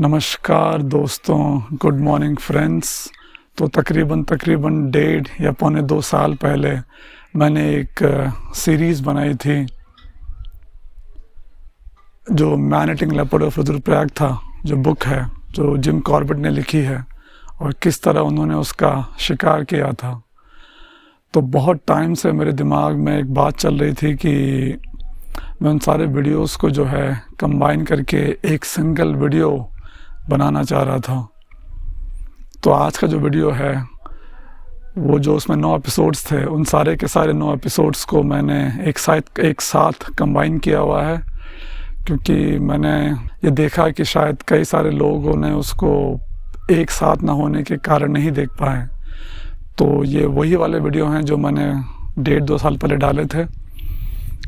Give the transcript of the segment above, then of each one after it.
नमस्कार दोस्तों, good morning friends. तो तकरीबन 1.5 या पौने 2 साल पहले मैंने एक सीरीज़ बनाई थी जो man eating leopard of Rudraprayag था, जो बुक है जो जिम कॉर्बेट ने लिखी है और किस तरह उन्होंने उसका शिकार किया था। तो बहुत टाइम से मेरे दिमाग में एक बात चल रही थी कि मैं उन सारे वीडियोस को जो है कंबाइन करके एक सिंगल वीडियो बनाना चाह रहा था। तो आज का जो वीडियो है वो जो उसमें 9 एपिसोड्स थे, उन सारे के सारे 9 एपिसोड्स को मैंने एक साथ कंबाइन किया हुआ है, क्योंकि मैंने ये देखा कि शायद कई सारे लोगों ने उसको एक साथ ना होने के कारण नहीं देख पाए। तो ये वही वाले वीडियो हैं जो मैंने 1.5-2 साल पहले डाले थे।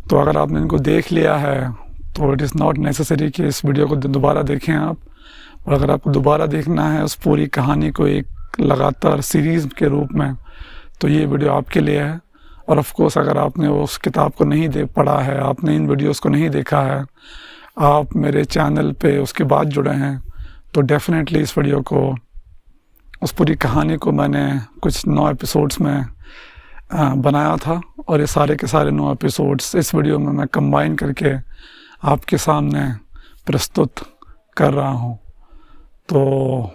तो अगर आपने इनको देख लिया है तो इट इज़ नॉट नेसेसरी कि इस वीडियो को दोबारा देखें आप। और अगर आपको दोबारा देखना है उस पूरी कहानी को एक लगातार सीरीज़ के रूप में, तो ये वीडियो आपके लिए है। और ऑफ कोर्स अगर आपने उस किताब को नहीं देख पढ़ा है, आपने इन वीडियोस को नहीं देखा है, आप मेरे चैनल पे उसके बाद जुड़े हैं, तो डेफिनेटली इस वीडियो को, उस पूरी कहानी को मैंने कुछ 9 एपिसोड्स में बनाया था और ये सारे के सारे 9 एपिसोड्स इस वीडियो में मैं कंबाइन करके आपके सामने प्रस्तुत कर रहा हूँ। तो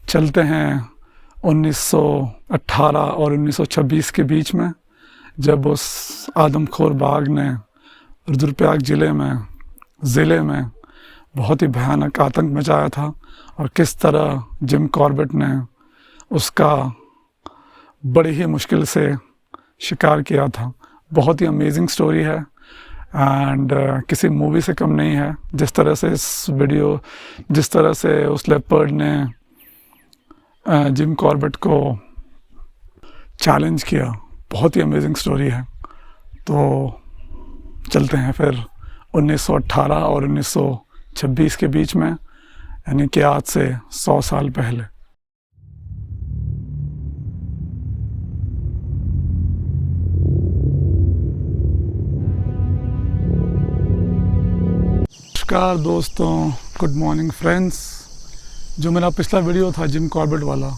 चलते हैं 1918 और 1926 के बीच में, जब उस आदमखोर बाघ ने रुद्रप्रयाग ज़िले में बहुत ही भयानक आतंक मचाया था और किस तरह जिम कॉर्बेट ने उसका बड़ी ही मुश्किल से शिकार किया था। बहुत ही अमेजिंग स्टोरी है एंड किसी मूवी से कम नहीं है। जिस तरह से उस लेपर्ड ने जिम कॉर्बेट को चैलेंज किया, बहुत ही अमेजिंग स्टोरी है। तो चलते हैं फिर 1918 और 1926 के बीच में, यानी कि आज से 100 साल पहले। नमस्कार दोस्तों, गुड मॉर्निंग फ्रेंड्स। जो मेरा पिछला वीडियो था जिम कॉर्बेट वाला,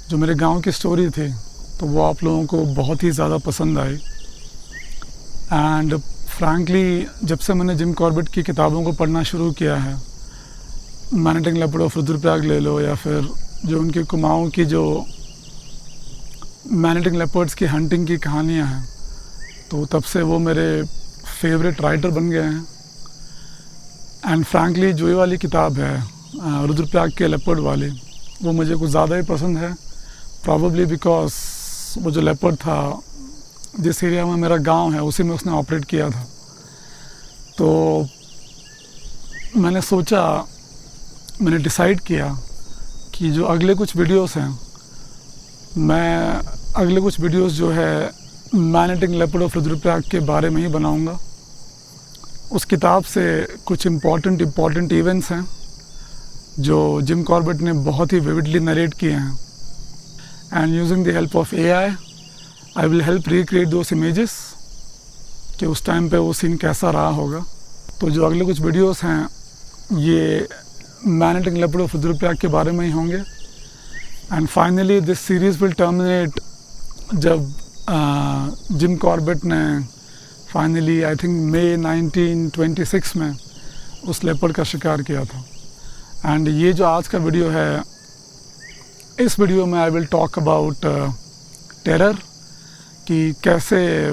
जो मेरे गांव की स्टोरी थी, तो वो आप लोगों को बहुत ही ज़्यादा पसंद आई। एंड फ्रैंकली जब से मैंने जिम कॉर्बेट की किताबों को पढ़ना शुरू किया है, man eating leopard of Rudraprayag ले लो या फिर जो उनके कुमाऊँ की जो मैन ईटिंग लेपर्ड्स की हंटिंग की कहानियाँ हैं, तो तब से वो मेरे फेवरेट राइटर बन गए हैं। एंड फ्रैंकली जो ये वाली किताब है रुद्रप्रयाग के लेपर्ड वाली, वो मुझे कुछ ज़्यादा ही पसंद है। प्रॉबेबली बिकॉज वो जो लेपर्ड था, जिस एरिया में मेरा गांव है उसी में उसने ऑपरेट किया था। तो मैंने डिसाइड किया कि जो अगले कुछ वीडियोस हैं, मैं अगले कुछ वीडियोस जो है man eating leopard of Rudraprayag के बारे में ही बनाऊंगा। उस किताब से कुछ इम्पॉर्टेंट इवेंट्स हैं जो जिम कॉर्बेट ने बहुत ही विविडली नरेट किए हैं। And using the help of AI I will help recreate those images कि उस टाइम पे वो सीन कैसा रहा होगा। तो जो अगले कुछ वीडियोस हैं ये man eating leopard of Rudraprayag के बारे में ही होंगे। And finally this series will terminate जब जिम कॉर्बेट ने फाइनली आई थिंक मई 1926 में उस लेपर्ड का शिकार किया था। एंड ये जो आज का वीडियो है, इस वीडियो में I will talk about terror, कि कैसे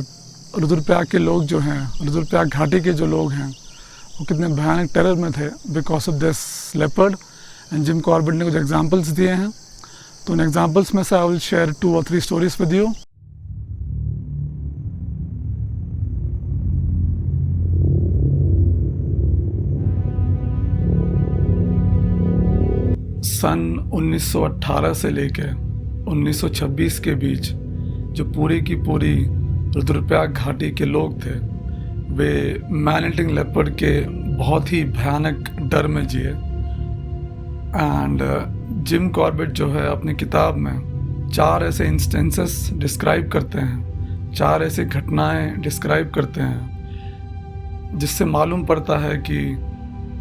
रुद्रप्रयाग के लोग जो हैं, रुद्रप्रयाग घाटी के जो लोग हैं, वो कितने भयानक टेरर में थे because of this leopard. And Jim Corbett ने कुछ एग्जांपल्स दिए हैं, तो उन एग्जांपल्स में से I will share 2 or 3 stories with you. सन 1918 से लेकर 1926 के बीच जो पूरी की पूरी रुद्रप्रयाग घाटी के लोग थे, वे मैन ईटिंग लेपर्ड के बहुत ही भयानक डर में जिए। एंड जिम कॉर्बेट जो है अपनी किताब में 4 ऐसे इंस्टेंसेस डिस्क्राइब करते हैं, 4 ऐसी घटनाएं डिस्क्राइब करते हैं, जिससे मालूम पड़ता है कि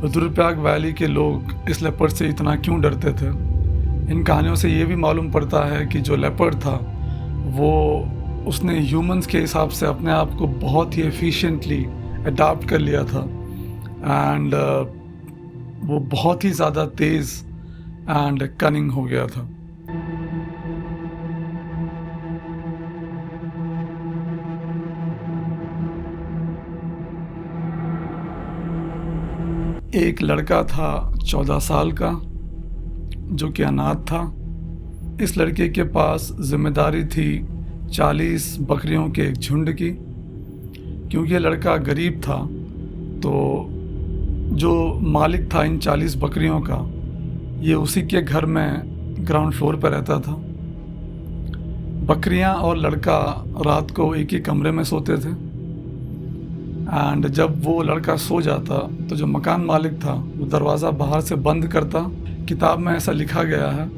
रुद्रप्रयाग वैली के लोग इस लेपर्ड से इतना क्यों डरते थे? इन कहानियों से ये भी मालूम पड़ता है कि जो लेपर्ड था वो उसने ह्यूमंस के हिसाब से अपने आप को बहुत ही एफिशिएंटली अडाप्ट कर लिया था एंड वो बहुत ही ज़्यादा तेज़ एंड कनिंग हो गया था। एक लड़का था 14 साल का जो कि अनाथ था। इस लड़के के पास जिम्मेदारी थी 40 बकरियों के एक झुंड की। क्योंकि ये लड़का गरीब था तो जो मालिक था इन 40 बकरियों का ये उसी के घर में ग्राउंड फ्लोर पर रहता था। बकरियां और लड़का रात को एक ही कमरे में सोते थे एंड जब वो लड़का सो जाता तो जो मकान मालिक था वो दरवाज़ा बाहर से बंद करता। किताब में ऐसा लिखा गया है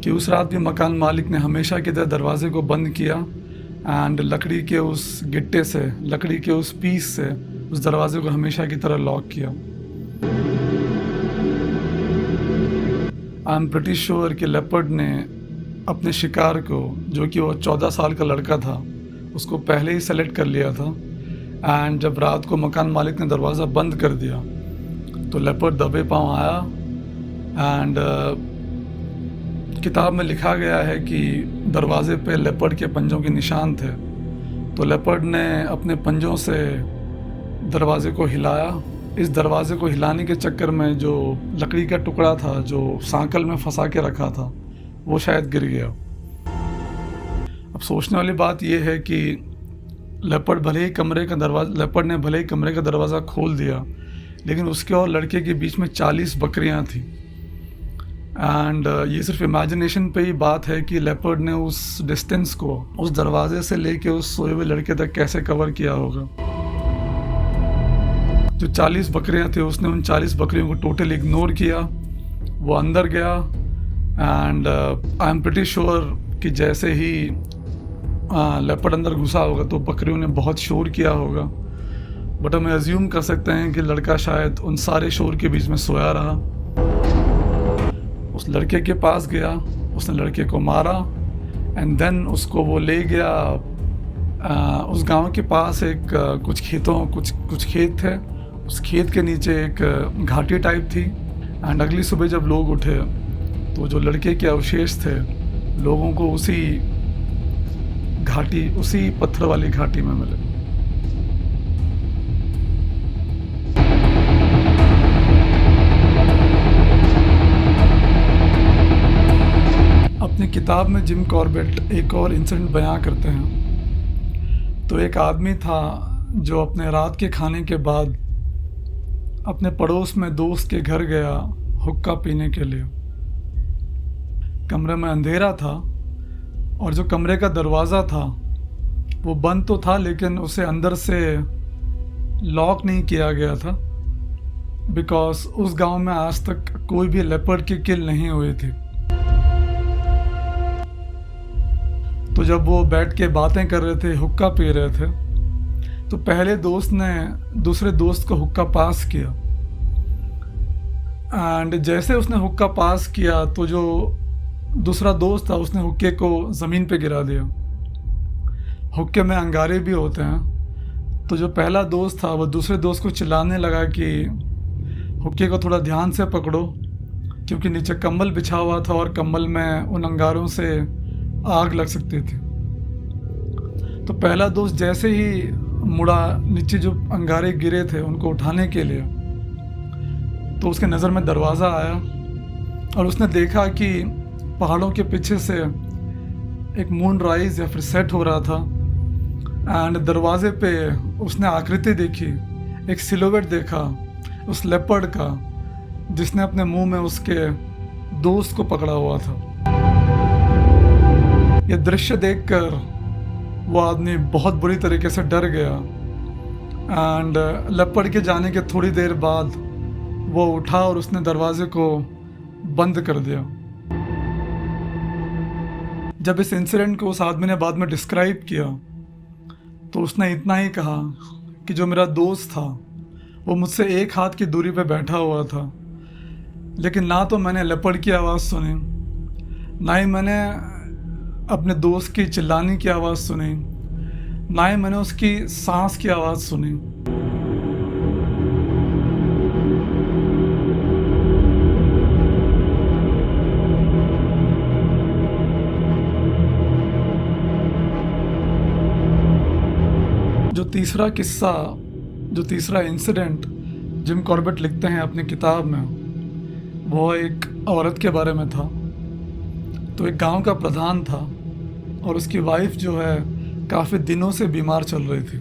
कि उस रात भी मकान मालिक ने हमेशा की तरह दरवाजे को बंद किया एंड लकड़ी के उस गिट्टे से, लकड़ी के उस पीस से उस दरवाजे को हमेशा की तरह लॉक किया। आई एम प्रिटी श्योर कि लेपर्ड ने अपने शिकार को, जो कि वो 14 साल का लड़का था, उसको पहले ही सेलेक्ट कर लिया था एंड जब रात को मकान मालिक ने दरवाज़ा बंद कर दिया तो लेपर्ड दबे पाँव आया एंड किताब में लिखा गया है कि दरवाजे पे लेपर्ड के पंजों के निशान थे। तो लेपर्ड ने अपने पंजों से दरवाजे को हिलाया। इस दरवाजे को हिलाने के चक्कर में जो लकड़ी का टुकड़ा था जो सांकल में फंसा के रखा था वो शायद गिर गया। अब सोचने वाली बात यह है कि लेपर्ड ने भले ही कमरे का दरवाज़ा खोल दिया लेकिन उसके और लड़के के बीच में 40 बकरियां थी एंड ये सिर्फ इमेजिनेशन पे ही बात है कि लेपर्ड ने उस डिस्टेंस को उस दरवाजे से लेके उस सोए हुए लड़के तक कैसे कवर किया होगा। जो 40 बकरियां थी उसने उन 40 बकरियों को टोटल इग्नोर किया। वो अंदर गया and I am pretty sure कि जैसे ही लेपर्ड अंदर घुसा होगा तो बकरियों ने बहुत शोर किया होगा, बट हम एज्यूम कर सकते हैं कि लड़का शायद उन सारे शोर के बीच में सोया रहा। उस लड़के के पास गया, उसने लड़के को मारा एंड देन उसको वो ले गया उस गांव के पास एक कुछ खेत थे। उस खेत के नीचे एक घाटी टाइप थी एंड अगली सुबह जब लोग उठे तो जो लड़के के अवशेष थे लोगों को उसी पत्थर वाली घाटी में मिले। अपनी किताब में जिम कॉर्बेट एक और इंसिडेंट बयां करते हैं। तो एक आदमी था जो अपने रात के खाने के बाद अपने पड़ोस में दोस्त के घर गया हुक्का पीने के लिए। कमरे में अंधेरा था और जो कमरे का दरवाज़ा था वो बंद तो था लेकिन उसे अंदर से लॉक नहीं किया गया था बिकॉज उस गांव में आज तक कोई भी लेपर्ड की किल नहीं हुई थी। तो जब वो बैठ के बातें कर रहे थे, हुक्का पी रहे थे, तो पहले दोस्त ने दूसरे दोस्त को हुक्का पास किया एंड जैसे उसने हुक्का पास किया तो जो दूसरा दोस्त था उसने हुक्के को ज़मीन पे गिरा दिया। हुक्के में अंगारे भी होते हैं। तो जो पहला दोस्त था वो दूसरे दोस्त को चिल्लाने लगा कि हुक्के को थोड़ा ध्यान से पकड़ो, क्योंकि नीचे कंबल बिछा हुआ था और कंबल में उन अंगारों से आग लग सकती थी। तो पहला दोस्त जैसे ही मुड़ा, नीचे जो अंगारे गिरे थे उनको उठाने के लिए, तो उसके नज़र में दरवाज़ा आया और उसने देखा कि पहाड़ों के पीछे से एक मून राइज या फिर सेट हो रहा था एंड दरवाजे पे उसने आकृति देखी, एक सिलोवेट देखा उस लेपर्ड का जिसने अपने मुंह में उसके दोस्त को पकड़ा हुआ था। यह दृश्य देखकर वो आदमी बहुत बुरी तरीके से डर गया एंड लेपर्ड के जाने के थोड़ी देर बाद वो उठा और उसने दरवाजे को बंद कर दिया। जब इस इंसिडेंट को उस आदमी ने बाद में डिस्क्राइब किया तो उसने इतना ही कहा कि जो मेरा दोस्त था वो मुझसे एक हाथ की दूरी पे बैठा हुआ था, लेकिन ना तो मैंने लेपर्ड की आवाज़ सुनी, ना ही मैंने अपने दोस्त की चिल्लाने की आवाज़ सुनी, ना ही मैंने उसकी सांस की आवाज़ सुनी। जो तीसरा इंसिडेंट जिम कॉर्बेट लिखते हैं अपनी किताब में, वो एक औरत के बारे में था। तो एक गांव का प्रधान था और उसकी वाइफ जो है काफ़ी दिनों से बीमार चल रही थी।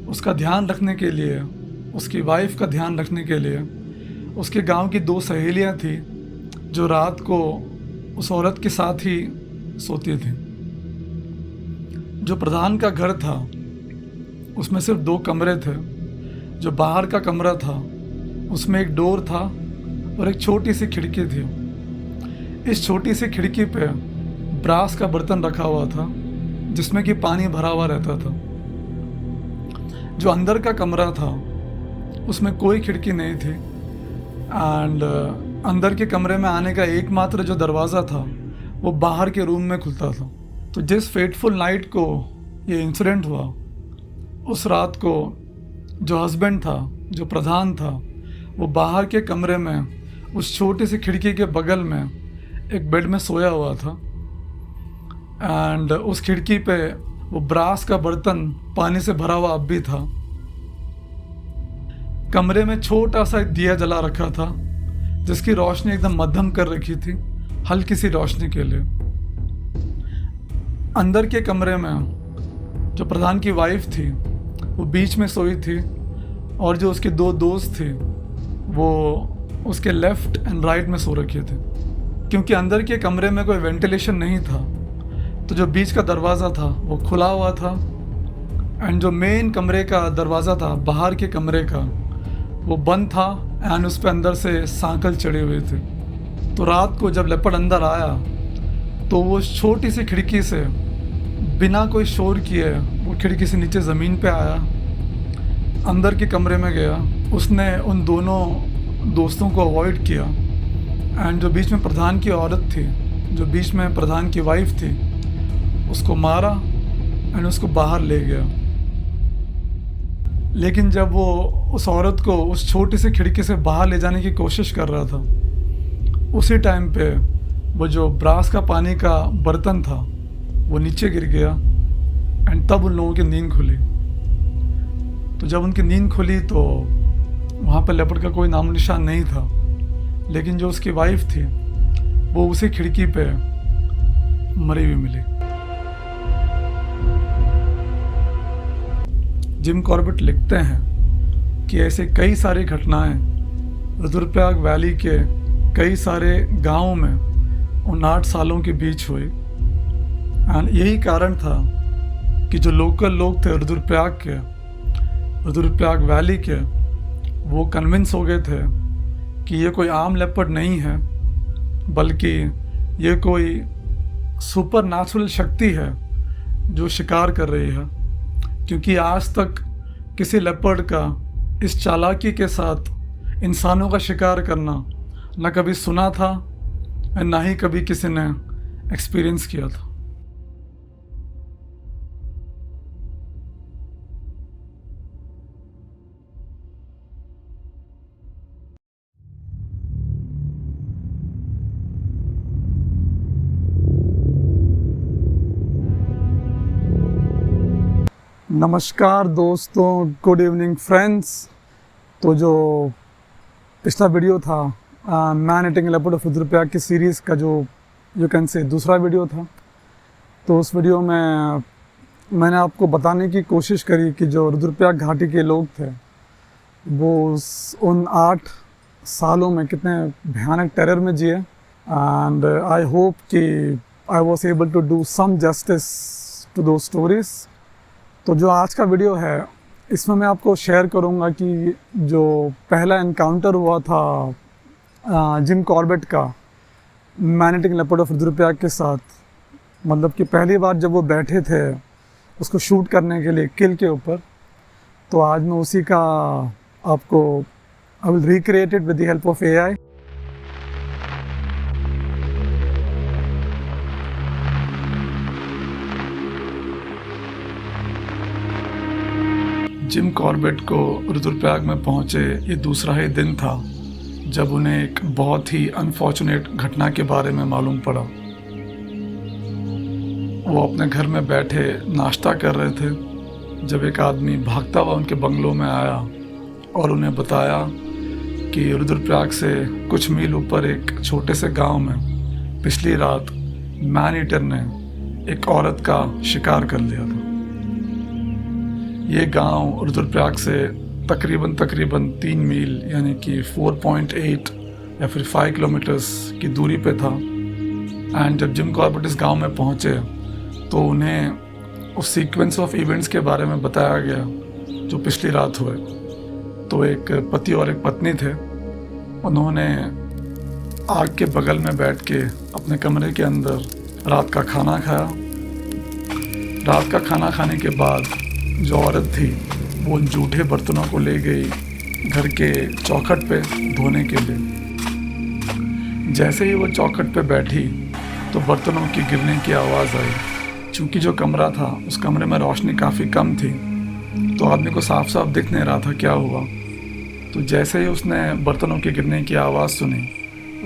उसका ध्यान रखने के लिए, उसकी वाइफ का ध्यान रखने के लिए उसके गांव की 2 सहेलियां थी जो रात को उस औरत के साथ ही सोती थी। जो प्रधान का घर था उसमें सिर्फ 2 कमरे थे। जो बाहर का कमरा था उसमें एक डोर था और एक छोटी सी खिड़की थी। इस छोटी सी खिड़की पे ब्रास का बर्तन रखा हुआ था जिसमें कि पानी भरा हुआ रहता था। जो अंदर का कमरा था उसमें कोई खिड़की नहीं थी एंड अंदर के कमरे में आने का एकमात्र जो दरवाज़ा था वो बाहर के रूम में खुलता था। तो जिस फेटफुल नाइट को ये इंसिडेंट हुआ, उस रात को जो हस्बैंड था, जो प्रधान था, वो बाहर के कमरे में उस छोटी सी खिड़की के बगल में एक बेड में सोया हुआ था एंड उस खिड़की पे वो ब्रास का बर्तन पानी से भरा हुआ अब भी था। कमरे में छोटा सा एक दिया जला रखा था जिसकी रोशनी एकदम मध्यम कर रखी थी, हल्की सी रोशनी के लिए। अंदर के कमरे में जो प्रधान की वाइफ थी वो बीच में सोई थी और जो उसके 2 दोस्त थे वो उसके लेफ्ट एंड राइट में सो रखे थे। क्योंकि अंदर के कमरे में कोई वेंटिलेशन नहीं था तो जो बीच का दरवाज़ा था वो खुला हुआ था एंड जो मेन कमरे का दरवाज़ा था बाहर के कमरे का वो बंद था एंड उस पर अंदर से सांकल चढ़े हुए थे। तो रात को जब लेपर्ड अंदर आया तो वो छोटी सी खिड़की से बिना कोई शोर किए वो खिड़की से नीचे ज़मीन पे आया, अंदर के कमरे में गया। उसने उन दोनों दोस्तों को अवॉइड किया एंड जो बीच में प्रधान की औरत थी, जो बीच में प्रधान की वाइफ थी, उसको मारा एंड उसको बाहर ले गया। लेकिन जब वो उस औरत को उस छोटी सी खिड़की से बाहर ले जाने की कोशिश कर रहा था, उसी टाइम पे वो जो ब्रास का पानी का बर्तन था वो नीचे गिर गया एंड तब उन लोगों की नींद खुली। तो जब उनकी नींद खुली तो वहाँ पर लेपर्ड का कोई नामो निशान नहीं था, लेकिन जो उसकी वाइफ थी वो उसी खिड़की पे मरी हुई मिली। जिम कॉर्बेट लिखते हैं कि ऐसे कई सारी घटनाएं रुद्रप्रयाग वैली के कई सारे गांवों में उन 8 सालों के बीच हुई एंड यही कारण था कि जो लोकल लोग थे रुद्रप्रयाग वैली के, वो कन्विंस हो गए थे कि ये कोई आम लेपर्ड नहीं है, बल्कि ये कोई सुपर नेचुरल शक्ति है जो शिकार कर रही है। क्योंकि आज तक किसी लेपर्ड का इस चालाकी के साथ इंसानों का शिकार करना न कभी सुना था और ना ही कभी किसी ने एक्सपीरियंस किया था। नमस्कार दोस्तों, गुड इवनिंग फ्रेंड्स। तो जो पिछला वीडियो था man eating leopard of Rudraprayag की सीरीज़ का जो यू कैन से दूसरा वीडियो था, तो उस वीडियो में मैंने आपको बताने की कोशिश करी कि जो रुद्रप्रयाग घाटी के लोग थे वो उन 8 सालों में कितने भयानक टेरर में जिए एंड आई होप कि I was able to do some justice to दो स्टोरीज़। तो जो आज का वीडियो है इसमें मैं आपको शेयर करूंगा कि जो पहला एनकाउंटर हुआ था जिम कॉर्बेट का man eating leopard of Rudraprayag के साथ, मतलब कि पहली बार जब वो बैठे थे उसको शूट करने के लिए किल के ऊपर, तो आज मैं उसी का आपको I will recreate it with the help of AI. Jim Corbett को रुद्रप्रयाग में पहुंचे ये दूसरा ही दिन था जब उन्हें एक बहुत ही अनफॉर्चुनेट घटना के बारे में मालूम पड़ा। वो अपने घर में बैठे नाश्ता कर रहे थे जब एक आदमी भागता हुआ उनके बंगलों में आया और उन्हें बताया कि रुद्रप्रयाग से कुछ मील ऊपर एक छोटे से गांव में पिछली रात मैन ईटर ने एक औरत का शिकार कर लिया था। ये गांव रुद्रप्रयाग से तकरीबन 3 मील यानी कि 4.8 या फिर 5 किलोमीटर्स की दूरी पे था। एंड जब जिम कॉर्बेट इस गांव में पहुंचे तो उन्हें उस सीक्वेंस ऑफ इवेंट्स के बारे में बताया गया जो पिछली रात हुए। तो एक पति और एक पत्नी थे। उन्होंने आग के बगल में बैठ के अपने कमरे के अंदर रात का खाना खाया। रात का खाना खाने के बाद जो औरत थी वो उन जूठे बर्तनों को ले गई घर के चौखट पे धोने के लिए। जैसे ही वो चौखट पे बैठी तो बर्तनों की गिरने की आवाज़ आई। चूँकि जो कमरा था उस कमरे में रोशनी काफ़ी कम थी तो आदमी को साफ साफ दिख नहीं रहा था क्या हुआ। तो जैसे ही उसने बर्तनों के गिरने की आवाज़ सुनी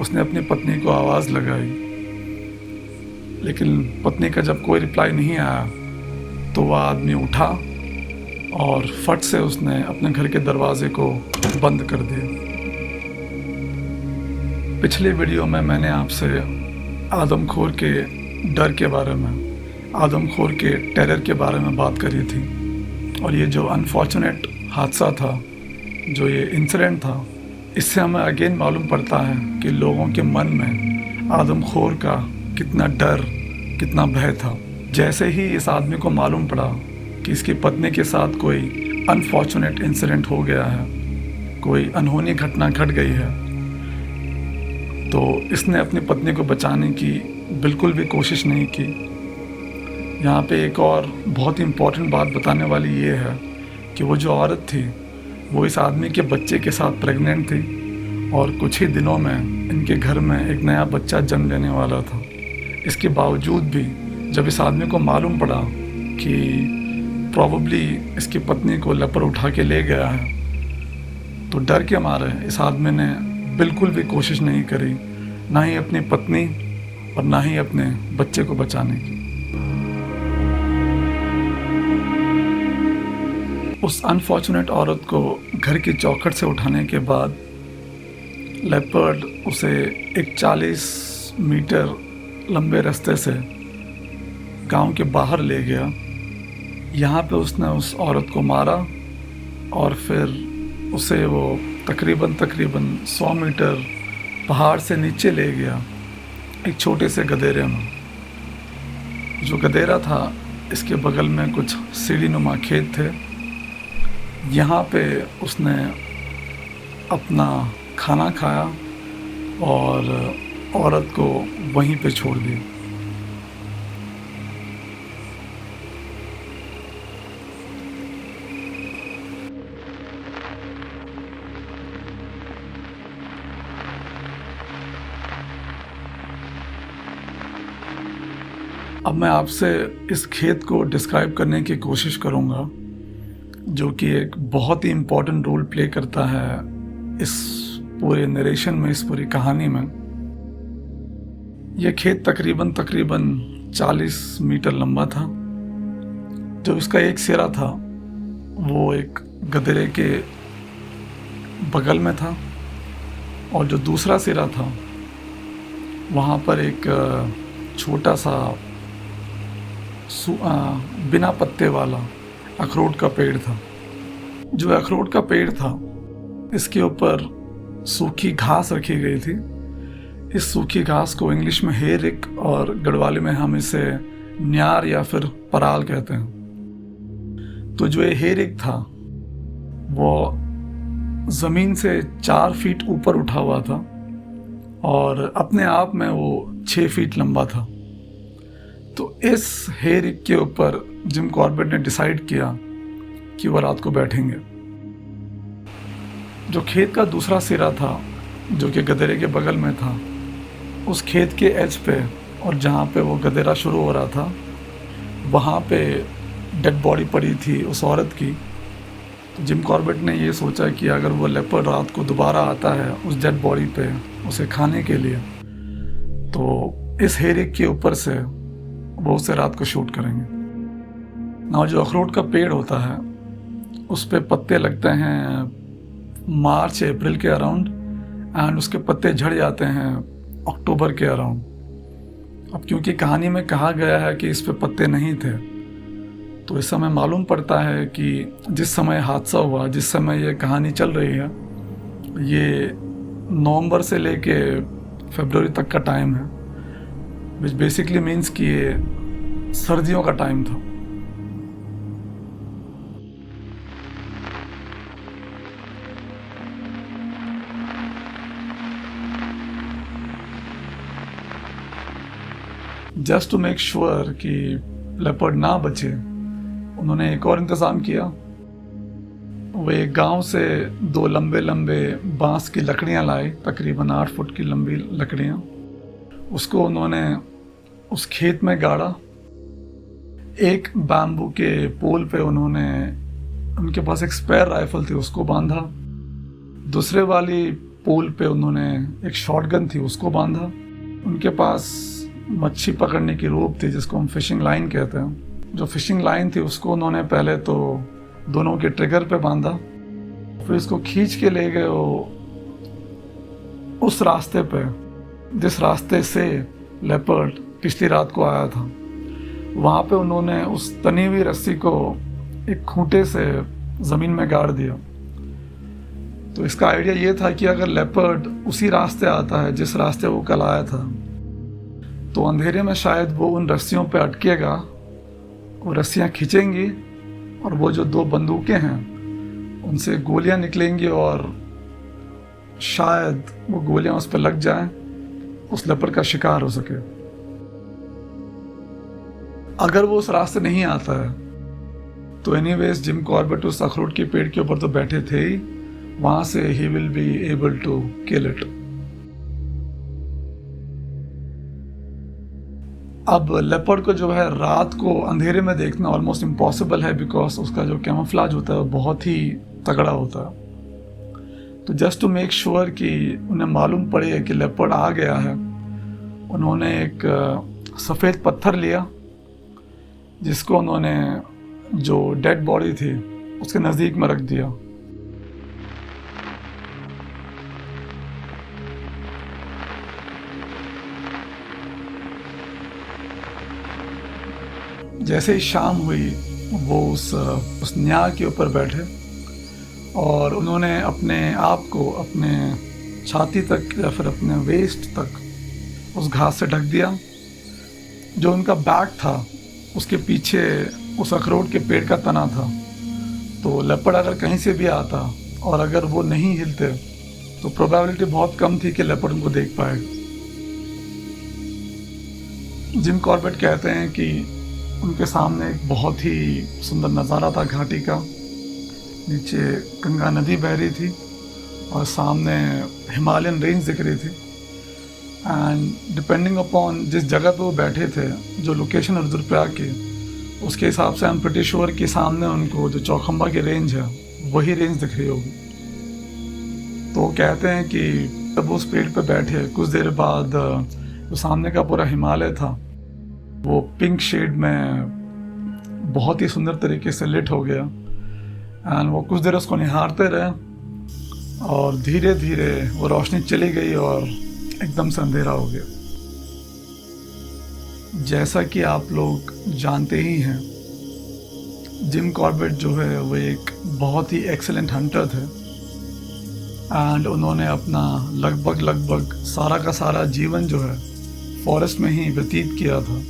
उसने अपनी पत्नी को आवाज़ लगाई, लेकिन पत्नी का जब कोई रिप्लाई नहीं आया तो वह आदमी उठा और फट से उसने अपने घर के दरवाजे को बंद कर दिया। पिछले वीडियो में मैंने आपसे आदमखोर के डर के बारे में, आदमखोर के टेरर के बारे में बात करी थी। और ये जो अनफॉर्चुनेट हादसा था, जो ये इंसिडेंट था, इससे हमें अगेन मालूम पड़ता है कि लोगों के मन में आदमखोर का कितना डर, कितना भय था। जैसे ही इस आदमी को मालूम पड़ा कि इसकी पत्नी के साथ कोई अनफॉर्चुनेट इंसिडेंट हो गया है, कोई अनहोनी घटना घट गई है, तो इसने अपनी पत्नी को बचाने की बिल्कुल भी कोशिश नहीं की। यहाँ पे एक और बहुत ही इम्पोर्टेंट बात बताने वाली ये है कि वो जो औरत थी वो इस आदमी के बच्चे के साथ प्रेग्नेंट थी और कुछ ही दिनों में इनके घर में एक नया बच्चा जन्म लेने वाला था। इसके बावजूद भी जब इस आदमी को मालूम पड़ा कि प्रॉबली इसकी पत्नी को लेपर उठा के ले गया है, तो डर के मारे इस आदमी ने बिल्कुल भी कोशिश नहीं करी, ना ही अपनी पत्नी और ना ही अपने बच्चे को बचाने की। उस अनफॉर्चुनेट औरत को घर की चौखट से उठाने के बाद लेपर्ड उसे एक 40 मीटर लंबे रास्ते से गांव के बाहर ले गया। यहाँ पे उसने उस औरत को मारा और फिर उसे वो तकरीबन 100 मीटर पहाड़ से नीचे ले गया एक छोटे से गदेरे में। जो गदेरा था इसके बगल में कुछ सीढ़ीनुमा खेत थे। यहाँ पे उसने अपना खाना खाया और औरत को वहीं पे छोड़ दिया। अब मैं आपसे इस खेत को डिस्क्राइब करने की कोशिश करूँगा, जो कि एक बहुत ही इम्पोर्टेंट रोल प्ले करता है इस पूरे नरेशन में, इस पूरी कहानी में। यह खेत तकरीबन 40 मीटर लंबा था। जो इसका एक सिरा था वो एक गदरे के बगल में था और जो दूसरा सिरा था वहाँ पर एक छोटा सा बिना पत्ते वाला अखरोट का पेड़ था। जो अखरोट का पेड़ था इसके ऊपर सूखी घास रखी गई थी। इस सूखी घास को इंग्लिश में हेरिक और गढ़वाली में हम इसे न्यार या फिर पराल कहते हैं। तो जो ये हेरिक था वो ज़मीन से 4 फीट ऊपर उठा हुआ था और अपने आप में वो 6 फीट लंबा था। तो इस हेरिक के ऊपर जिम कॉर्बेट ने डिसाइड किया कि वह रात को बैठेंगे। जो खेत का दूसरा सिरा था, जो कि गधेरे के बगल में था, उस खेत के एज पे और जहाँ पे वो गधेरा शुरू हो रहा था, वहाँ पे डेड बॉडी पड़ी थी उस औरत की। तो जिम कॉर्बेट ने ये सोचा कि अगर वो लेपर्ड रात को दोबारा आता है उस डेड बॉडी पे उसे खाने के लिए, तो इस हेरिक के ऊपर से वो उसे रात को शूट करेंगे। ना जो अखरोट का पेड़ होता है उस पे पत्ते लगते हैं मार्च अप्रैल के अराउंड, एंड उसके पत्ते झड़ जाते हैं अक्टूबर के अराउंड। अब क्योंकि कहानी में कहा गया है कि इस पे पत्ते नहीं थे, तो इस समय मालूम पड़ता है कि जिस समय हादसा हुआ, जिस समय ये कहानी चल रही है, ये नवंबर से लेके फरवरी तक का टाइम है, विच बेसिकली मीन्स कि ये सर्दियों का टाइम था। जस्ट टू मेक श्योर कि लेपर्ड ना बचे, उन्होंने एक और इंतज़ाम किया। वो एक गांव से 2 लंबे लंबे बांस की लकड़ियां लाए, तकरीबन 8 फुट की लंबी लकड़ियां। उसको उन्होंने उस खेत में गाड़ा। एक बैम्बू के पोल पे उन्होंने, उनके पास एक स्पेयर राइफल थी, उसको बांधा। दूसरे वाली पोल पे उन्होंने एक शॉटगन थी, उसको बांधा। उनके पास मच्छी पकड़ने की रोप थी, जिसको हम फिशिंग लाइन कहते हैं। जो फिशिंग लाइन थी उसको उन्होंने पहले तो दोनों के ट्रिगर पे बांधा, फिर इसको खींच के ले गए उस रास्ते पे जिस रास्ते से लेपर्ड पिछली रात को आया था। वहाँ पे उन्होंने उस तनी हुई रस्सी को एक खूंटे से ज़मीन में गाड़ दिया। तो इसका आइडिया ये था कि अगर लेपर्ड उसी रास्ते आता है जिस रास्ते वो कल आया था, तो अंधेरे में शायद वो उन रस्सियों पे अटकेगा, वो रस्सियाँ खींचेंगी और वो जो 2 बंदूकें हैं उनसे गोलियां निकलेंगी और शायद वो गोलियां उस पर लग जाएं, उस लेपर्ड का शिकार हो सके। अगर वो उस रास्ते नहीं आता है तो एनीवेज जिम कॉर्बेट उस अखरोट के पेड़ के ऊपर तो बैठे थे ही, वहां से ही will be able to kill it. अब लेपर्ड को जो है रात को अंधेरे में देखना ऑलमोस्ट इम्पॉसिबल है, बिकॉज उसका जो कैमोफ्लेज होता है वो बहुत ही तगड़ा होता है। तो जस्ट टू मेक श्योर कि उन्हें मालूम पड़े कि लेपर्ड आ गया है, उन्होंने एक सफ़ेद पत्थर लिया, जिसको उन्होंने जो डेड बॉडी थी उसके नज़दीक में रख दिया। जैसे ही शाम हुई, वो उस न्याय के ऊपर बैठे और उन्होंने अपने आप को अपने छाती तक या फिर अपने वेस्ट तक उस घास से ढक दिया। जो उनका बैग था उसके पीछे उस अखरोट के पेड़ का तना था, तो लेपर्ड अगर कहीं से भी आता और अगर वो नहीं हिलते तो प्रोबेबिलिटी बहुत कम थी कि लेपर्ड उनको देख पाएगा। जिम कॉर्बेट कहते हैं कि उनके सामने एक बहुत ही सुंदर नज़ारा था घाटी का। नीचे गंगा नदी बह रही थी और सामने हिमालयन रेंज दिख रही थी। एंड डिपेंडिंग अपॉन जिस जगह पे वो बैठे थे, जो लोकेशन है रुद्रप्रयाग की, उसके हिसाब से आई एम प्रीटी श्योर कि सामने उनको जो चौखंबा की रेंज है वही रेंज दिख रही होगी। तो वो कहते हैं कि जब उस पेड़ पे बैठे कुछ देर बाद जो सामने का पूरा हिमालय था वो पिंक शेड में बहुत ही सुंदर तरीके से लिट हो गया। एंड वो कुछ देर उसको निहारते रहे और धीरे धीरे वो रोशनी चली गई और एकदम से अंधेरा हो गया। जैसा कि आप लोग जानते ही हैं, जिम कॉर्बेट जो है वो एक बहुत ही एक्सेलेंट हंटर थे एंड उन्होंने अपना लगभग सारा का सारा जीवन जो है फॉरेस्ट में ही व्यतीत किया था।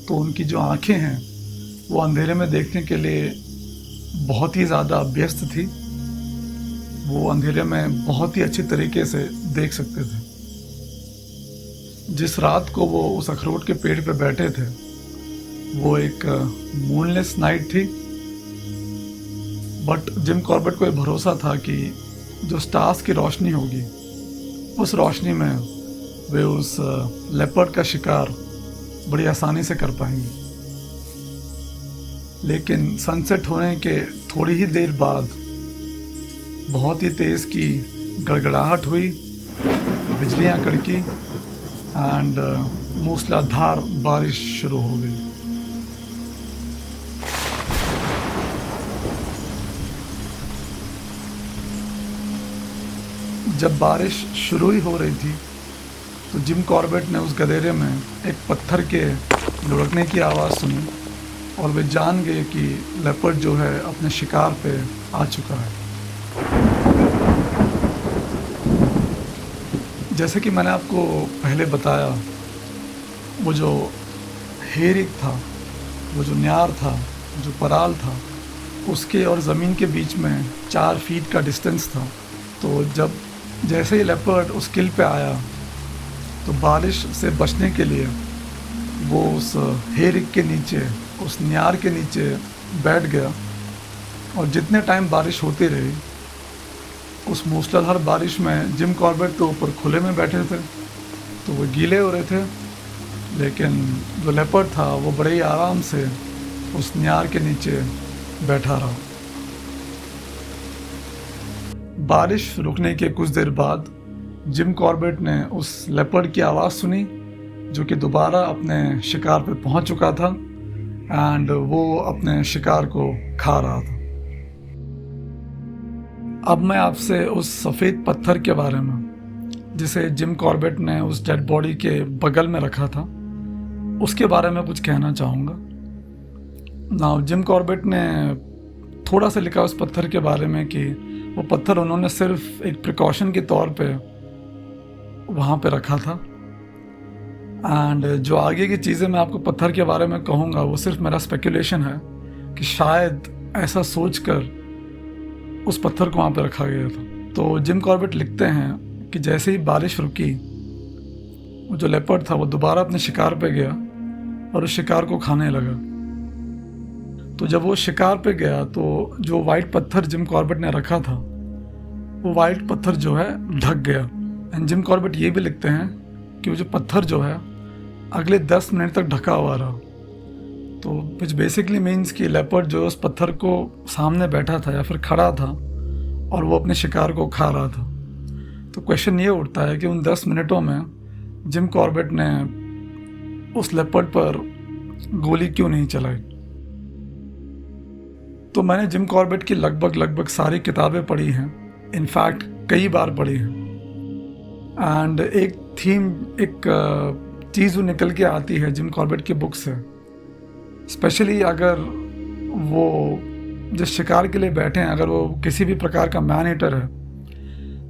तो उनकी जो आंखें हैं वो अंधेरे में देखने के लिए बहुत ही ज़्यादा व्यस्त थी। वो अंधेरे में बहुत ही अच्छी तरीके से देख सकते थे। जिस रात को वो उस अखरोट के पेड़ पे बैठे थे वो एक मूनलेस नाइट थी बट जिम कॉर्बेट को ये भरोसा था कि जो स्टार्स की रोशनी होगी उस रोशनी में वे उस लेपर्ड का शिकार बड़ी आसानी से कर पाएंगे। लेकिन सनसेट होने के थोड़ी ही देर बाद बहुत ही तेज़ की गड़गड़ाहट हुई, बिजलियाँ कड़की एंड मूसलाधार बारिश शुरू हो गई। जब बारिश शुरू ही हो रही थी तो जिम कॉर्बेट ने उस गधेरे में एक पत्थर के लुढ़कने की आवाज़ सुनी और वे जान गए कि लेपर्ड जो है अपने शिकार पे आ चुका है। जैसे कि मैंने आपको पहले बताया, वो जो हेरिक था, वो जो न्यार था, जो पराल था, उसके और ज़मीन के बीच में 4 फीट का डिस्टेंस था। तो जैसे ही लेपर्ड उस किल पे आया तो बारिश से बचने के लिए वो उस हेरिक के नीचे, उस न्यार के नीचे बैठ गया और जितने टाइम बारिश होती रही, उस मूसलाधार बारिश में जिम कॉर्बेट तो ऊपर खुले में बैठे थे तो वो गीले हो रहे थे, लेकिन जो लेपर्ड था वो बड़े ही आराम से उस न्यार के नीचे बैठा रहा। बारिश रुकने के कुछ देर बाद जिम कॉर्बेट ने उस लेपर्ड की आवाज़ सुनी जो कि दोबारा अपने शिकार पे पहुंच चुका था एंड वो अपने शिकार को खा रहा था। अब मैं आपसे उस सफ़ेद पत्थर के बारे में जिसे जिम कॉर्बेट ने उस डेड बॉडी के बगल में रखा था उसके बारे में कुछ कहना चाहूँगा। नाउ जिम कॉर्बेट ने थोड़ा सा लिखा उस पत्थर के बारे में कि वो पत्थर उन्होंने सिर्फ एक प्रिकॉशन के तौर पे वहाँ पे रखा था एंड जो आगे की चीज़ें मैं आपको पत्थर के बारे में कहूँगा वो सिर्फ मेरा स्पेकुलेशन है कि शायद ऐसा सोचकर उस पत्थर को वहाँ पे रखा गया था। तो जिम कॉर्बेट लिखते हैं कि जैसे ही बारिश रुकी, वो जो लेपर्ड था वो दोबारा अपने शिकार पे गया और उस शिकार को खाने लगा। तो जब वो शिकार पे गया तो जो वाइट पत्थर जिम कॉर्बेट ने रखा था वो वाइट पत्थर जो है ढक गया। एंड जिम कॉर्बेट ये भी लिखते हैं कि वो जो पत्थर जो है अगले 10 मिनट तक ढका हुआ रहा। तो विच बेसिकली मीन्स कि लेपर्ड जो उस पत्थर को सामने बैठा था या फिर खड़ा था और वो अपने शिकार को खा रहा था। तो क्वेश्चन ये उठता है कि उन 10 मिनटों में जिम कॉर्बेट ने उस लेपर्ड पर गोली क्यों नहीं चलाई। तो मैंने जिम कॉर्बेट की लगभग सारी किताबें पढ़ी हैं, इनफैक्ट कई बार पढ़ी हैं एंड एक थीम, एक चीज़ वो निकल के आती है जिम कॉर्बेट की बुक से, स्पेशली अगर वो जिस शिकार के लिए बैठे हैं अगर वो किसी भी प्रकार का मैन ईटर है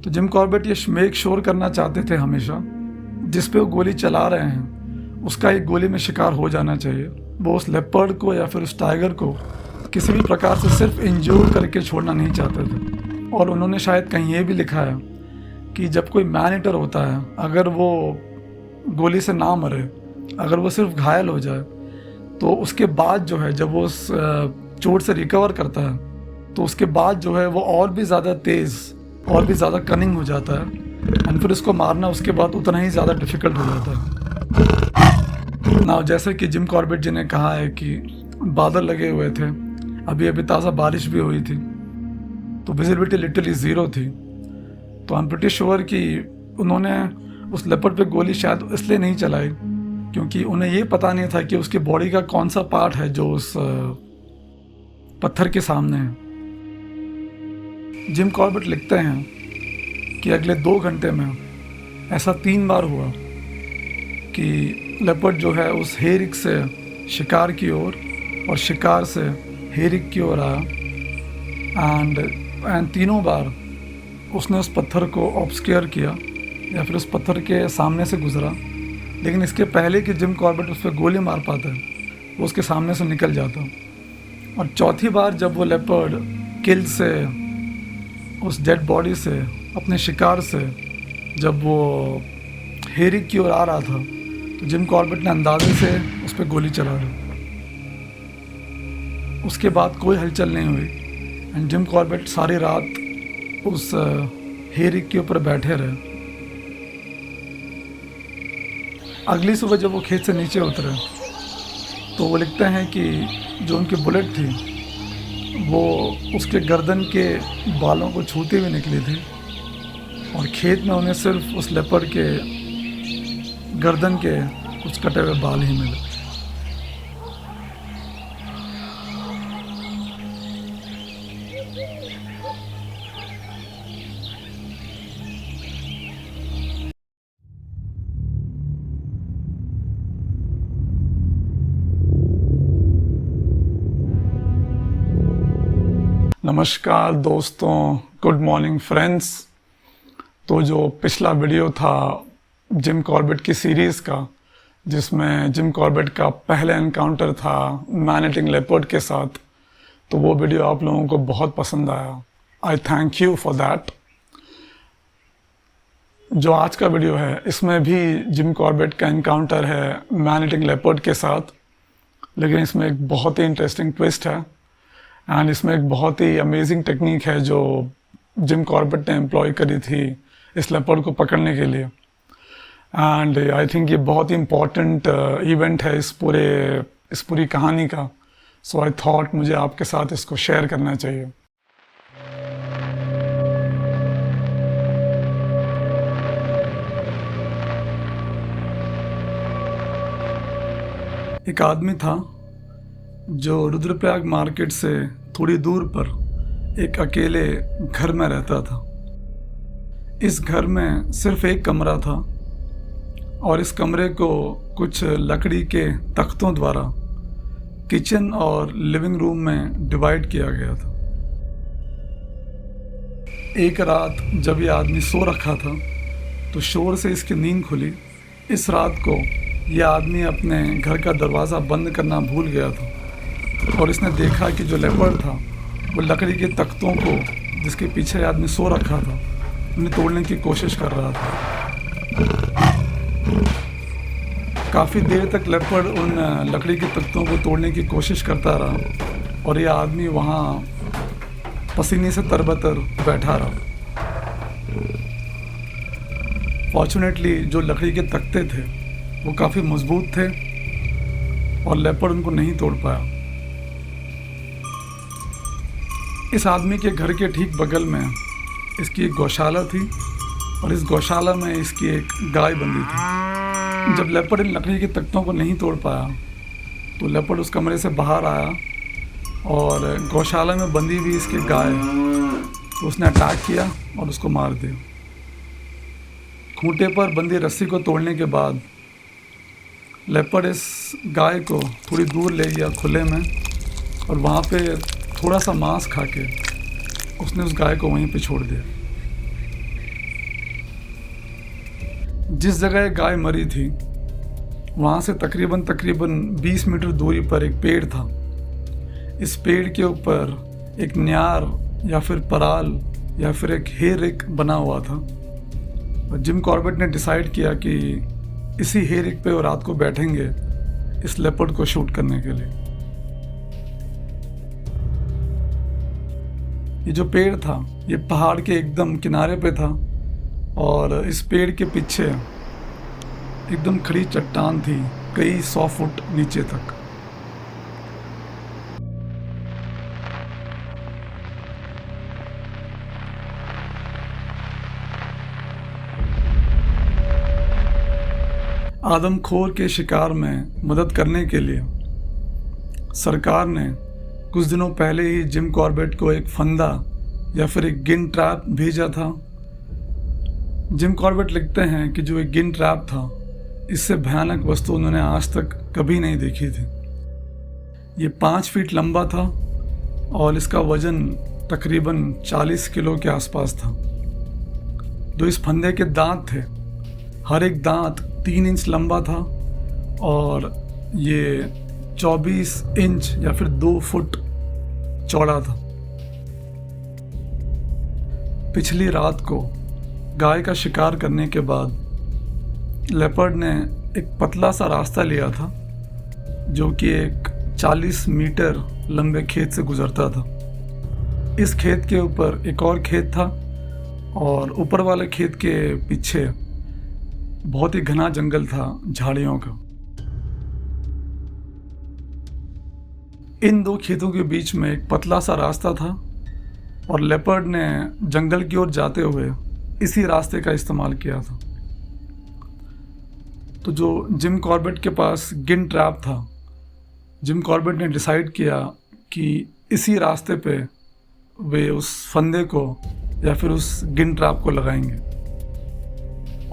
तो जिम कॉर्बेट ये मेक श्योर करना चाहते थे हमेशा जिस पे वो गोली चला रहे हैं उसका एक गोली में शिकार हो जाना चाहिए। वो उस लेपर्ड को या फिर उस टाइगर को किसी भी प्रकार से सिर्फ इंजोर करके छोड़ना नहीं चाहते थे। और उन्होंने शायद कहीं ये भी लिखा है कि जब कोई मैन ईटर होता है अगर वो गोली से ना मरे, अगर वो सिर्फ घायल हो जाए तो उसके बाद जो है जब वो उस चोट से रिकवर करता है तो उसके बाद जो है वो और भी ज़्यादा तेज़ और भी ज़्यादा कनिंग हो जाता है एंड फिर उसको मारना उसके बाद उतना ही ज़्यादा डिफ़िकल्ट हो जाता है। ना जैसे कि जिम कॉर्बेट जी ने कहा है कि बादल लगे हुए थे, अभी अभी ताज़ा बारिश भी हुई थी तो विजिबिलिटी लिटरली ज़ीरो थी। तो आई एम प्रीटी श्योर कि उन्होंने उस लेपर्ड पे गोली शायद इसलिए नहीं चलाई क्योंकि उन्हें ये पता नहीं था कि उसकी बॉडी का कौन सा पार्ट है जो उस पत्थर के सामने है। जिम कॉर्बेट लिखते हैं कि अगले 2 घंटे में ऐसा 3 बार हुआ कि लेपर्ड जो है उस हेरिक से शिकार की ओर और शिकार से हेरिक की ओर आया एंड तीनों बार उसने उस पत्थर को ऑब्स्क्योर किया या फिर उस पत्थर के सामने से गुजरा। लेकिन इसके पहले कि जिम कॉर्बेट उस पर गोली मार पाता है वो उसके सामने से निकल जाता। और चौथी बार जब वो लेपर्ड किल से उस डेड बॉडी से अपने शिकार से जब वो हेरिक की ओर आ रहा था तो जिम कॉर्बेट ने अंदाजे से उस पर गोली चला दी। उसके बाद कोई हलचल नहीं हुई एंड जिम कॉर्बेट सारी रात उस हेरिक के ऊपर बैठे रहे। अगली सुबह जब वो खेत से नीचे उतरे तो वो लिखते हैं कि जो उनकी बुलेट थी वो उसके गर्दन के बालों को छूते हुए निकली थी और खेत में उन्हें सिर्फ उस लेपर्ड के गर्दन के कुछ कटे हुए बाल ही मिले। नमस्कार दोस्तों, गुड मॉर्निंग फ्रेंड्स। तो जो पिछला वीडियो था जिम कॉर्बेट की सीरीज़ का, जिसमें जिम कॉर्बेट का पहला एनकाउंटर था मैन ईटिंग लेपर्ड के साथ, तो वो वीडियो आप लोगों को बहुत पसंद आया। आई थैंक यू फॉर दैट। जो आज का वीडियो है इसमें भी जिम कॉर्बेट का एनकाउंटर है मैन ईटिंग लेपर्ड के साथ, लेकिन इसमें एक बहुत ही इंटरेस्टिंग ट्विस्ट है एंड इसमें एक बहुत ही अमेजिंग टेक्निक है जो जिम कॉर्बेट ने एम्प्लॉय करी थी इस लेपर्ड को पकड़ने के लिए। एंड आई थिंक ये बहुत ही इम्पॉर्टेंट इवेंट है इस पूरी कहानी का। सो आई थॉट मुझे आपके साथ इसको शेयर करना चाहिए। एक आदमी था जो रुद्रप्रयाग मार्केट से थोड़ी दूर पर एक अकेले घर में रहता था। इस घर में सिर्फ एक कमरा था और इस कमरे को कुछ लकड़ी के तख्तों द्वारा किचन और लिविंग रूम में डिवाइड किया गया था। एक रात जब ये आदमी सो रखा था तो शोर से इसकी नींद खुली। इस रात को यह आदमी अपने घर का दरवाज़ा बंद करना भूल गया था और इसने देखा कि जो लेपर्ड था वो लकड़ी के तख्तों को, जिसके पीछे आदमी सो रखा था, उन्हें तोड़ने की कोशिश कर रहा था। काफ़ी देर तक लेपर्ड उन लकड़ी के तख्तों को तोड़ने की कोशिश करता रहा और यह आदमी वहाँ पसीने से तरबतर बैठा रहा। फॉर्चुनेटली जो लकड़ी के तख्ते थे वो काफ़ी मजबूत थे और लेपर्ड उनको नहीं तोड़ पाया। इस आदमी के घर के ठीक बगल में इसकी एक गौशाला थी और इस गौशाला में इसकी एक गाय बंधी थी। जब लेपर्ड इन लकड़ी के तख्तों को नहीं तोड़ पाया तो लेपर्ड उस कमरे से बाहर आया और गौशाला में बंधी हुई इसकी गाय, तो उसने अटैक किया और उसको मार दिया। खूंटे पर बंधी रस्सी को तोड़ने के बाद लेपर्ड इस गाय को थोड़ी दूर ले गया खुले में और वहाँ पे थोड़ा सा मांस खा के उसने उस गाय को वहीं पे छोड़ दिया। जिस जगह गाय मरी थी वहाँ से तकरीबन 20 मीटर दूरी पर एक पेड़ था। इस पेड़ के ऊपर एक न्यार या फिर पराल या फिर एक हेरिक बना हुआ था और जिम कॉर्बेट ने डिसाइड किया कि इसी हेरिक पे वो रात को बैठेंगे इस लेपर्ड को शूट करने के लिए। ये जो पेड़ था ये पहाड़ के एकदम किनारे पे था और इस पेड़ के पीछे एकदम खड़ी चट्टान थी कई 100 फुट नीचे तक। आदमखोर के शिकार में मदद करने के लिए सरकार ने कुछ दिनों पहले ही जिम कॉर्बेट को एक फंदा या फिर एक गिन ट्रैप भेजा था। जिम कॉर्बेट लिखते हैं कि जो एक गिन ट्रैप था इससे भयानक वस्तु उन्होंने आज तक कभी नहीं देखी थी। ये 5 फीट लंबा था और इसका वजन तकरीबन 40 किलो के आसपास था। जो इस फंदे के दांत थे, हर एक दांत 3 इंच लंबा था और ये 24 इंच या फिर 2 फुट चौड़ा था। पिछली रात को गाय का शिकार करने के बाद लेपर्ड ने एक पतला सा रास्ता लिया था जो कि एक 40 मीटर लंबे खेत से गुजरता था। इस खेत के ऊपर एक और खेत था और ऊपर वाले खेत के पीछे बहुत ही घना जंगल था झाड़ियों का। इन दो खेतों के बीच में एक पतला सा रास्ता था और लेपर्ड ने जंगल की ओर जाते हुए इसी रास्ते का इस्तेमाल किया था। तो जो जिम कॉर्बेट के पास गिन ट्रैप था, जिम कॉर्बेट ने डिसाइड किया कि इसी रास्ते पे वे उस फंदे को या फिर उस गिन ट्रैप को लगाएंगे।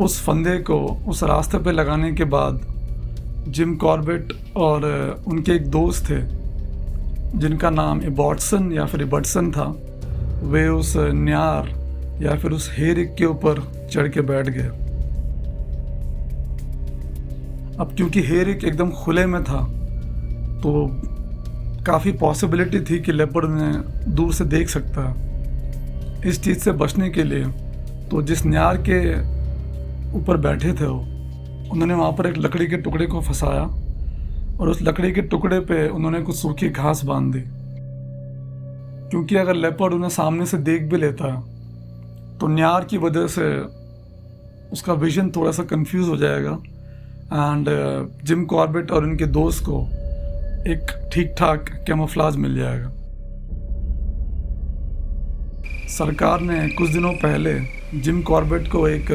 उस फंदे को उस रास्ते पे लगाने के बाद जिम कॉर्बेट और उनके एक दोस्त थे जिनका नाम इबॉटसन या फिर इबटसन था, वे उस न्यार या फिर उस हेरिक के ऊपर चढ़ के बैठ गए। अब क्योंकि हेरिक एकदम खुले में था तो काफ़ी पॉसिबिलिटी थी कि लेपर्ड ने दूर से देख सकता है। इस चीज़ से बचने के लिए तो जिस न्यार के ऊपर बैठे थे उन्होंने वहाँ पर एक लकड़ी के टुकड़े को फंसाया और उस लकड़ी के टुकड़े पे उन्होंने कुछ सूखी घास बांध दी, क्योंकि अगर लेपर्ड उन्हें सामने से देख भी लेता तो न्यार की वजह से उसका विजन थोड़ा सा कंफ्यूज हो जाएगा एंड जिम कॉर्बेट और उनके दोस्त को एक ठीक ठाक कैमोफ्लाज मिल जाएगा। सरकार ने कुछ दिनों पहले जिम कॉर्बेट को एक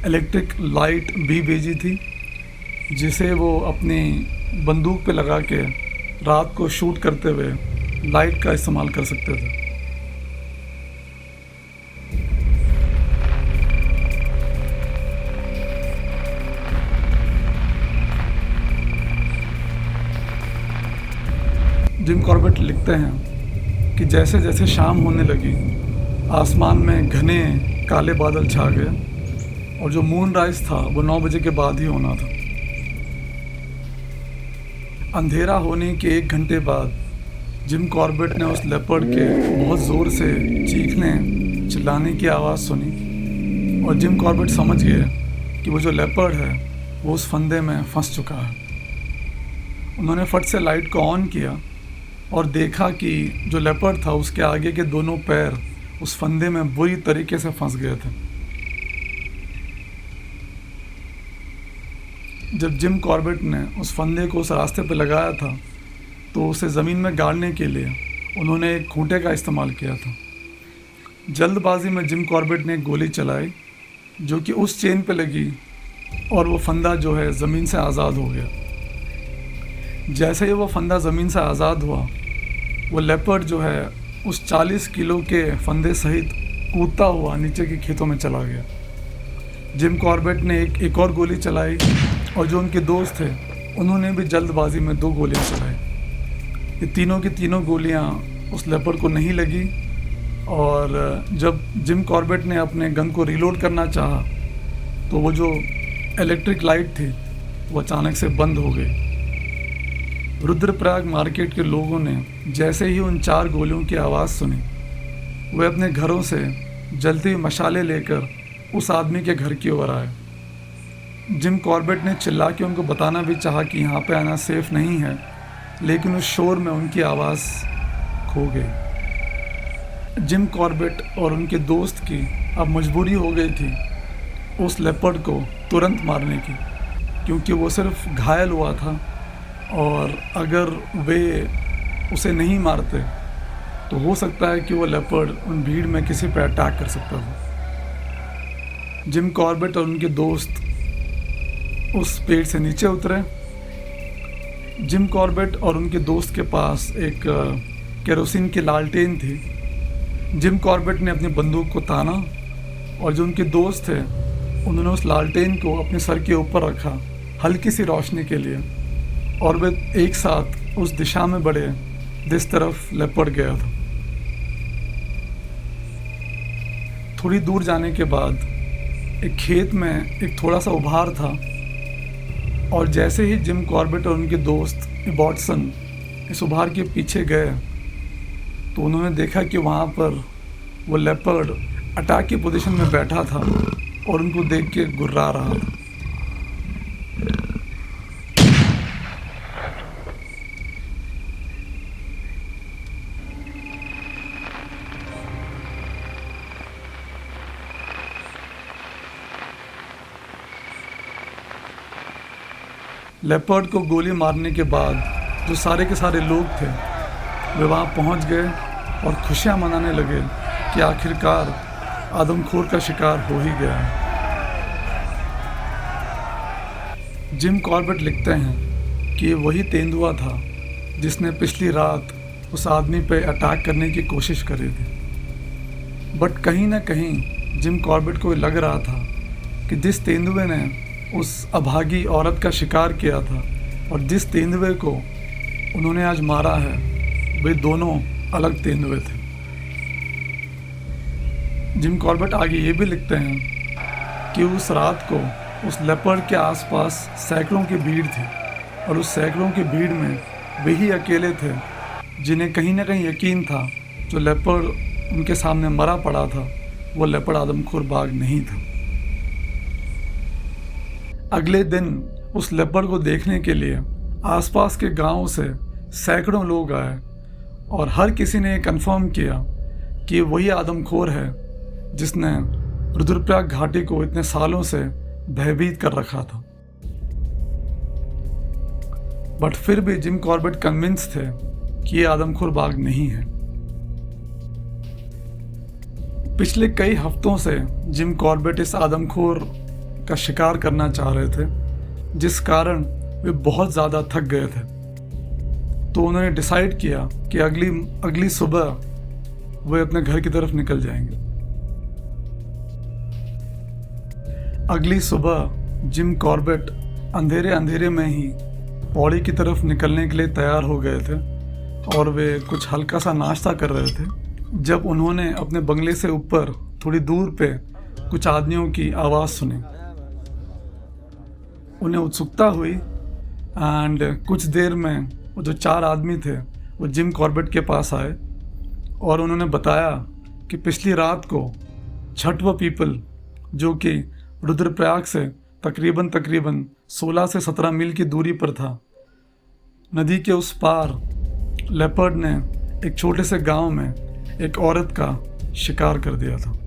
इलेक्ट्रिक लाइट भी भेजी थी जिसे वो अपनी बंदूक पे लगा के रात को शूट करते हुए लाइट का इस्तेमाल कर सकते थे। जिम कॉर्बेट लिखते हैं कि जैसे जैसे शाम होने लगी आसमान में घने काले बादल छा गए और जो मून राइज था वो 9 बजे के बाद ही होना था। अंधेरा होने के 1 घंटे बाद जिम कॉर्बेट ने उस लेपर्ड के बहुत ज़ोर से चीखने चिल्लाने की आवाज़ सुनी और जिम कॉर्बेट समझ गए कि वो जो लेपर्ड है वो उस फंदे में फंस चुका है। उन्होंने फट से लाइट को ऑन किया और देखा कि जो लेपर्ड था उसके आगे के दोनों पैर उस फंदे में बुरी तरीके से फंस गए थे। जब जिम कॉर्बेट ने उस फंदे को उस रास्ते पर लगाया था तो उसे ज़मीन में गाड़ने के लिए उन्होंने एक खूंटे का इस्तेमाल किया था। जल्दबाजी में जिम कॉर्बेट ने एक गोली चलाई जो कि उस चेन पे लगी और वो फंदा जो है ज़मीन से आज़ाद हो गया। जैसे ही वो फंदा ज़मीन से आज़ाद हुआ वो लेपर्ड जो है उस 40 किलो के फंदे सहित कूदता हुआ नीचे के खेतों में चला गया। जिम कॉर्बेट ने एक और गोली चलाई और जो उनके दोस्त थे उन्होंने भी जल्दबाजी में 2 गोलियां चलाई। ये तीनों की तीनों गोलियां उस लेपर्ड को नहीं लगी और जब जिम कॉर्बेट ने अपने गन को रीलोड करना चाहा तो वो जो इलेक्ट्रिक लाइट थी वो अचानक से बंद हो गई। रुद्रप्रयाग मार्केट के लोगों ने जैसे ही उन 4 गोलियों की आवाज़ सुनी वे अपने घरों से जलती हुई मशालें लेकर उस आदमी के घर की ओर आए। जिम कॉर्बेट ने चिल्ला के उनको बताना भी चाहा कि यहाँ पे आना सेफ नहीं है, लेकिन उस शोर में उनकी आवाज़ खो गई। जिम कॉर्बेट और उनके दोस्त की अब मजबूरी हो गई थी उस लेपर्ड को तुरंत मारने की, क्योंकि वो सिर्फ घायल हुआ था और अगर वे उसे नहीं मारते तो हो सकता है कि वो लेपर्ड उन भीड़ में किसी पर अटैक कर सकता था। जिम कॉर्बेट और उनके दोस्त उस पेड़ से नीचे उतरे। जिम कॉर्बेट और उनके दोस्त के पास एक केरोसिन की लालटेन थी। जिम कॉर्बेट ने अपनी बंदूक को ताना और जो उनके दोस्त थे उन्होंने उस लालटेन को अपने सर के ऊपर रखा हल्की सी रोशनी के लिए और वे एक साथ उस दिशा में बढ़े जिस तरफ लेपर्ड गया था। थोड़ी दूर जाने के बाद एक खेत में एक थोड़ा सा उभार था और जैसे ही जिम कॉर्बेट और उनके दोस्त इबॉटसन इस उभार के पीछे गए तो उन्होंने देखा कि वहाँ पर वो लेपर्ड अटैक की पोजीशन में बैठा था और उनको देख के गुर्रा रहा था। लेपर्ड को गोली मारने के बाद जो सारे के सारे लोग थे वे वहाँ पहुँच गए और खुशियाँ मनाने लगे कि आखिरकार आदमखोर का शिकार हो ही गया है। जिम कॉर्बेट लिखते हैं कि ये वही तेंदुआ था जिसने पिछली रात उस आदमी पे अटैक करने की कोशिश करी थी। बट कहीं ना कहीं जिम कॉर्बेट को लग रहा था कि जिस तेंदुए ने उस अभागी औरत का शिकार किया था और जिस तेंदुए को उन्होंने आज मारा है वे दोनों अलग तेंदुए थे। जिम कॉर्बेट आगे ये भी लिखते हैं कि उस रात को उस लेपर्ड के आसपास सैकड़ों की भीड़ थी और उस सैकड़ों की भीड़ में वे ही अकेले थे जिन्हें कहीं ना कहीं यकीन था जो लेपर्ड उनके सामने मरा पड़ा था वो लेपर्ड आदमखोर बाघ नहीं था। अगले दिन उस लेपर्ड को देखने के लिए आसपास के गांवों से सैकड़ों लोग आए और हर किसी ने कंफर्म किया कि वही आदमखोर है जिसने रुद्रप्रयाग घाटी को इतने सालों से भयभीत कर रखा था। बट फिर भी जिम कॉर्बेट कन्विंस थे कि ये आदमखोर बाघ नहीं है। पिछले कई हफ्तों से जिम कॉर्बेट इस आदमखोर का शिकार करना चाह रहे थे जिस कारण वे बहुत ज़्यादा थक गए थे। तो उन्होंने डिसाइड किया कि अगली सुबह वे अपने घर की तरफ निकल जाएंगे। अगली सुबह जिम कॉर्बेट अंधेरे में ही पौड़ी की तरफ निकलने के लिए तैयार हो गए थे और वे कुछ हल्का सा नाश्ता कर रहे थे जब उन्होंने अपने बंगले से ऊपर थोड़ी दूर पे कुछ आदमियों की आवाज़ सुनी। उन्हें उत्सुकता हुई एंड कुछ देर में वो जो 4 आदमी थे वो जिम कॉर्बेट के पास आए और उन्होंने बताया कि पिछली रात को छठवा पीपल जो कि रुद्रप्रयाग से तकरीबन 16 से 17 मील की दूरी पर था, नदी के उस पार लेपर्ड ने एक छोटे से गांव में एक औरत का शिकार कर दिया था।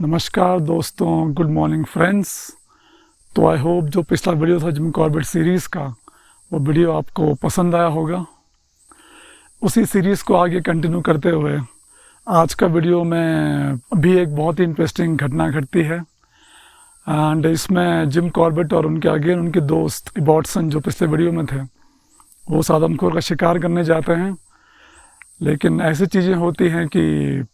नमस्कार दोस्तों, गुड मॉर्निंग फ्रेंड्स। तो आई होप जो पिछला वीडियो था जिम कॉर्बेट सीरीज़ का वो वीडियो आपको पसंद आया होगा। उसी सीरीज़ को आगे कंटिन्यू करते हुए आज का वीडियो में भी एक बहुत ही इंटरेस्टिंग घटना घटती है एंड इसमें जिम कॉर्बेट और उनके दोस्त इबॉटसन जो पिछले वीडियो में थे वो उस आदमखोर का शिकार करने जाते हैं। लेकिन ऐसी चीज़ें होती हैं कि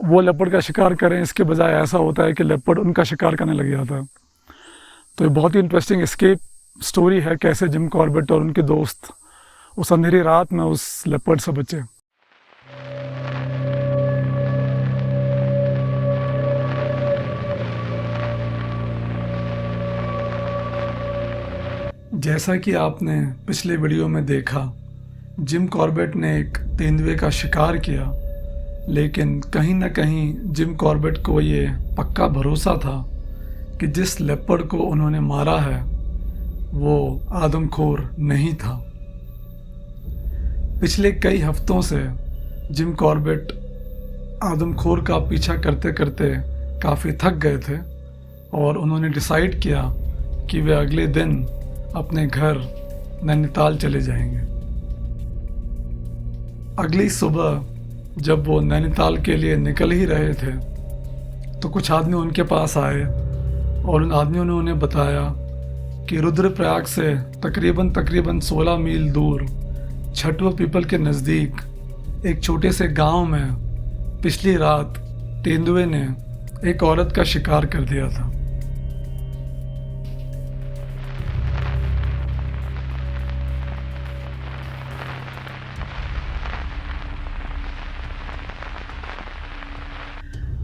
वो लेपर्ड का शिकार करें, इसके बजाय ऐसा होता है कि लेपर्ड उनका शिकार करने लग जाता है। तो ये बहुत ही इंटरेस्टिंग एस्केप स्टोरी है कैसे जिम कॉर्बेट और उनके दोस्त उस अंधेरी रात में उस लेपर्ड से बचे। जैसा कि आपने पिछले वीडियो में देखा, जिम कॉर्बेट ने एक तेंदुए का शिकार किया, लेकिन कहीं ना कहीं जिम कॉर्बेट को ये पक्का भरोसा था कि जिस लेपर्ड को उन्होंने मारा है वो आदमखोर नहीं था। पिछले कई हफ्तों से जिम कॉर्बेट आदमखोर का पीछा करते करते काफ़ी थक गए थे और उन्होंने डिसाइड किया कि वे अगले दिन अपने घर नैनीताल चले जाएंगे। अगली सुबह जब वो नैनीताल के लिए निकल ही रहे थे तो कुछ आदमी उनके पास आए और उन आदमियों ने उन्हें बताया कि रुद्रप्रयाग से तकरीबन 16 मील दूर छठवा पीपल के नज़दीक एक छोटे से गांव में पिछली रात तेंदुए ने एक औरत का शिकार कर दिया था।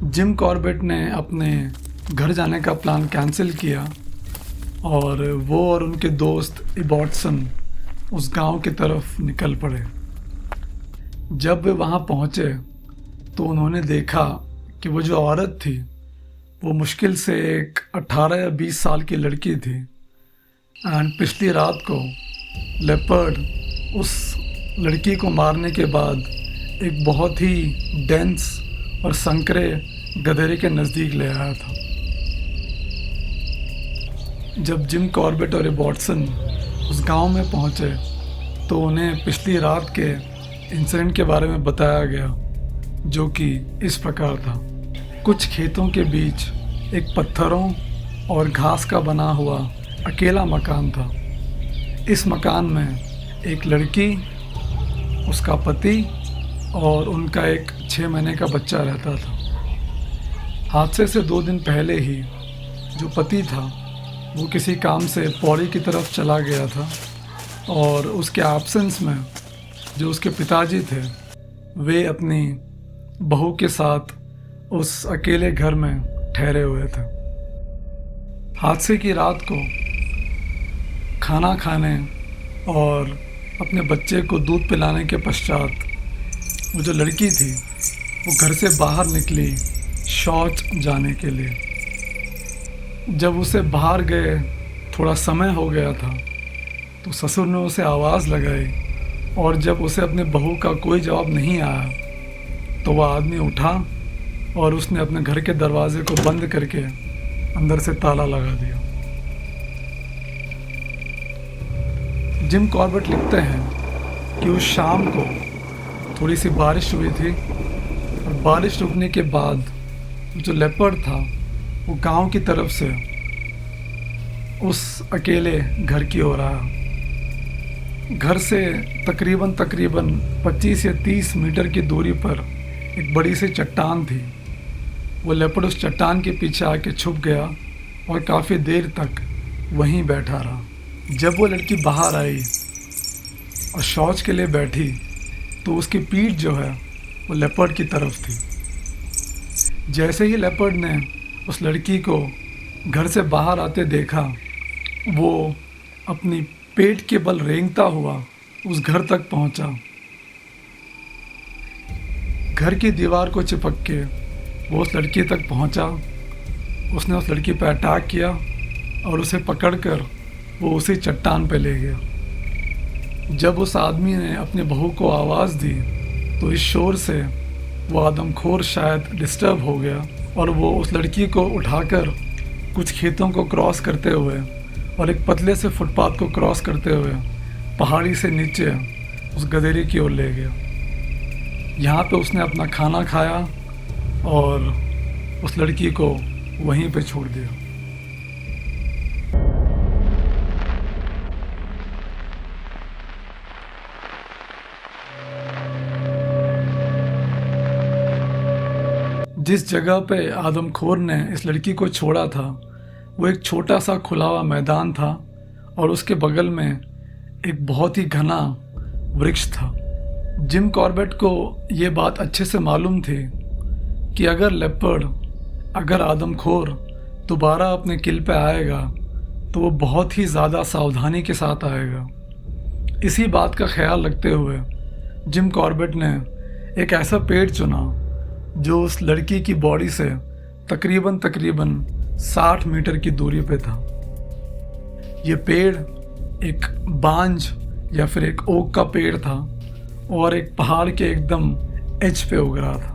जिम कॉर्बेट ने अपने घर जाने का प्लान कैंसिल किया और वो और उनके दोस्त इबॉटसन उस गांव की तरफ निकल पड़े। जब वे वहां पहुंचे तो उन्होंने देखा कि वो जो औरत थी वो मुश्किल से एक 18 या 20 साल की लड़की थी। एंड पिछली रात को लेपर्ड उस लड़की को मारने के बाद एक बहुत ही डेंस और संकरे गधेरे के नज़दीक ले आया था। जब जिम कॉर्बेट और वॉटसन उस गांव में पहुंचे तो उन्हें पिछली रात के इंसिडेंट के बारे में बताया गया, जो कि इस प्रकार था। कुछ खेतों के बीच एक पत्थरों और घास का बना हुआ अकेला मकान था। इस मकान में एक लड़की, उसका पति और उनका एक 6 महीने का बच्चा रहता था। हादसे से 2 दिन पहले ही जो पति था वो किसी काम से पौड़ी की तरफ चला गया था और उसके एब्सेंस में जो उसके पिताजी थे वे अपनी बहू के साथ उस अकेले घर में ठहरे हुए थे। हादसे की रात को खाना खाने और अपने बच्चे को दूध पिलाने के पश्चात वो जो लड़की थी वो घर से बाहर निकली शौच जाने के लिए। जब उसे बाहर गए थोड़ा समय हो गया था तो ससुर ने उसे आवाज़ लगाई और जब उसे अपने बहू का कोई जवाब नहीं आया तो वह आदमी उठा और उसने अपने घर के दरवाजे को बंद करके अंदर से ताला लगा दिया। जिम कॉर्बेट लिखते हैं कि उस शाम को थोड़ी सी बारिश हुई थी और बारिश रुकने के बाद जो लेपर्ड था वो गांव की तरफ से उस अकेले घर की ओर आया। घर से तकरीबन 25 या 30 मीटर की दूरी पर एक बड़ी सी चट्टान थी। वो लेपर्ड उस चट्टान के पीछे आके छुप गया और काफ़ी देर तक वहीं बैठा रहा। जब वो लड़की बाहर आई और शौच के लिए बैठी तो उसकी पीठ जो है वो लेपर्ड की तरफ थी। जैसे ही लेपर्ड ने उस लड़की को घर से बाहर आते देखा, वो अपनी पेट के बल रेंगता हुआ उस घर तक पहुंचा। घर की दीवार को चिपक के वो उस लड़की तक पहुंचा। उसने उस लड़की पर अटैक किया और उसे पकड़कर वो उसी चट्टान पे ले गया। जब उस आदमी ने अपनी बहू को आवाज़ दी तो इस शोर से वो आदमखोर शायद डिस्टर्ब हो गया और वो उस लड़की को उठाकर कुछ खेतों को क्रॉस करते हुए और एक पतले से फुटपाथ को क्रॉस करते हुए पहाड़ी से नीचे उस गधेरे की ओर ले गया। यहाँ पे उसने अपना खाना खाया और उस लड़की को वहीं पे छोड़ दिया। जिस जगह पे आदमखोर ने इस लड़की को छोड़ा था वो एक छोटा सा खुला हुआ मैदान था और उसके बगल में एक बहुत ही घना वृक्ष था। जिम कॉर्बेट को ये बात अच्छे से मालूम थी कि अगर आदमखोर दोबारा अपने किल पे आएगा तो वो बहुत ही ज़्यादा सावधानी के साथ आएगा। इसी बात का ख्याल रखते हुए जिम कॉर्बेट ने एक ऐसा पेड़ चुना जो उस लड़की की बॉडी से तकरीबन 60 मीटर की दूरी पे था। ये पेड़ एक बांज या फिर एक ओक का पेड़ था और एक पहाड़ के एकदम एज पे उग रहा था।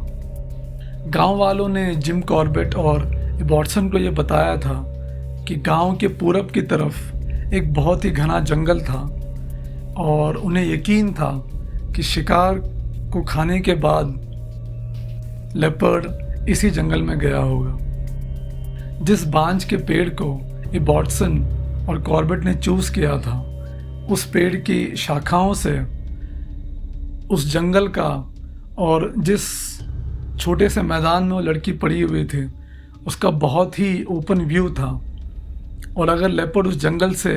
गांव वालों ने जिम कॉर्बेट और वॉटसन को ये बताया था कि गांव के पूरब की तरफ एक बहुत ही घना जंगल था और उन्हें यकीन था कि शिकार को खाने के बाद लेपर्ड इसी जंगल में गया होगा। जिस बांज के पेड़ को ये वॉटसन और कॉर्बेट ने चूज किया था, उस पेड़ की शाखाओं से उस जंगल का और जिस छोटे से मैदान में वो लड़की पड़ी हुई थी उसका बहुत ही ओपन व्यू था। और अगर लेपर्ड उस जंगल से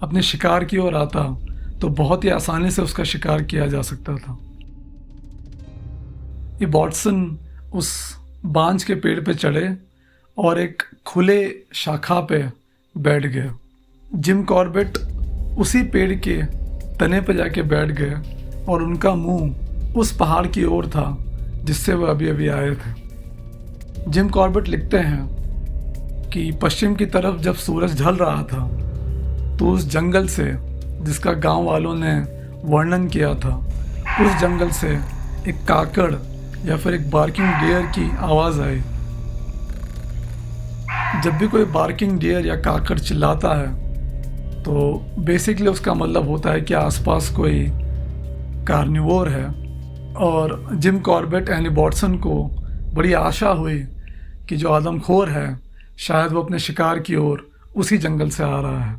अपने शिकार की ओर आता तो बहुत ही आसानी से उसका शिकार किया जा सकता था। ये वॉटसन उस बांज के पेड़ पे चढ़े और एक खुले शाखा पे बैठ गए। जिम कॉर्बेट उसी पेड़ के तने पर जाके बैठ गए और उनका मुंह उस पहाड़ की ओर था जिससे वह अभी अभी आए थे। जिम कॉर्बेट लिखते हैं कि पश्चिम की तरफ जब सूरज ढल रहा था तो उस जंगल से, जिसका गांव वालों ने वर्णन किया था, उस जंगल से एक काकड़ या फिर एक बार्किंग डियर की आवाज़ आई। जब भी कोई बार्किंग डियर या काकड़ चिल्लाता है तो बेसिकली उसका मतलब होता है कि आसपास कोई कार्निवोर है। और जिम कॉर्बेट एनी बॉटसन को बड़ी आशा हुई कि जो आदमखोर है शायद वो अपने शिकार की ओर उसी जंगल से आ रहा है।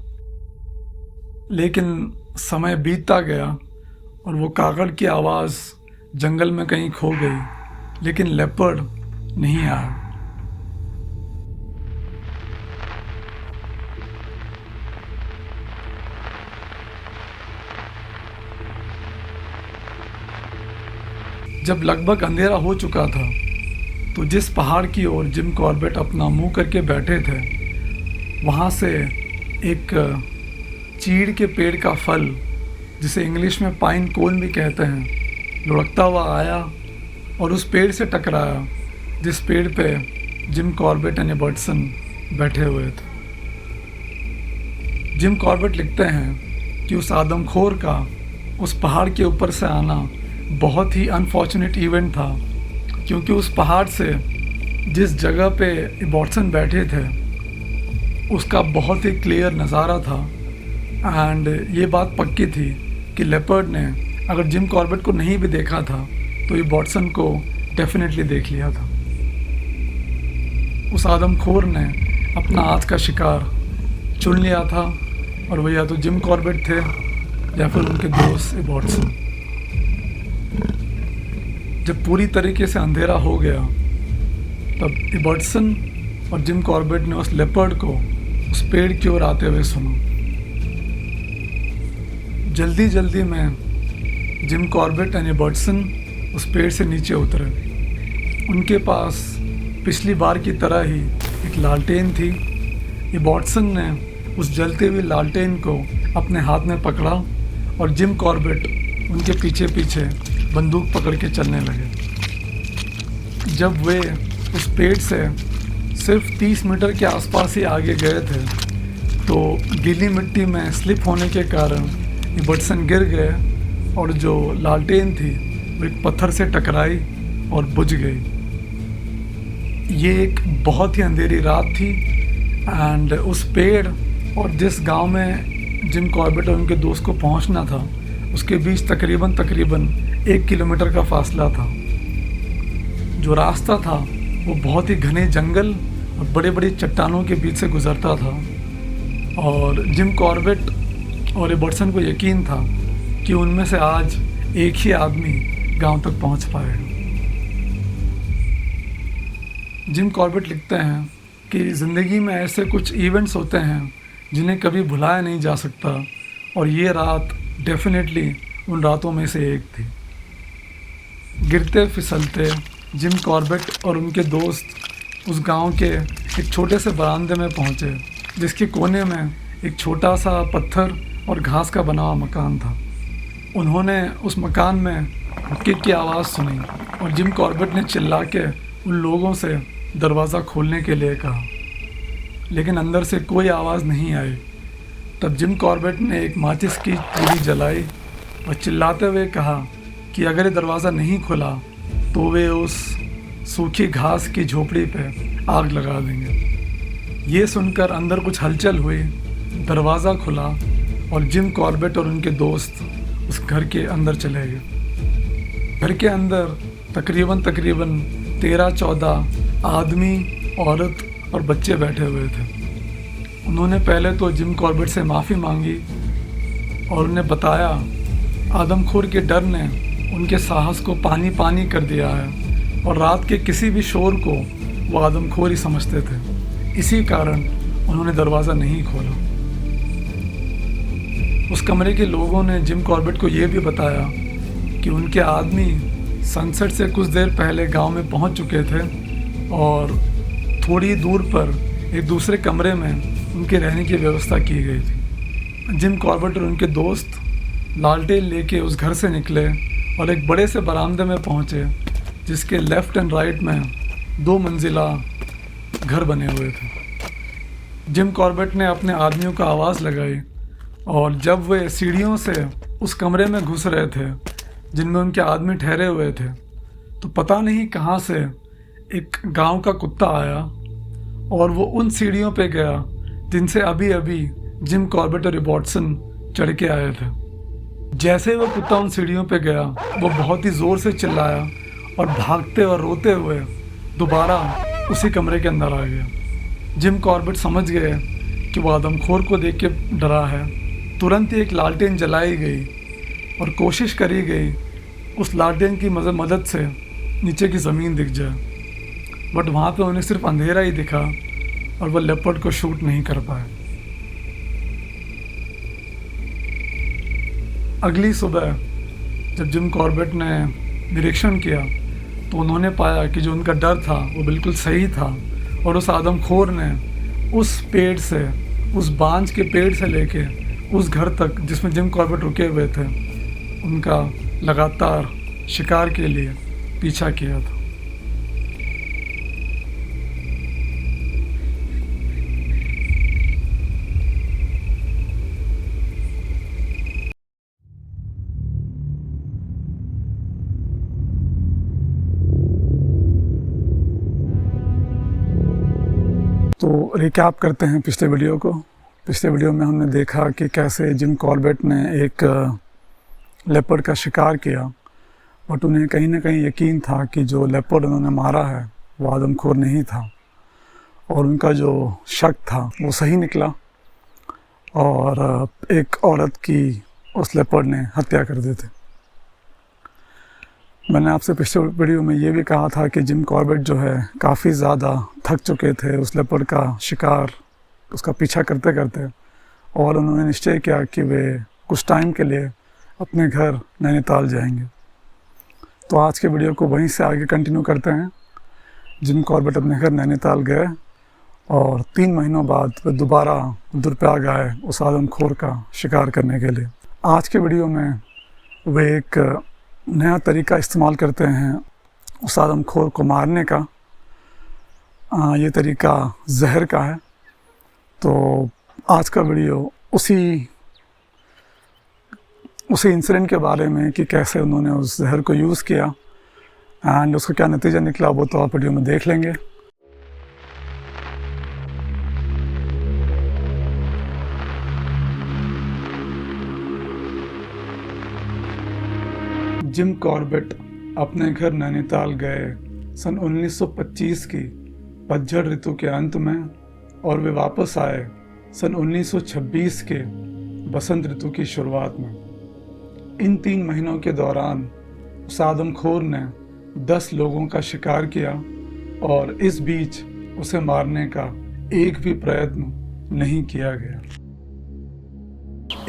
लेकिन समय बीतता गया और वो काकड़ की आवाज़ जंगल में कहीं खो गई, लेकिन लेपर्ड नहीं आया। जब लगभग अंधेरा हो चुका था तो जिस पहाड़ की ओर जिम कॉर्बेट अपना मुंह करके बैठे थे, वहाँ से एक चीड़ के पेड़ का फल, जिसे इंग्लिश में पाइन कोन भी कहते हैं, लुढ़कता हुआ आया और उस पेड़ से टकराया जिस पेड़ पे जिम कॉर्बेट एंड बर्टसन बैठे हुए थे। जिम कॉर्बेट लिखते हैं कि उस आदमखोर का उस पहाड़ के ऊपर से आना बहुत ही अनफॉर्चुनेट इवेंट था, क्योंकि उस पहाड़ से जिस जगह पे बॉटसन बैठे थे उसका बहुत ही क्लियर नज़ारा था। एंड ये बात पक्की थी कि लेपर्ड ने अगर जिम कॉर्बेट को नहीं भी देखा था तो ये बॉटसन को डेफिनेटली देख लिया था। उस आदमखोर ने अपना आज का शिकार चुन लिया था और वो या तो जिम कॉर्बेट थे या फिर उनके दोस्त बॉटसन। जब पूरी तरीके से अंधेरा हो गया तब इबर्टसन और जिम कॉर्बेट ने उस लेपर्ड को उस पेड़ की ओर आते हुए सुना। जल्दी जल्दी में जिम कॉर्बेट एंड इबर्टसन उस पेड़ से नीचे उतरे। उनके पास पिछली बार की तरह ही एक लालटेन थी। इबर्टसन ने उस जलते हुए लालटेन को अपने हाथ में पकड़ा और जिम कॉर्बेट उनके पीछे पीछे बंदूक पकड़ के चलने लगे। जब वे उस पेड़ से सिर्फ 30 मीटर के आसपास ही आगे गए थे तो गीली मिट्टी में स्लिप होने के कारण इबर्टसन गिर गए और जो लालटेन थी वो एक पत्थर से टकराई और बुझ गई। ये एक बहुत ही अंधेरी रात थी एंड उस पेड़ और जिस गांव में जिम कॉर्बेट और उनके दोस्त को पहुंचना था उसके बीच तकरीबन 1 किलोमीटर का फासला था। जो रास्ता था वो बहुत ही घने जंगल और बड़े बड़े चट्टानों के बीच से गुजरता था और जिम कॉर्बेट और इबर्टसन को यकीन था कि उनमें से आज एक ही आदमी गांव तक पहुंच पाएगा। जिम कॉर्बेट लिखते हैं कि ज़िंदगी में ऐसे कुछ इवेंट्स होते हैं जिन्हें कभी भुलाया नहीं जा सकता और ये रात डेफिनेटली उन रातों में से एक थी। गिरते फिसलते जिम कॉर्बेट और उनके दोस्त उस गांव के एक छोटे से बरामदे में पहुंचे, जिसके कोने में एक छोटा सा पत्थर और घास का बना हुआ मकान था। उन्होंने उस मकान में हुक्के की आवाज़ सुनी और जिम कॉर्बेट ने चिल्ला के उन लोगों से दरवाज़ा खोलने के लिए कहा, लेकिन अंदर से कोई आवाज़ नहीं आई। तब जिम कॉर्बेट ने एक माचिस की तीली जलाई और चिल्लाते हुए कहा कि अगर ये दरवाज़ा नहीं खुला तो वे उस सूखी घास की झोपड़ी पे आग लगा देंगे। ये सुनकर अंदर कुछ हलचल हुई, दरवाज़ा खुला और जिम कॉर्बेट और उनके दोस्त उस घर के अंदर चले गए। घर के अंदर तकरीबन 13-14 आदमी, औरत और बच्चे बैठे हुए थे। उन्होंने पहले तो जिम कॉर्बेट से माफ़ी मांगी और उन्हें बताया आदमखोर के डर ने उनके साहस को पानी पानी कर दिया है और रात के किसी भी शोर को वो आदमखोर ही समझते थे। इसी कारण उन्होंने दरवाज़ा नहीं खोला। उस कमरे के लोगों ने जिम कॉर्बेट को ये भी बताया कि उनके आदमी सनसेट से कुछ देर पहले गांव में पहुंच चुके थे और थोड़ी दूर पर एक दूसरे कमरे में उनके रहने की व्यवस्था की गई थी। जिम कॉर्बेट और उनके दोस्त लालटेन लेके उस घर से निकले और एक बड़े से बरामदे में पहुँचे जिसके लेफ़्ट एंड राइट में 2 मंजिला घर बने हुए थे। जिम कॉर्बेट ने अपने आदमियों को आवाज़ लगाई और जब वे सीढ़ियों से उस कमरे में घुस रहे थे जिनमें उनके आदमी ठहरे हुए थे, तो पता नहीं कहाँ से एक गांव का कुत्ता आया और वो उन सीढ़ियों पे गया जिनसे अभी अभी जिम कॉर्बेट और रॉबर्टसन चढ़ के आए थे। जैसे वो कुत्ता उन सीढ़ियों पे गया, वो बहुत ही ज़ोर से चिल्लाया और भागते और रोते हुए दोबारा उसी कमरे के अंदर आ गया। जिम कॉर्बेट समझ गए कि वो आदमखोर को देख के डरा है। तुरंत ही एक लालटेन जलाई गई और कोशिश करी गई उस लालटेन की मदद से नीचे की ज़मीन दिख जाए, बट वहाँ पे उन्हें सिर्फ अंधेरा ही दिखा और वो लेपर्ड को शूट नहीं कर पाए। अगली सुबह जब जिम कॉर्बेट ने निरीक्षण किया तो उन्होंने पाया कि जो उनका डर था वो बिल्कुल सही था और उस आदमखोर ने उस पेड़ से, उस बांज के पेड़ से लेके उस घर तक जिसमें जिम कॉर्बेट रुके हुए थे, उनका लगातार शिकार के लिए पीछा किया था। तो रिकैप करते हैं पिछले वीडियो को। पिछले वीडियो में हमने देखा कि कैसे जिम कॉर्बेट ने एक लेपर्ड का शिकार किया, बट उन्हें कहीं ना कहीं यकीन था कि जो लेपर्ड उन्होंने मारा है वो आदमखोर नहीं था और उनका जो शक था वो सही निकला और एक औरत की उस लेपर्ड ने हत्या कर दी थी। मैंने आपसे पिछले वीडियो में ये भी कहा था कि जिम कॉर्बेट जो है काफ़ी ज़्यादा थक चुके थे उस लेपर्ड का शिकार, उसका पीछा करते करते, और उन्होंने निश्चय किया कि वे कुछ टाइम के लिए अपने घर नैनीताल जाएंगे। तो आज के वीडियो को वहीं से आगे कंटिन्यू करते हैं। जिम कॉर्बेट अपने घर नैनीताल गए और 3 महीनों बाद वे दोबारा रुद्रप्रयाग आए उस आदमखोर का शिकार करने के लिए। आज के वीडियो में वे एक नया तरीका इस्तेमाल करते हैं उस आदमखोर को मारने का। ये तरीका जहर का है। तो आज का वीडियो उसी इंसिडेंट के बारे में कि कैसे उन्होंने उस जहर को यूज़ किया एंड उसका क्या नतीजा निकला वो तो आप वीडियो में देख लेंगे। जिम कॉर्बेट अपने घर नैनीताल गए सन 1925 की पतझड़ ऋतु के अंत में और वे वापस आए सन 1926 के बसंत ऋतु की शुरुआत में। इन 3 महीनों के दौरान उस आदमखोर ने 10 लोगों का शिकार किया और इस बीच उसे मारने का एक भी प्रयत्न नहीं किया गया।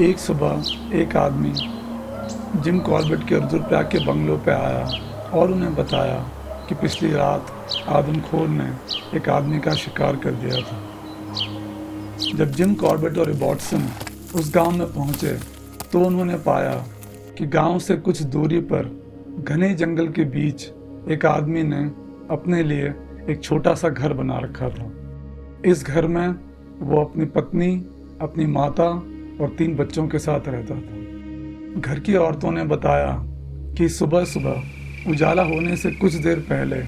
एक सुबह एक आदमी जिम कॉर्बेट के रुद्रप्रयाग के बंगलों पे आया और उन्हें बताया कि पिछली रात आदमखोर ने एक आदमी का शिकार कर दिया था। जब जिम कॉर्बेट और रॉबर्टसन उस गांव में पहुंचे तो उन्होंने पाया कि गांव से कुछ दूरी पर घने जंगल के बीच एक आदमी ने अपने लिए एक छोटा सा घर बना रखा था। इस घर में वो अपनी पत्नी, अपनी माता और 3 बच्चों के साथ रहता था। घर की औरतों ने बताया कि सुबह सुबह उजाला होने से कुछ देर पहले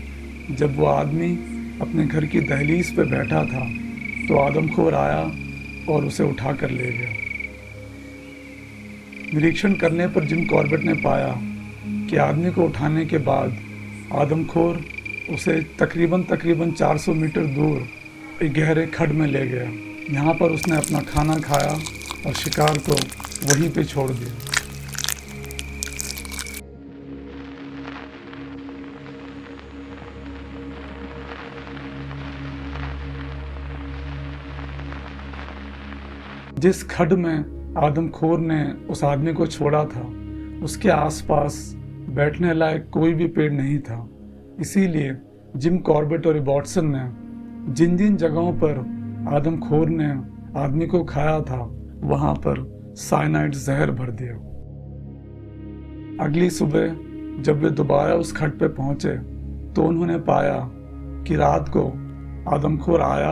जब वो आदमी अपने घर की दहलीज पे बैठा था तो आदमखोर आया और उसे उठा कर ले गया। निरीक्षण करने पर जिम कॉर्बेट ने पाया कि आदमी को उठाने के बाद आदमखोर उसे तकरीबन 400 मीटर दूर एक गहरे खड्ड में ले गया। यहाँ पर उसने अपना खाना खाया और शिकार को वहीं पे छोड़ दिया। जिस खड्ड में आदमखोर ने उस आदमी को छोड़ा था उसके आसपास बैठने लायक कोई भी पेड़ नहीं था। इसीलिए जिम कॉर्बेट और रॉबर्टसन ने जिन जिन जगहों पर आदमखोर ने आदमी को खाया था वहाँ पर साइनाइड जहर भर दिया। अगली सुबह जब वे दोबारा उस खड्ड पे पहुंचे तो उन्होंने पाया कि रात को आदमखोर आया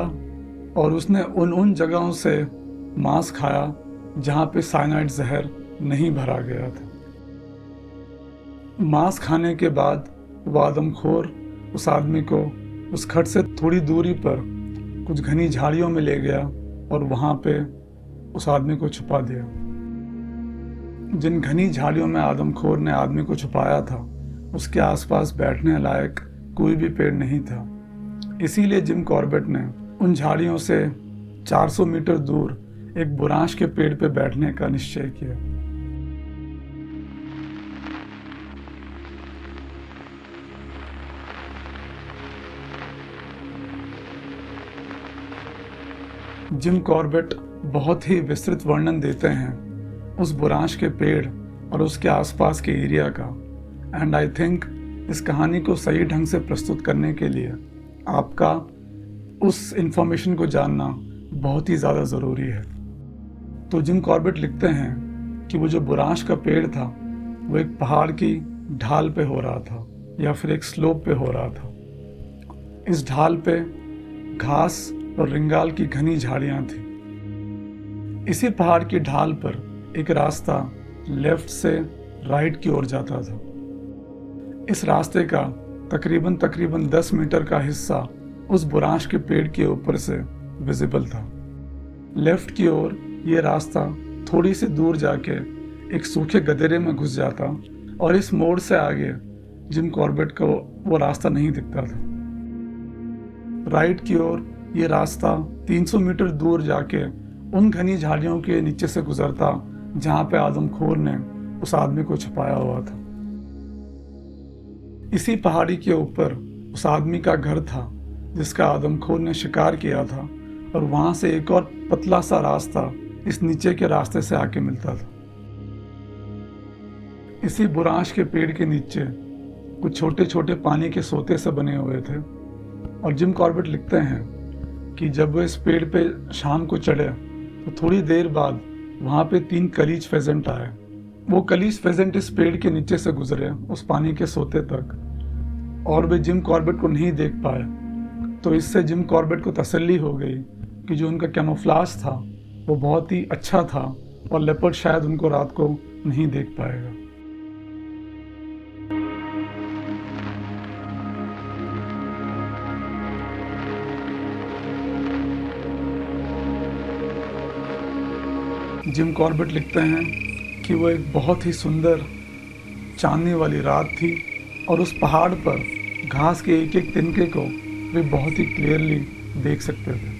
और उसने उन जगहों से मांस खाया जहां पे साइनाइड जहर नहीं भरा गया था। मांस खाने के बाद वो आदमखोर उस आदमी को उस खड्ड से थोड़ी दूरी पर कुछ घनी झाड़ियों में ले गया और वहां पे उस आदमी को छुपा दिया। जिन घनी झाड़ियों में आदमखोर ने आदमी को छुपाया था उसके आसपास बैठने लायक कोई भी पेड़ नहीं था। इसीलिए जिम कॉर्बेट ने उन झाड़ियों से 400 मीटर दूर एक बुरांश के पेड़ पे बैठने का निश्चय किया। जिम कॉर्बेट बहुत ही विस्तृत वर्णन देते हैं उस बुरांश के पेड़ और उसके आसपास के एरिया का। एंड आई थिंक इस कहानी को सही ढंग से प्रस्तुत करने के लिए आपका उस इंफॉर्मेशन को जानना बहुत ही ज़्यादा ज़रूरी है। तो जिम कॉर्बेट लिखते हैं कि वो जो बुरांश का पेड़ था वो एक पहाड़ की ढाल पे हो रहा था या फिर एक स्लोप पे हो रहा था। इस ढाल पे घास और रिंगाल की घनी झाड़ियां थी। इसी पहाड़ की ढाल पर एक रास्ता लेफ्ट से राइट की ओर जाता था। इस रास्ते का तकरीबन 10 मीटर का हिस्सा उस बुरांश के पेड़ के ऊपर से विजिबल था। लेफ्ट की ओर ये रास्ता थोड़ी सी दूर जाके एक सूखे गदेरे में घुस जाता और इस मोड़ से आगे जिम कॉर्बेट को वो रास्ता नहीं दिखता था। राइट की ओर ये रास्ता 300 मीटर दूर जाके उन घनी झाड़ियों के नीचे से गुजरता जहां पे आदमखोर ने उस आदमी को छुपाया हुआ था। इसी पहाड़ी के ऊपर उस आदमी का घर था जिसका आदमखोर ने शिकार किया था और वहां से एक और पतला सा रास्ता इस नीचे के रास्ते से आके मिलता था। इसी बुरांश के पेड़ के नीचे कुछ छोटे छोटे पानी के सोते से बने हुए थे और जिम कॉर्बेट लिखते हैं कि जब वो इस पेड़ पे शाम को चढ़े तो थोड़ी देर बाद वहाँ पे 3 कलीज फेजेंट आए। वो कलीज फेजेंट इस पेड़ के नीचे से गुजरे उस पानी के सोते तक और वे जिम कॉर्बेट को नहीं देख पाए। तो इससे जिम कॉर्बेट को तसल्ली हो गई कि जो उनका कैमोफ्लाज था वो बहुत ही अच्छा था और लेपर्ड शायद उनको रात को नहीं देख पाएगा। जिम कॉर्बेट लिखते हैं कि वो एक बहुत ही सुंदर चांदनी वाली रात थी और उस पहाड़ पर घास के एक एक तिनके को वे बहुत ही क्लियरली देख सकते थे।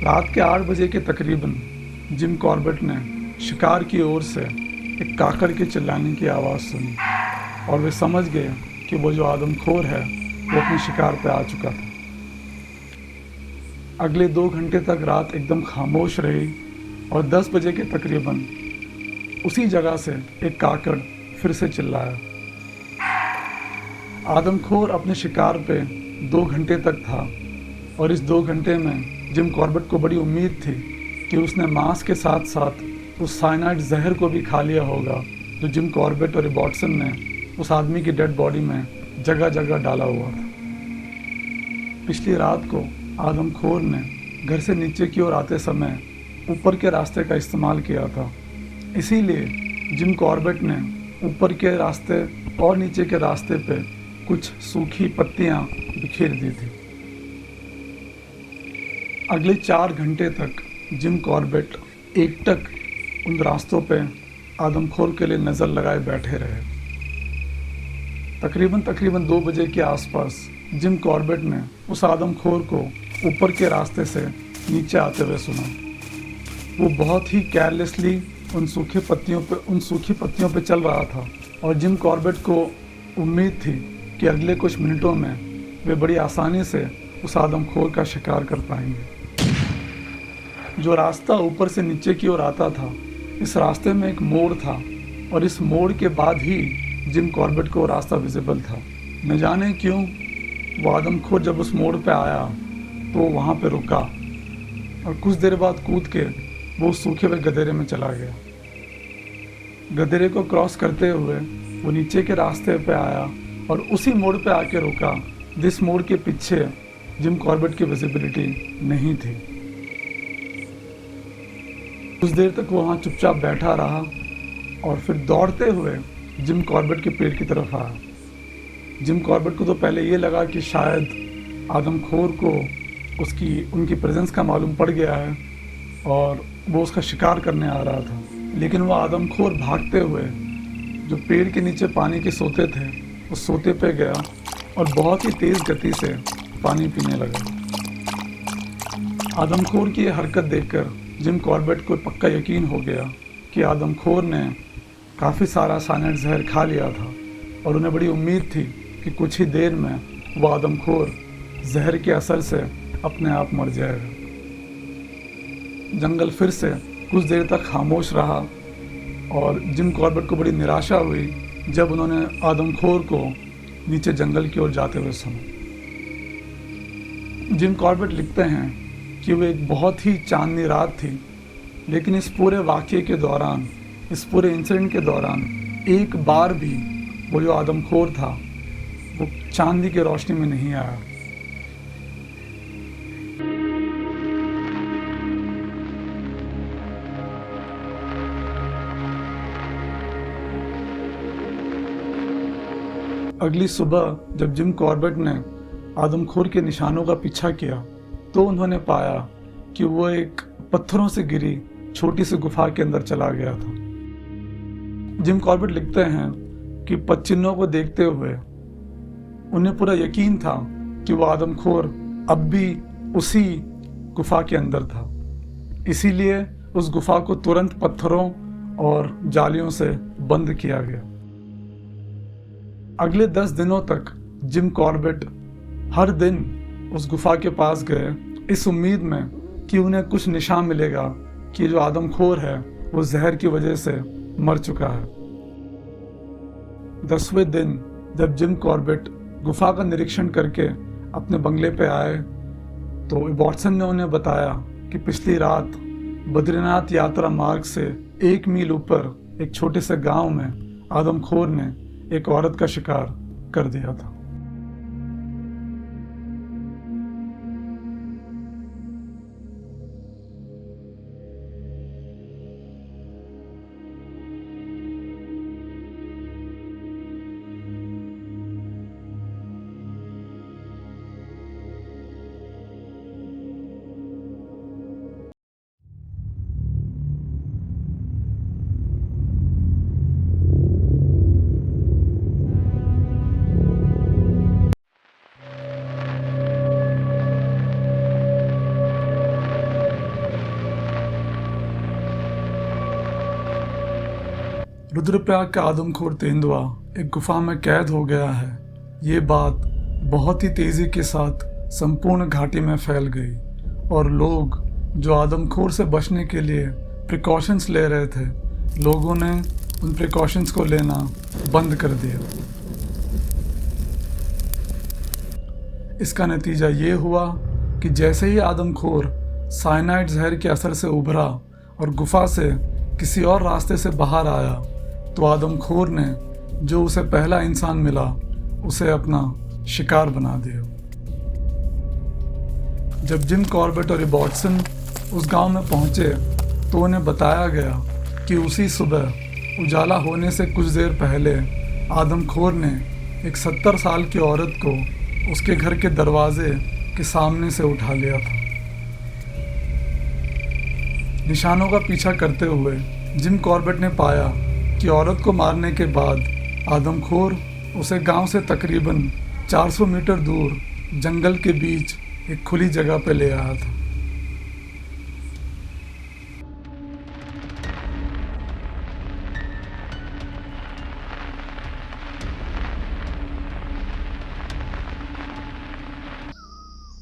रात के 8 बजे के तकरीबन जिम कॉर्बेट ने शिकार की ओर से एक काकड़ के चिल्लाने की आवाज़ सुनी और वे समझ गए कि वो जो आदमखोर है वो अपने शिकार पर आ चुका था। अगले 2 घंटे तक रात एकदम खामोश रही और 10 बजे के तकरीबन उसी जगह से एक काकड़ फिर से चिल्लाया। आदमखोर अपने शिकार पे 2 घंटे तक था और इस 2 घंटे में जिम कॉर्बेट को बड़ी उम्मीद थी कि उसने मांस के साथ साथ उस साइनाइड जहर को भी खा लिया होगा जो जिम कॉर्बेट और इबॉटसन ने उस आदमी की डेड बॉडी में जगह जगह डाला हुआ था। पिछली रात को आदमखोर ने घर से नीचे की ओर आते समय ऊपर के रास्ते का इस्तेमाल किया था। इसीलिए जिम कॉर्बेट ने ऊपर के रास्ते और नीचे के रास्ते पे कुछ सूखी पत्तियां बिखेर दी थी। अगले 4 घंटे तक जिम कॉर्बेट एकटक उन रास्तों पे आदमखोर के लिए नज़र लगाए बैठे रहे। तकरीबन 2 बजे के आसपास जिम कॉर्बेट ने उस आदमखोर को ऊपर के रास्ते से नीचे आते हुए सुना। वो बहुत ही केयरलेसली उन सूखी पत्तियों पे चल रहा था और जिम कॉर्बेट को उम्मीद थी कि अगले कुछ मिनटों में वे बड़ी आसानी से उस आदमखोर का शिकार कर पाएंगे। जो रास्ता ऊपर से नीचे की ओर आता था, इस रास्ते में एक मोड़ था और इस मोड़ के बाद ही जिम कॉर्बेट को रास्ता विजिबल था। न जाने क्यों वो आदमखोर जब उस मोड़ पे आया तो वहाँ पे रुका और कुछ देर बाद कूद के वो सूखे हुए गदेरे में चला गया। गधेरे को क्रॉस करते हुए वो नीचे के रास्ते पे आया और उसी मोड़ पे आके रुका जिस मोड़ के पीछे जिम कॉर्बेट की विजिबिलिटी नहीं थी। कुछ देर तक वो वहाँ चुपचाप बैठा रहा और फिर दौड़ते हुए जिम कॉर्बेट के पेड़ की तरफ आया। जिम कॉर्बेट को तो पहले ये लगा कि शायद आदमखोर को उनकी प्रेजेंस का मालूम पड़ गया है और वो उसका शिकार करने आ रहा था, लेकिन वो आदमखोर भागते हुए जो पेड़ के नीचे पानी के सोते थे उस सोते पे गया और बहुत ही तेज़ गति से पानी पीने लगा। आदमखोर की ये हरकत देखकर जिम कॉर्बेट को पक्का यकीन हो गया कि आदमखोर ने काफ़ी सारा साइनाइड जहर खा लिया था और उन्हें बड़ी उम्मीद थी कि कुछ ही देर में वो आदमखोर जहर के असर से अपने आप मर जाएगा। जंगल फिर से कुछ देर तक खामोश रहा और जिम कॉर्बेट को बड़ी निराशा हुई जब उन्होंने आदमखोर को नीचे जंगल की ओर जाते हुए सुना। जिम कॉर्बेट लिखते हैं कि वो एक बहुत ही चांदनी रात थी, लेकिन इस पूरे वाक़ये के दौरान, इस पूरे इंसिडेंट के दौरान एक बार भी वो जो आदमखोर था वो चांदी की रोशनी में नहीं आया। अगली सुबह जब जिम कॉर्बेट ने आदमखोर के निशानों का पीछा किया तो उन्होंने पाया कि वो एक पत्थरों से गिरी छोटी सी गुफा के अंदर चला गया था। जिम कॉर्बेट लिखते हैं कि पदचिन्हों को देखते हुए उन्हें पूरा यकीन था कि वो आदमखोर अब भी उसी गुफा के अंदर था, इसीलिए उस गुफा को तुरंत पत्थरों और जालियों से बंद किया गया। अगले 10 दिनों तक जिम कॉर्बेट हर दिन उस गुफा के पास गए इस उम्मीद में कि उन्हें कुछ निशान मिलेगा कि जो आदमखोर है वो जहर की वजह से मर चुका है। 10वें दिन जब जिम कॉर्बेट गुफा का निरीक्षण करके अपने बंगले पे आए तो वॉटसन ने उन्हें बताया कि पिछली रात बद्रीनाथ यात्रा मार्ग से 1 मील ऊपर एक छोटे से गांव में आदमखोर ने एक औरत का शिकार कर दिया था। रुद्रप्रयाग का आदमखोर तेंदुआ एक गुफा में कैद हो गया है, ये बात बहुत ही तेज़ी के साथ संपूर्ण घाटी में फैल गई और लोग जो आदमखोर से बचने के लिए प्रिकॉशंस ले रहे थे, लोगों ने उन प्रिकॉशंस को लेना बंद कर दिया। इसका नतीजा ये हुआ कि जैसे ही आदमखोर साइनाइड जहर के असर से उभरा और गुफा से किसी और रास्ते से बाहर आया तो आदमखोर ने जो उसे पहला इंसान मिला उसे अपना शिकार बना दिया। जब जिम कॉर्बेट और वॉटसन उस गांव में पहुंचे तो उन्हें बताया गया कि उसी सुबह उजाला होने से कुछ देर पहले आदमखोर ने एक 70 साल की औरत को उसके घर के दरवाजे के सामने से उठा लिया था। निशानों का पीछा करते हुए जिम कॉर्बेट ने पाया कि औरत को मारने के बाद आदमखोर उसे गांव से तकरीबन 400 मीटर दूर जंगल के बीच एक खुली जगह पर ले आया था।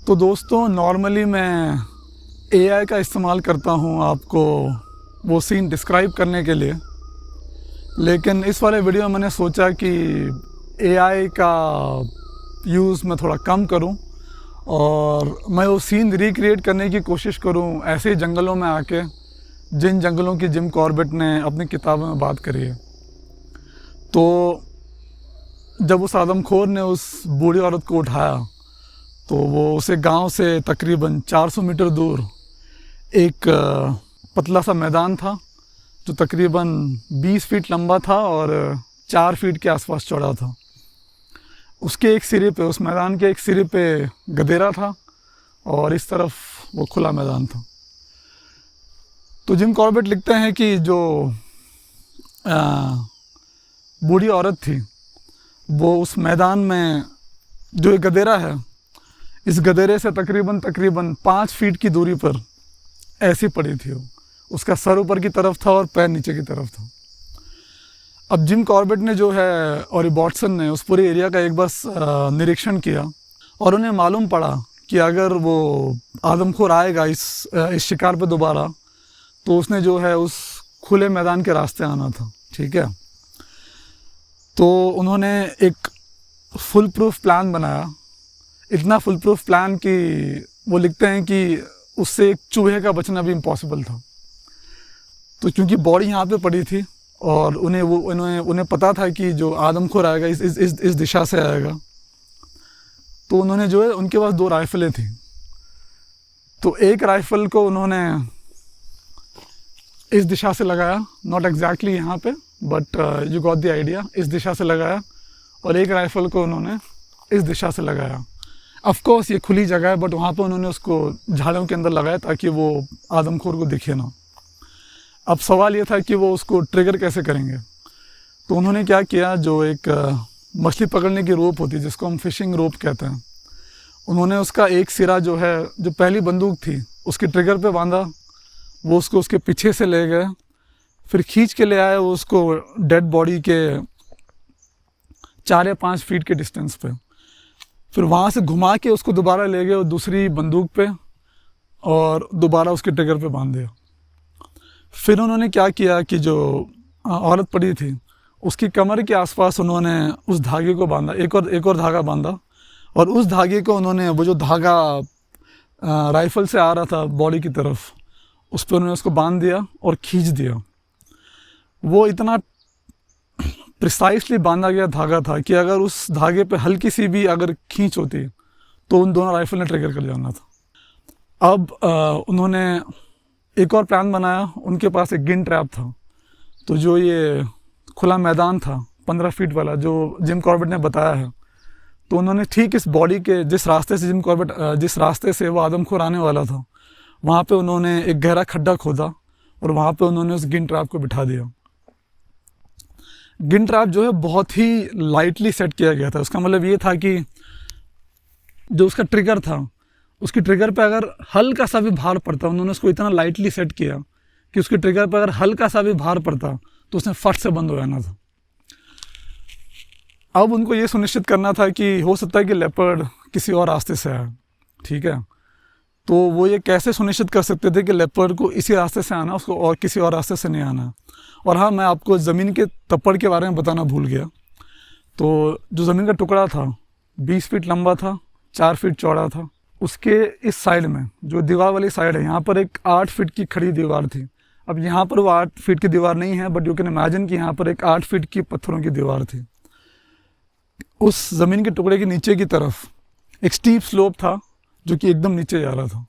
तो दोस्तों, नॉर्मली मैं AI का इस्तेमाल करता हूँ आपको वो सीन डिस्क्राइब करने के लिए, लेकिन इस वाले वीडियो में मैंने सोचा कि AI का यूज़ मैं थोड़ा कम करूं और मैं वो सीन रिक्रिएट करने की कोशिश करूं ऐसे ही जंगलों में आके जिन जंगलों की जिम कॉर्बेट ने अपनी किताबों में बात करी है, तो जब उस आदमखोर ने उस बूढ़ी औरत को उठाया तो वो उसे गांव से तकरीबन 400 मीटर दूर एक पतला सा मैदान था जो तकरीबन 20 फीट लंबा था और 4 फीट के आसपास चौड़ा था। उसके एक सिरे पे, उस मैदान के एक सिरे पे गधेरा था और इस तरफ वो खुला मैदान था। तो जिम कॉर्बेट लिखते हैं कि जो बूढ़ी औरत थी वो उस मैदान में, जो एक गधेरा है, इस गधेरे से तकरीबन 5 फीट की दूरी पर ऐसी पड़ी थी। वो, उसका सर ऊपर की तरफ था और पैर नीचे की तरफ था। अब जिम कॉर्बेट ने जो है और वॉटसन ने उस पूरे एरिया का एक बार निरीक्षण किया और उन्हें मालूम पड़ा कि अगर वो आदमखोर आएगा इस शिकार पे दोबारा, तो उसने जो है उस खुले मैदान के रास्ते आना था। ठीक है, तो उन्होंने एक फुल प्रूफ प्लान बनाया, इतना फुल प्रूफ प्लान कि वो लिखते हैं कि उससे एक चूहे का बचना भी इम्पॉसिबल था। तो क्योंकि बॉडी यहाँ पे पड़ी थी और उन्हें पता था कि जो आदमखोर आएगा इस दिशा से आएगा, तो उन्होंने जो है, उनके पास 2 राइफलें थी। तो एक राइफल को उन्होंने इस दिशा से लगाया, नॉट एग्जैक्टली यहाँ पे, but you got the idea, इस दिशा से लगाया, और एक राइफल को उन्होंने इस दिशा से लगाया। ऑफ कोर्स ये खुली जगह है, बट वहाँ पे उन्होंने उसको झाड़ियों के अंदर लगाया ताकि वो आदमखोर को दिखे ना। अब सवाल ये था कि वो उसको ट्रिगर कैसे करेंगे। तो उन्होंने क्या किया, जो एक मछली पकड़ने की रोप होती है जिसको हम फिशिंग रोप कहते हैं, उन्होंने उसका एक सिरा जो है, जो पहली बंदूक थी उसके ट्रिगर पे बांधा, वो उसको उसके पीछे से ले गए, फिर खींच के ले आए वो उसको डेड बॉडी के 4 या 5 फीट के डिस्टेंस पे, फिर वहाँ से घुमा के उसको दोबारा ले गए दूसरी बंदूक पे और दोबारा उसके ट्रिगर पे बांध दिया। फिर उन्होंने क्या किया कि जो औरत पड़ी थी उसकी कमर के आसपास उन्होंने उस धागे को बांधा, एक और धागा बांधा, और उस धागे को उन्होंने, वो जो धागा राइफल से आ रहा था बॉडी की तरफ, उस पर उन्होंने उसको बांध दिया और खींच दिया। वो इतना प्रिसाइसली बांधा गया धागा था कि अगर उस धागे पे हल्की सी भी अगर खींच होती तो उन दोनों राइफल ने ट्रिगर कर जाना था। अब उन्होंने एक और प्लान बनाया। उनके पास एक गिन ट्रैप था। तो जो ये खुला मैदान था 15 फीट वाला जो जिम कॉर्बेट ने बताया है, तो उन्होंने ठीक इस बॉडी के जिस रास्ते से जिस रास्ते से वो आदमखोर आने वाला था, वहाँ पे उन्होंने एक गहरा खड्डा खोदा और वहाँ पे उन्होंने उस गिन ट्रैप को बिठा दिया। गिन ट्रैप जो है बहुत ही लाइटली सेट किया गया था। उसका मतलब ये था कि जो उसका ट्रिगर था, उसकी ट्रिगर पे अगर हल्का सा भी भार पड़ता, उन्होंने उसको इतना लाइटली सेट किया कि उसके ट्रिगर पे अगर हल्का सा भी भार पड़ता तो उसने फट से बंद हो जाना था। अब उनको ये सुनिश्चित करना था कि हो सकता है कि लेपर्ड किसी और रास्ते से आए, ठीक है। तो वो ये कैसे सुनिश्चित कर सकते थे कि लेपर्ड को इसी रास्ते से आना, उसको और किसी और रास्ते से नहीं आना। और हाँ, मैं आपको ज़मीन के तप्पड़ के बारे में बताना भूल गया। तो जो ज़मीन का टुकड़ा था 20 फीट लंबा था, 4 फीट चौड़ा था। उसके इस साइड में जो दीवार वाली साइड है, यहाँ पर एक 8 फीट की खड़ी दीवार थी। अब यहाँ पर वो 8 फीट की दीवार नहीं है, बट यू कैन इमेजिन कि यहाँ पर एक 8 फीट की पत्थरों की दीवार थी। उस ज़मीन के टुकड़े के नीचे की तरफ एक स्टीप स्लोप था जो कि एकदम नीचे जा रहा था।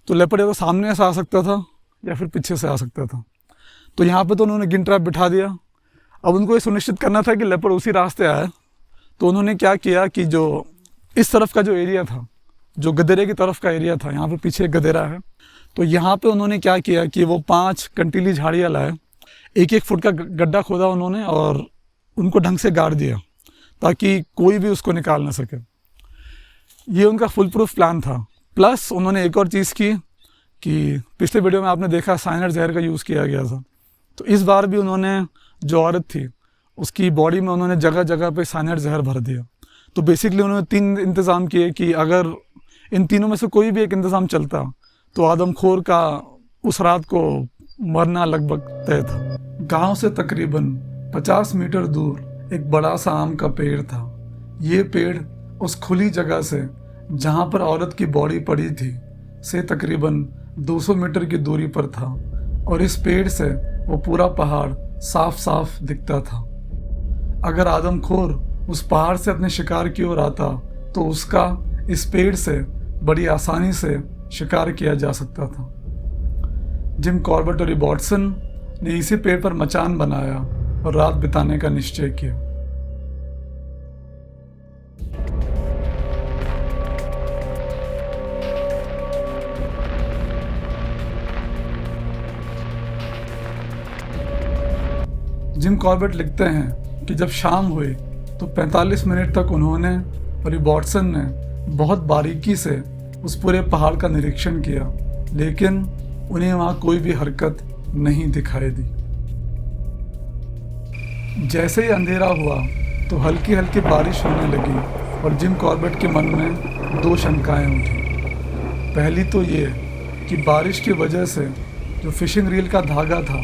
तो लेपर्ड या तो सामने से आ सकता था या फिर पीछे से आ सकता था। तो यहाँ पे तो उन्होंने गिन ट्रैप बिठा दिया। अब उनको ये सुनिश्चित करना था कि लेपर्ड उसी रास्ते आए। तो उन्होंने क्या किया कि जो इस तरफ का जो एरिया था, जो गधेरे की तरफ का एरिया था, यहाँ पे पीछे एक गधेरा है, तो यहाँ पे उन्होंने क्या किया कि वो 5 कंटीली झाड़ियाँ लाए, 1-1 फुट का गड्ढा खोदा उन्होंने और उनको ढंग से गाड़ दिया ताकि कोई भी उसको निकाल ना सके। ये उनका फुल प्रूफ प्लान था। प्लस उन्होंने एक और चीज़ की कि पिछले वीडियो में आपने देखा साइनाइड जहर का यूज़ किया गया था। तो इस बार भी उन्होंने, जो औरत थी उसकी बॉडी में उन्होंने जगह जगह पे साइनाइड जहर भर दिया। तो बेसिकली उन्होंने 3 इंतज़ाम किए कि अगर इन तीनों में से कोई भी एक इंतज़ाम चलता तो आदमखोर का उस रात को मरना लगभग तय था। गांव से तकरीबन 50 मीटर दूर एक बड़ा सा आम का पेड़ था। ये पेड़ उस खुली जगह से जहाँ पर औरत की बॉडी पड़ी थी से तकरीबन 200 मीटर की दूरी पर था और इस पेड़ से वो पूरा पहाड़ साफ साफ दिखता था। अगर आदमखोर उस पहाड़ से अपने शिकार की ओर आता तो उसका इस पेड़ से बड़ी आसानी से शिकार किया जा सकता था। जिम कॉर्बेट और रॉबर्टसन ने इसी पेड़ पर मचान बनाया और रात बिताने का निश्चय किया। जिम कॉर्बेट लिखते हैं कि जब शाम हुई तो 45 मिनट तक उन्होंने और रॉबर्टसन ने बहुत बारीकी से उस पूरे पहाड़ का निरीक्षण किया, लेकिन उन्हें वहाँ कोई भी हरकत नहीं दिखाई दी। जैसे ही अंधेरा हुआ तो हल्की हल्की बारिश होने लगी और जिम कॉर्बेट के मन में दो शंकाएं उठी। पहली तो ये कि बारिश की वजह से जो फिशिंग रील का धागा था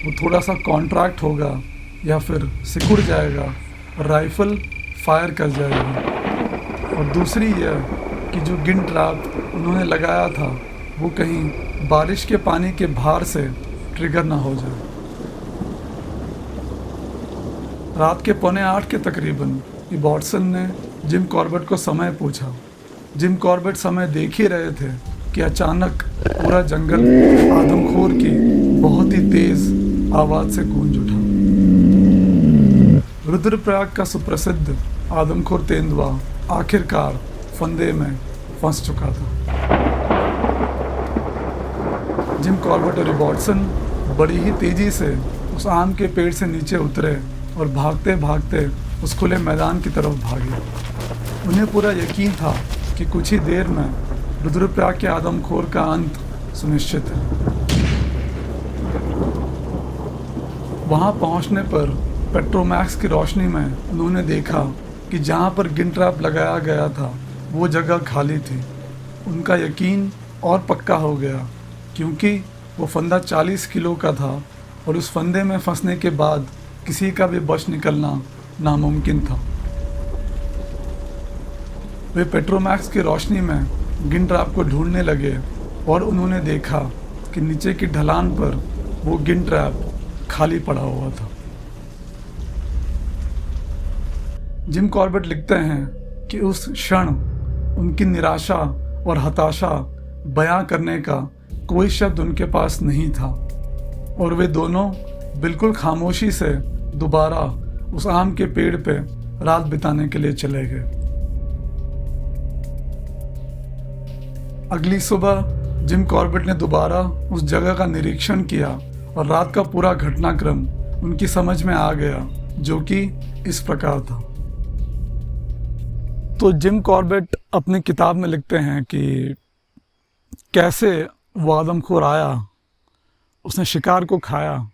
वो थोड़ा सा कॉन्ट्रैक्ट होगा या फिर सिकुड़ जाएगा और राइफल फायर कर जाएगी। और दूसरी यह कि जो गिन ट्रैप उन्होंने लगाया था वो कहीं बारिश के पानी के भार से ट्रिगर ना हो जाए। रात के 7:45 के तकरीबन रॉबर्टसन ने जिम कॉर्बेट को समय पूछा। जिम कॉर्बेट समय देख ही रहे थे कि अचानक पूरा जंगल आदमखोर की बहुत ही तेज आवाज से गूंज उठा। रुद्रप्रयाग का सुप्रसिद्ध आदमखोर तेंदुआ आखिरकार फंदे में फंस चुका था। जिम कॉर्बेट और रॉबर्टसन बड़ी ही तेजी से उस आम के पेड़ से नीचे उतरे और भागते भागते उस खुले मैदान की तरफ भागे। उन्हें पूरा यकीन था कि कुछ ही देर में रुद्रप्रयाग के आदमखोर का अंत सुनिश्चित है। वहां पहुंचने पर पेट्रोमैक्स की रोशनी में उन्होंने देखा कि जहां पर गिन ट्रैप लगाया गया था वो जगह खाली थी। उनका यकीन और पक्का हो गया क्योंकि वो फंदा 40 किलो का था और उस फंदे में फंसने के बाद किसी का भी बच निकलना नामुमकिन था। वे पेट्रोमैक्स की रोशनी में गिन ट्रैप को ढूंढने लगे और उन्होंने देखा कि नीचे की ढलान पर वो गिन ट्रैप खाली पड़ा हुआ था। जिम कॉर्बेट लिखते हैं कि उस क्षण उनकी निराशा और हताशा बयां करने का कोई शब्द उनके पास नहीं था और वे दोनों बिल्कुल खामोशी से दोबारा उस आम के पेड़ पे रात बिताने के लिए चले गए। अगली सुबह जिम कॉर्बेट ने दोबारा उस जगह का निरीक्षण किया और रात का पूरा घटनाक्रम उनकी समझ में आ गया, जो कि इस प्रकार था। तो जिम कॉर्बेट अपनी किताब में लिखते हैं कि कैसे वो आदमखोर आया, उसने शिकार को खाया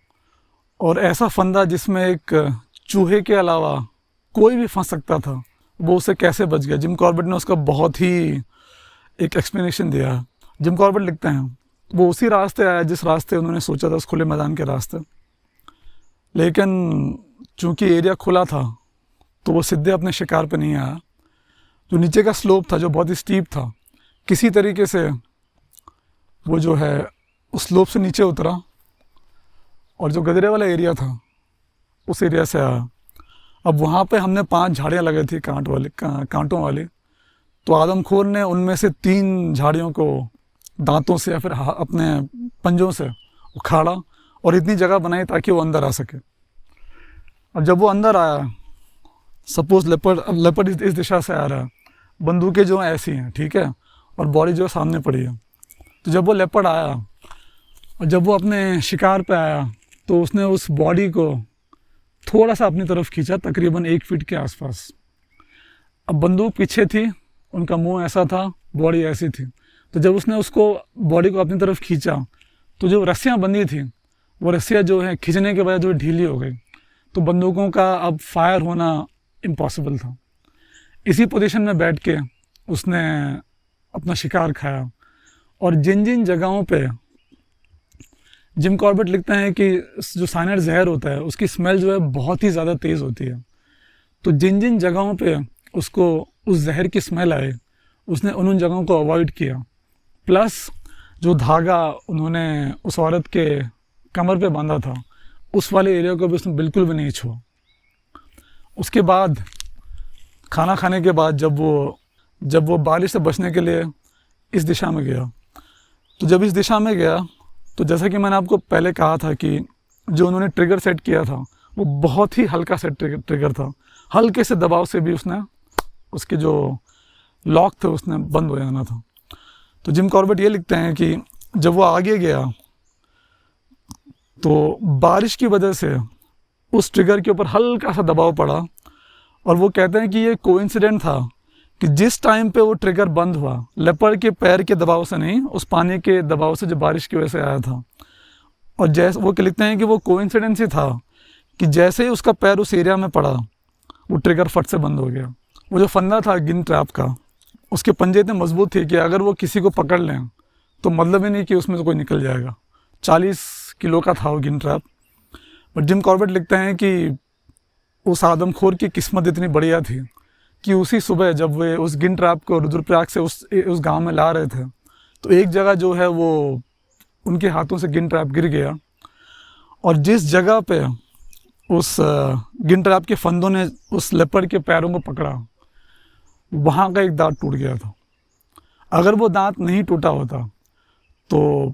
और ऐसा फंदा जिसमें एक चूहे के अलावा कोई भी फंस सकता था, वो उसे कैसे बच गया। जिम कॉर्बेट ने उसका बहुत ही एक एक्सप्लेनेशन दिया। जिम कॉर्बेट लिखते हैं वो उसी रास्ते आया जिस रास्ते उन्होंने सोचा था, उस खुले मैदान के रास्ते, लेकिन चूंकि एरिया खुला था तो वो सीधे अपने शिकार पे नहीं आया। जो नीचे का स्लोप था, जो बहुत ही स्टीप था, किसी तरीके से वो जो है उस स्लोप से नीचे उतरा और जो गदरे वाला एरिया था उस एरिया से आया। अब वहाँ पे हमने 5 झाड़ियाँ लगाई थी कांटों वाली, तो आदमखोर ने उनमें से 3 झाड़ियों को दांतों से या फिर अपने पंजों से उखाड़ा और इतनी जगह बनाई ताकि वो अंदर आ सके। अब जब वो अंदर आया, सपोज लेपर्ड इस दिशा से आ रहा है, बंदूकें जो ऐसी हैं, ठीक है, और बॉडी जो सामने पड़ी है। तो जब वो लेपर्ड आया और जब वो अपने शिकार पे आया तो उसने उस बॉडी को थोड़ा सा अपनी तरफ खींचा, तकरीबन 1 फीट के आसपास। अब बंदूक पीछे थी, उनका मुंह ऐसा था, बॉडी ऐसी थी। तो जब उसने उसको बॉडी को अपनी तरफ खींचा तो जो रस्सियाँ बंधी थी वो रस्सियाँ जो है खींचने के बाद जो ढीली हो गई, तो बंदूकों का अब फायर होना इम्पॉसिबल था। इसी पोजीशन में बैठ के उसने अपना शिकार खाया। और जिन जिन जगहों पे जिम कॉर्बेट लिखते हैं कि जो साइनाइड जहर होता है उसकी स्मेल जो है बहुत ही ज़्यादा तेज़ होती है, तो जिन जिन जगहों पे उसको उस जहर की स्मेल आए उसने उन जगहों को अवॉइड किया। प्लस जो धागा उन्होंने उस औरत के कमर पे बांधा था, उस वाले एरिया को भी उसने बिल्कुल भी नहीं छुआ। उसके बाद खाना खाने के बाद जब वो बारिश से बचने के लिए इस दिशा में गया, तो जब इस दिशा में गया तो जैसा कि मैंने आपको पहले कहा था कि जो उन्होंने ट्रिगर सेट किया था वो बहुत ही हल्का सा ट्रिगर था। हल्के से दबाव से भी उसने उसके जो लॉक थे उसने बंद हो जाना था। तो जिम कॉर्बेट ये लिखते हैं कि जब वो आगे गया तो बारिश की वजह से उस ट्रिगर के ऊपर हल्का सा दबाव पड़ा, और वो कहते हैं कि ये कोइंसिडेंट था कि जिस टाइम पे वो ट्रिगर बंद हुआ, लेपर्ड के पैर के दबाव से नहीं, उस पानी के दबाव से जो बारिश की वजह से आया था। और जैसे वो लिखते हैं कि वो कोइंसिडेंस ही था कि जैसे ही उसका पैर उस एरिया में पड़ा वो ट्रिगर फट से बंद हो गया। वो जो फंदा था गिन ट्रैप का, उसके पंजे इतने मजबूत थे कि अगर वो किसी को पकड़ लें तो मतलब ही नहीं कि उसमें से कोई निकल जाएगा। 40 किलो का था वो गिन ट्रैप। बट जिम कॉर्बेट लिखते हैं कि उस आदमखोर की किस्मत इतनी बढ़िया थी कि उसी सुबह जब वे उस गिन ट्रैप को रुद्रप्रयाग से उस गांव में ला रहे थे, तो एक जगह जो है वो उनके हाथों से गिन ट्रैप गिर गया, और जिस जगह पे उस गिन ट्रैप के फंदों ने उस लेपर्ड के पैरों को पकड़ा, वहाँ का एक दांत टूट गया था। अगर वो दांत नहीं टूटा होता तो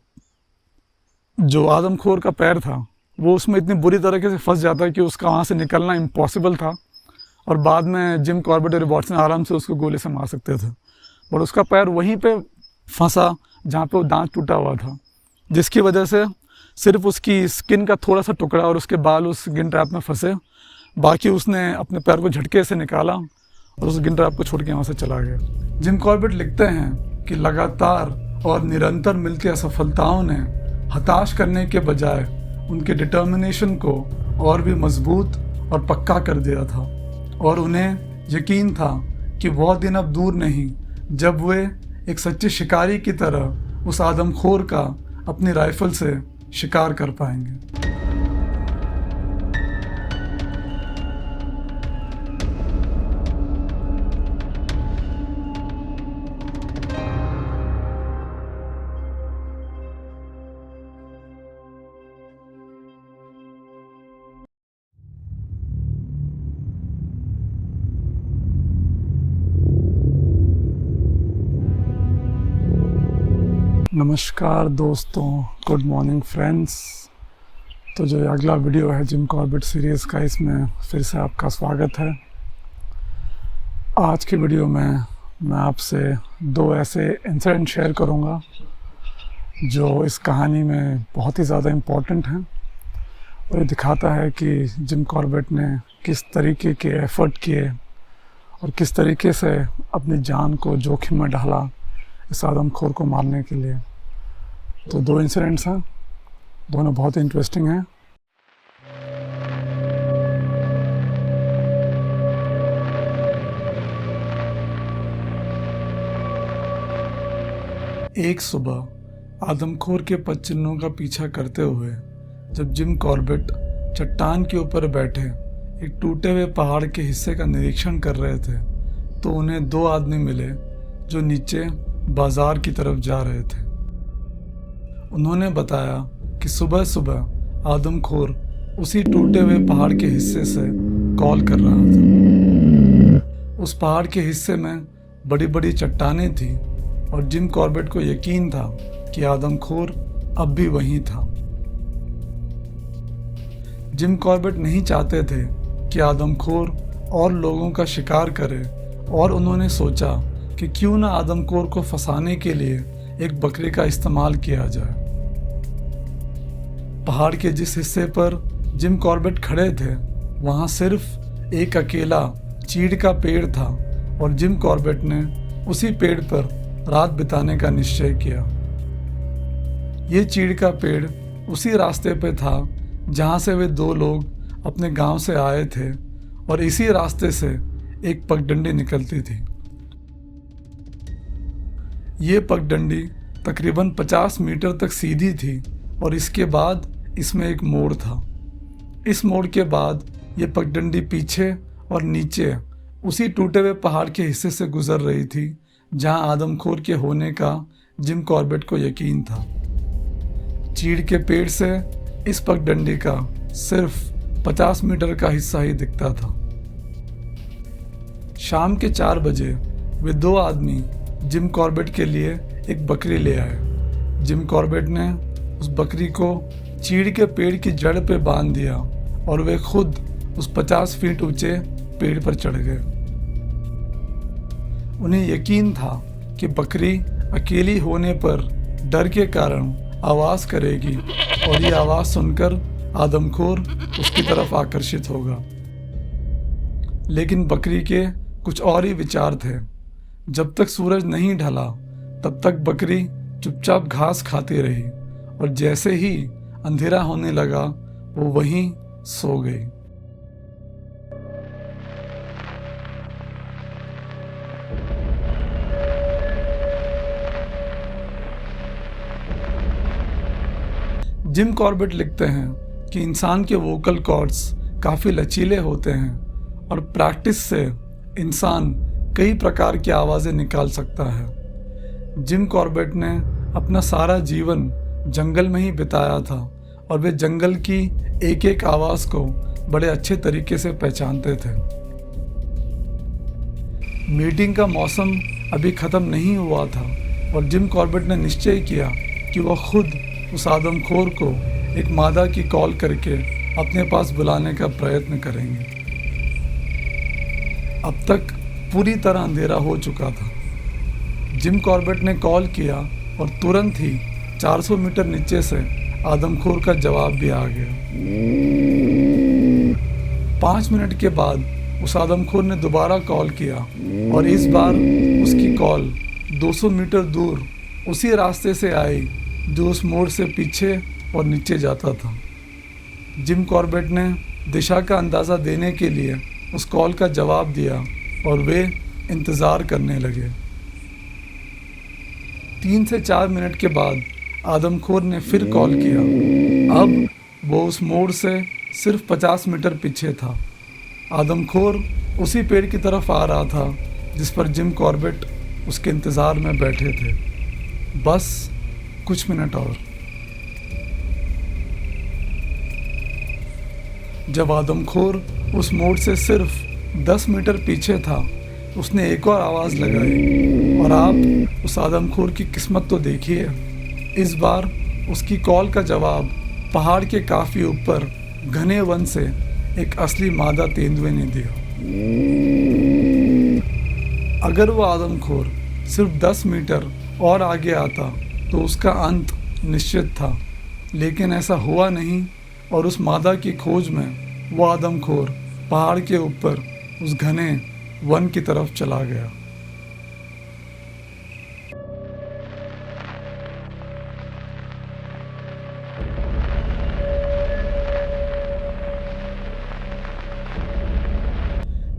जो आदमखोर का पैर था वो उसमें इतनी बुरी तरीके से फंस जाता कि उसका वहाँ से निकलना इम्पॉसिबल था, और बाद में जिम कॉर्बेट और रॉबर्टसन आराम से उसको गोले से मार सकते थे। बट उसका पैर वहीं पे फंसा जहाँ पे वो दांत टूटा हुआ था, जिसकी वजह से सिर्फ उसकी स्किन का थोड़ा सा टुकड़ा और उसके बाल उस गिन ट्रैप में फंसे। बाकी उसने अपने पैर को झटके से निकाला और उस गिन ट्रैप को छोड़ के वहाँ से चला गया। जिम कॉर्बेट लिखते हैं कि लगातार और निरंतर मिलती असफलताओं ने हताश करने के बजाय उनके डिटर्मिनेशन को और भी मजबूत और पक्का कर दिया था, और उन्हें यकीन था कि वह दिन अब दूर नहीं जब वे एक सच्चे शिकारी की तरह उस आदमखोर का अपनी राइफल से शिकार कर पाएंगे। नमस्कार दोस्तों, गुड मॉर्निंग फ्रेंड्स। तो जो अगला वीडियो है जिम कॉर्बेट सीरीज़ का, इसमें फिर से आपका स्वागत है। आज की वीडियो में मैं आपसे 2 ऐसे इंसिडेंट शेयर करूंगा जो इस कहानी में बहुत ही ज़्यादा इम्पोर्टेंट हैं, और ये दिखाता है कि जिम कॉर्बेट ने किस तरीके के एफ़र्ट किए और किस तरीके से अपनी जान को जोखिम में डाला इस आदमखोर को मारने के लिए। तो 2 इंसिडेंट्स हैं, दोनों बहुत इंटरेस्टिंग हैं। एक सुबह आदमखोर के पदचिन्हों का पीछा करते हुए जब जिम कॉर्बेट चट्टान के ऊपर बैठे एक टूटे हुए पहाड़ के हिस्से का निरीक्षण कर रहे थे, तो उन्हें 2 आदमी मिले जो नीचे बाजार की तरफ जा रहे थे। उन्होंने बताया कि सुबह सुबह आदमखोर उसी टूटे हुए पहाड़ के हिस्से से कॉल कर रहा था। उस पहाड़ के हिस्से में बड़ी बड़ी चट्टानें थीं, और जिम कॉर्बेट को यकीन था कि आदमखोर अब भी वहीं था। जिम कॉर्बेट नहीं चाहते थे कि आदमखोर और लोगों का शिकार करे, और उन्होंने सोचा कि क्यों ना आदमखोर को फंसाने के लिए एक बकरे का इस्तेमाल किया जाए। पहाड़ के जिस हिस्से पर जिम कॉर्बेट खड़े थे वहाँ सिर्फ एक अकेला चीड़ का पेड़ था, और जिम कॉर्बेट ने उसी पेड़ पर रात बिताने का निश्चय किया। ये चीड़ का पेड़ उसी रास्ते पे था जहाँ से वे 2 लोग अपने गांव से आए थे, और इसी रास्ते से एक पगडंडी निकलती थी। ये पगडंडी तकरीबन 50 मीटर तक सीधी थी, और इसके बाद इसमें एक मोड़ था। इस मोड़ के बाद ये पगडंडी पीछे और नीचे उसी टूटे हुए पहाड़ के हिस्से से गुजर रही थी जहां आदमखोर के होने का जिम कॉर्बेट को यकीन था। चीड़ के पेड़ से इस पगडंडी का सिर्फ 50 मीटर का हिस्सा ही दिखता था। शाम के 4 बजे वे 2 आदमी जिम कॉर्बेट के लिए एक बकरी ले आए। जिम कॉर्बेट ने उस बकरी को चीड़ के पेड़ की जड़ पे बांध दिया और वे खुद उस 50 फीट ऊंचे पेड़ पर चढ़ गए। उन्हें यकीन था कि बकरी अकेली होने पर डर के कारण आवाज़ करेगी और ये आवाज़ सुनकर आदमखोर उसकी तरफ आकर्षित होगा। लेकिन बकरी के कुछ और ही विचार थे। जब तक सूरज नहीं ढला तब तक बकरी चुपचाप घास खाती रही और जैसे ही अंधेरा होने लगा वो वहीं सो गई। जिम कॉर्बेट लिखते हैं कि इंसान के वोकल कॉर्ड्स काफ़ी लचीले होते हैं और प्रैक्टिस से इंसान कई प्रकार की आवाज़ें निकाल सकता है। जिम कॉर्बेट ने अपना सारा जीवन जंगल में ही बिताया था और वे जंगल की एक एक आवाज़ को बड़े अच्छे तरीके से पहचानते थे। मीटिंग का मौसम अभी ख़त्म नहीं हुआ था और जिम कॉर्बेट ने निश्चय किया कि वह खुद उस आदमखोर को एक मादा की कॉल करके अपने पास बुलाने का प्रयत्न करेंगे। अब तक पूरी तरह अंधेरा हो चुका था। जिम कॉर्बेट ने कॉल किया और तुरंत ही 400 मीटर नीचे से आदमखोर का जवाब भी आ गया। 5 मिनट के बाद उस आदमखोर ने दोबारा कॉल किया और इस बार उसकी कॉल 200 मीटर दूर उसी रास्ते से आई जो उस मोड़ से पीछे और नीचे जाता था। जिम कॉर्बेट ने दिशा का अंदाज़ा देने के लिए उस कॉल का जवाब दिया और वे इंतज़ार करने लगे। 3 से 4 मिनट के बाद आदमखोर ने फिर कॉल किया। अब वो उस मोड़ से सिर्फ 50 मीटर पीछे था। आदमखोर उसी पेड़ की तरफ आ रहा था जिस पर जिम कॉर्बेट उसके इंतज़ार में बैठे थे। बस कुछ मिनट और। जब आदमखोर उस मोड़ से सिर्फ 10 मीटर पीछे था उसने एक और आवाज़ लगाई और आप उस आदमखोर की किस्मत तो देखिए। इस बार उसकी कॉल का जवाब पहाड़ के काफ़ी ऊपर घने वन से एक असली मादा तेंदुए ने दिया। अगर वो आदमखोर सिर्फ 10 मीटर और आगे आता तो उसका अंत निश्चित था, लेकिन ऐसा हुआ नहीं और उस मादा की खोज में वो आदमखोर पहाड़ के ऊपर उस घने वन की तरफ चला गया।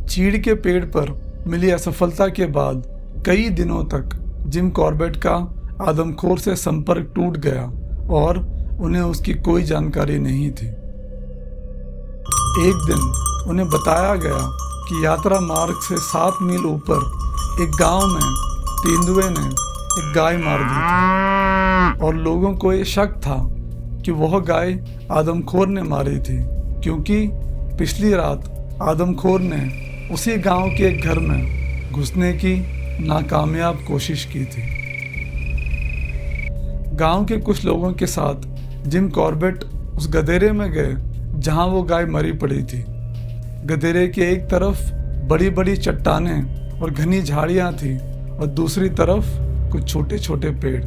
चीड़ के पेड़ पर मिली असफलता के बाद कई दिनों तक जिम कॉर्बेट का आदमखोर से संपर्क टूट गया और उन्हें उसकी कोई जानकारी नहीं थी। एक दिन उन्हें बताया गया कि यात्रा मार्ग से 7 मील ऊपर एक गांव में तेंदुए ने एक गाय मार दी थी और लोगों को ये शक था कि वह गाय आदमखोर ने मारी थी, क्योंकि पिछली रात आदमखोर ने उसी गांव के एक घर में घुसने की नाकामयाब कोशिश की थी। गांव के कुछ लोगों के साथ जिम कॉर्बेट उस गधेरे में गए जहां वो गाय मरी पड़ी थी। गधेरे के एक तरफ बड़ी बड़ी चट्टानें और घनी झाड़ियां थी और दूसरी तरफ कुछ छोटे छोटे पेड़।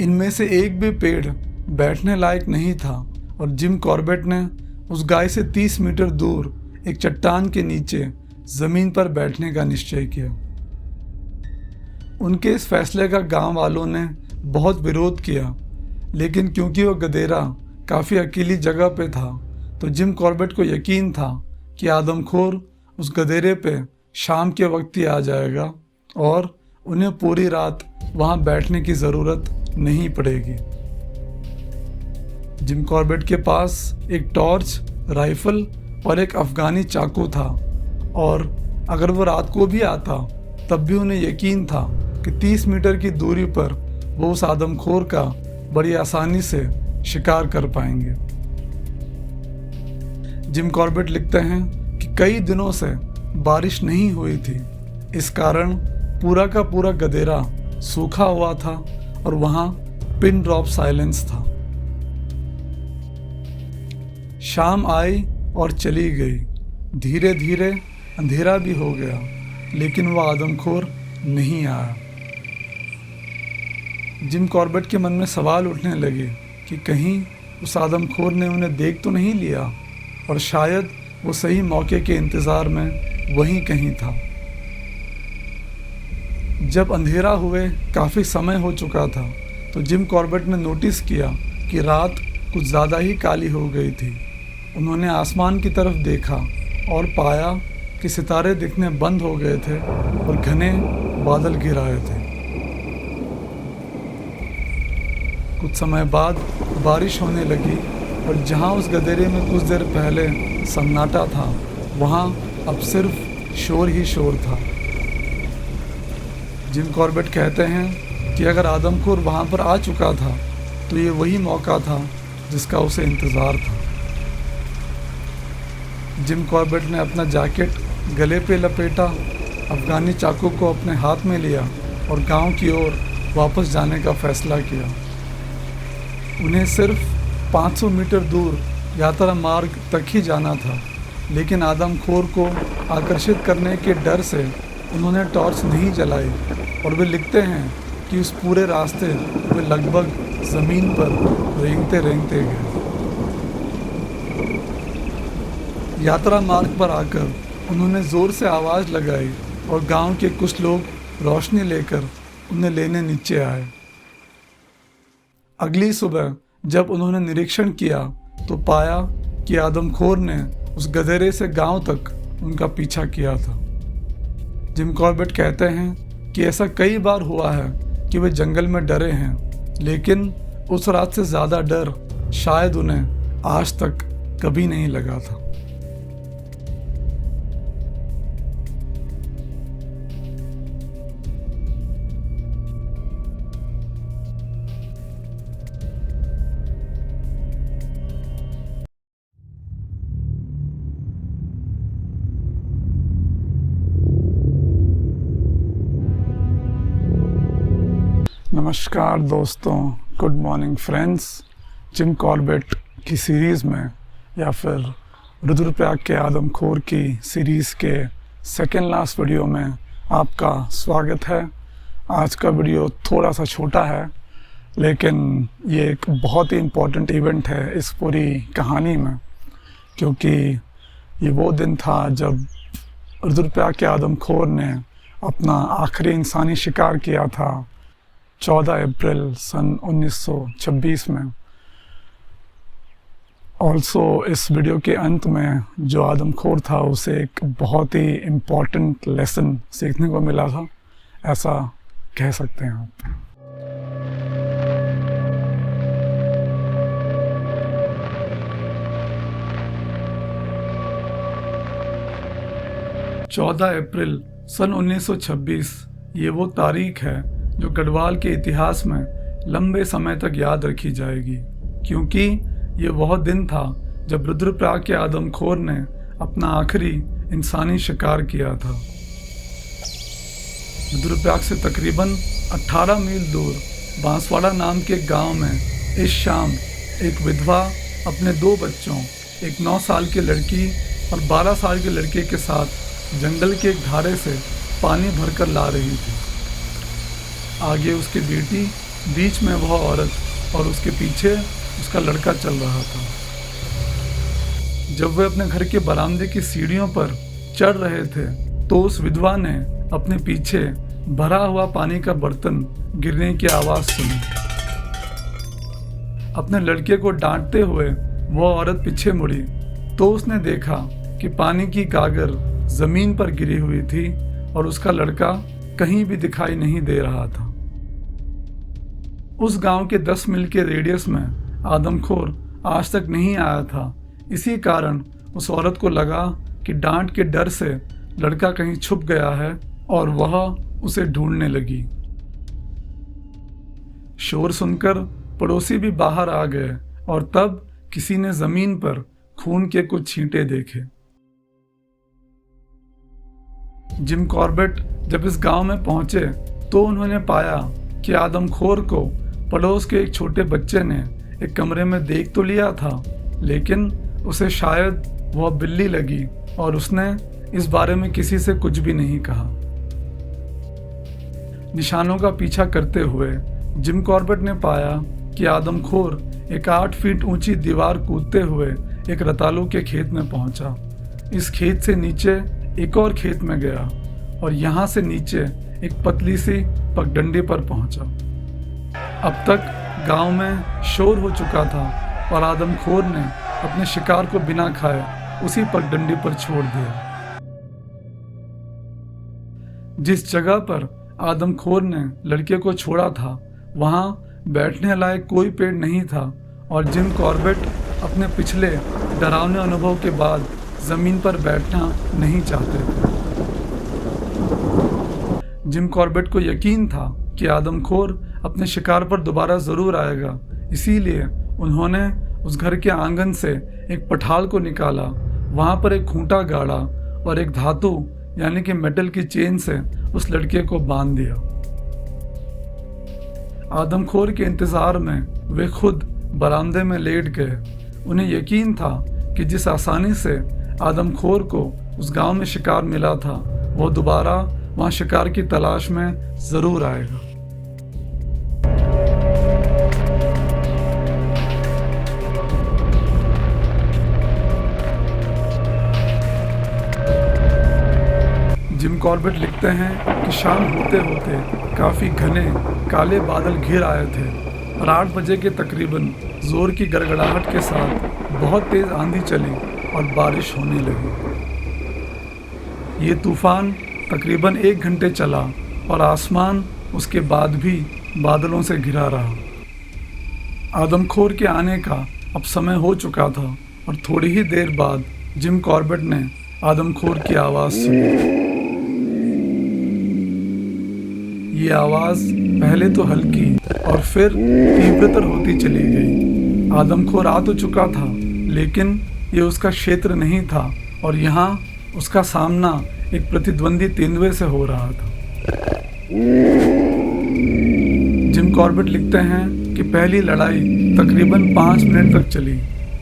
इनमें से एक भी पेड़ बैठने लायक नहीं था और जिम कॉर्बेट ने उस गाय से 30 मीटर दूर एक चट्टान के नीचे जमीन पर बैठने का निश्चय किया। उनके इस फैसले का गांव वालों ने बहुत विरोध किया, लेकिन क्योंकि वह गधेरा काफ़ी अकेली जगह पे था तो जिम कॉर्बेट को यकीन था कि आदमखोर उस गधेरे पे शाम के वक्त ही आ जाएगा और उन्हें पूरी रात वहाँ बैठने की ज़रूरत नहीं पड़ेगी। जिम कॉर्बेट के पास एक टॉर्च, राइफल और एक अफ़गानी चाकू था और अगर वो रात को भी आता तब भी उन्हें यकीन था कि 30 मीटर की दूरी पर वो उस आदमखोर का बड़ी आसानी से शिकार कर पाएंगे। जिम कॉर्बेट लिखते हैं कि कई दिनों से बारिश नहीं हुई थी, इस कारण पूरा का पूरा गदेरा सूखा हुआ था और वहां पिन ड्रॉप साइलेंस था। शाम आई और चली गई, धीरे धीरे अंधेरा भी हो गया, लेकिन वह आदमखोर नहीं आया। जिम कॉर्बेट के मन में सवाल उठने लगे कि कहीं उस आदमखोर ने उन्हें देख तो नहीं लिया, और शायद वो सही मौके के इंतज़ार में वहीं कहीं था। जब अंधेरा हुए काफ़ी समय हो चुका था तो जिम कॉर्बेट ने नोटिस किया कि रात कुछ ज़्यादा ही काली हो गई थी। उन्होंने आसमान की तरफ देखा और पाया कि सितारे दिखने बंद हो गए थे और घने बादल घिर आए थे। कुछ समय बाद बारिश होने लगी और जहां उस गदेरे में कुछ देर पहले सन्नाटा था, वहां अब सिर्फ शोर ही शोर था। जिम कॉर्बेट कहते हैं कि अगर आदमखोर वहां पर आ चुका था तो ये वही मौका था जिसका उसे इंतज़ार था। जिम कॉर्बेट ने अपना जैकेट गले पे लपेटा, अफगानी चाकू को अपने हाथ में लिया और गांव की ओर वापस जाने का फैसला किया। उन्हें सिर्फ 500 मीटर दूर यात्रा मार्ग तक ही जाना था, लेकिन आदमखोर को आकर्षित करने के डर से उन्होंने टॉर्च नहीं जलाई और वे लिखते हैं कि उस पूरे रास्ते वे लगभग ज़मीन पर रेंगते रेंगते गए। यात्रा मार्ग पर आकर उन्होंने ज़ोर से आवाज़ लगाई और गांव के कुछ लोग रोशनी लेकर उन्हें लेने नीचे आए। अगली सुबह जब उन्होंने निरीक्षण किया तो पाया कि आदमखोर ने उस गधेरे से गांव तक उनका पीछा किया था। जिम कॉर्बेट कहते हैं कि ऐसा कई बार हुआ है कि वे जंगल में डरे हैं, लेकिन उस रात से ज़्यादा डर शायद उन्हें आज तक कभी नहीं लगा था। नमस्कार दोस्तों, good morning friends. Jim Corbett की सीरीज़ में या फिर रुद्रप्रयाग के आदमखोर की सीरीज़ के सेकेंड लास्ट वीडियो में आपका स्वागत है। आज का वीडियो थोड़ा सा छोटा है, लेकिन ये एक बहुत ही इम्पोर्टेंट इवेंट है इस पूरी कहानी में, क्योंकि ये वो दिन था जब रुद्रप्रयाग के आदमखोर ने अपना आखिरी इंसानी शिकार किया था 14 अप्रैल सन 1926 में। ऑल्सो इस वीडियो के अंत में जो आदमखोर था उसे एक बहुत ही इम्पॉर्टेंट लेसन सीखने को मिला था, ऐसा कह सकते हैं आप। चौदह अप्रैल सन 1926 ये वो तारीख है जो गढ़वाल के इतिहास में लंबे समय तक याद रखी जाएगी, क्योंकि ये वह दिन था जब रुद्रप्रयाग के आदमखोर ने अपना आखिरी इंसानी शिकार किया था। रुद्रप्रयाग से तकरीबन 18 मील दूर बांसवाड़ा नाम के गांव में इस शाम एक विधवा अपने 2 बच्चों, एक 9 साल की लड़की और 12 साल के लड़के के साथ जंगल के एक धारे से पानी भरकर ला रही थी। आगे उसकी बेटी, बीच में वह औरत और उसके पीछे उसका लड़का चल रहा था। जब वे अपने घर के बरामदे की सीढ़ियों पर चढ़ रहे थे तो उस विधवा ने अपने पीछे भरा हुआ पानी का बर्तन गिरने की आवाज़ सुनी। अपने लड़के को डांटते हुए वह औरत पीछे मुड़ी तो उसने देखा कि पानी की गागर ज़मीन पर गिरी हुई थी और उसका लड़का कहीं भी दिखाई नहीं दे रहा था। उस गांव के 10 मील के रेडियस में आदमखोर आज तक नहीं आया था। इसी कारण उस औरत को लगा कि डांट के डर से लड़का कहीं छुप गया है और वह उसे ढूंढने लगी। शोर सुनकर पड़ोसी भी बाहर आ गए और तब किसी ने जमीन पर खून के कुछ छींटे देखे। जिम कॉर्बेट जब इस गांव में पहुंचे तो उन्होंने पाया कि आदमखोर को पड़ोस के एक छोटे बच्चे ने एक कमरे में देख तो लिया था, लेकिन उसे शायद वह बिल्ली लगी और उसने इस बारे में किसी से कुछ भी नहीं कहा। निशानों का पीछा करते हुए जिम कॉर्बेट ने पाया कि आदमखोर एक 8 फीट ऊंची दीवार कूदते हुए एक रतालू के खेत में पहुंचा। इस खेत से नीचे एक और खेत में गया और यहाँ से नीचे एक पतली सी पगडंडी पर पहुंचा। अब तक गांव में शोर हो चुका था और आदमखोर ने अपने शिकार को बिना खाए उसी पगडंडी पर छोड़ दिया। जिस जगह पर आदमखोर ने लड़के को छोड़ा था वहां बैठने लायक कोई पेड़ नहीं था और जिम कॉर्बेट अपने पिछले डरावने अनुभव के बाद जमीन पर बैठना नहीं चाहते थे। जिम कॉर्बेट को यकीन था कि आदमखोर अपने शिकार पर दोबारा जरूर आएगा, इसीलिए उन्होंने उस घर के आंगन से एक पठाल को निकाला, वहां पर एक खूंटा गाड़ा और एक धातु यानी कि मेटल की चेन से उस लड़के को बांध दिया। आदमखोर के इंतजार में वे खुद बरामदे में लेट गए। उन्हें यकीन था कि जिस आसानी से आदमखोर को उस गांव में शिकार मिला था वो दोबारा वहां शिकार की तलाश में जरूर आएगा। जिम कॉर्बेट लिखते हैं कि शाम होते होते काफ़ी घने काले बादल घिर आए थे और 8 बजे के तकरीबन जोर की गड़गड़ाहट के साथ बहुत तेज़ आंधी चली और बारिश होने लगी। ये तूफान तकरीबन 1 घंटे चला और आसमान उसके बाद भी बादलों से घिरा रहा। आदमखोर के आने का अब समय हो चुका था और थोड़ी ही देर बाद जिम कॉर्बेट ने आदमखोर की आवाज़ सुनी। ये आवाज़ पहले तो हल्की और फिर तीव्रतर होती चली गई। आदमखोर आ तो चुका था लेकिन ये उसका क्षेत्र नहीं था और यहाँ उसका सामना एक प्रतिद्वंदी तेंदुए से हो रहा था। जिम कॉर्बेट लिखते हैं कि पहली लड़ाई तकरीबन 5 मिनट तक चली।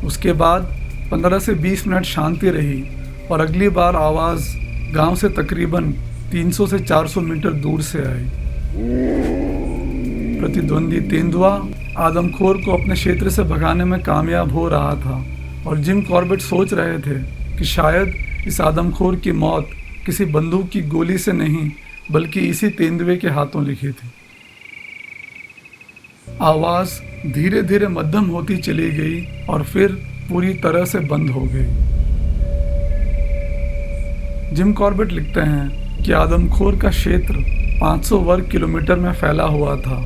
उसके बाद 15 से 20 मिनट शांति रही और अगली बार आवाज़ गांव से तकरीबन 300 से 400 मीटर दूर से आई। प्रतिद्वंदी तेंदुआ आदमखोर को अपने क्षेत्र से भगाने में कामयाब हो रहा था और जिम कॉर्बेट सोच रहे थे कि शायद इस आदमखोर की मौत किसी बंदूक की गोली से नहीं बल्कि इसी तेंदुए के हाथों लिखी थी। आवाज़ धीरे धीरे मध्यम होती चली गई और फिर पूरी तरह से बंद हो गई। जिम कॉर्बेट लिखते हैं कि आदमखोर का क्षेत्र 500 वर्ग किलोमीटर में फैला हुआ था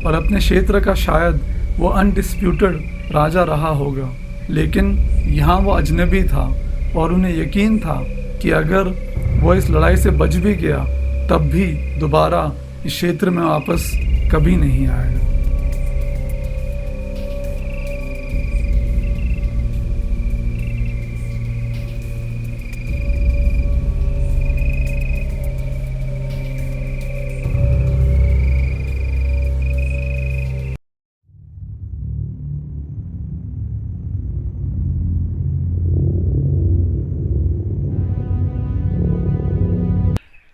और अपने क्षेत्र का शायद वो अनडिस्प्यूटेड राजा रहा होगा, लेकिन यहाँ वो अजनबी था और उन्हें यकीन था कि अगर वो इस लड़ाई से बच भी गया तब भी दोबारा इस क्षेत्र में वापस कभी नहीं आएगा।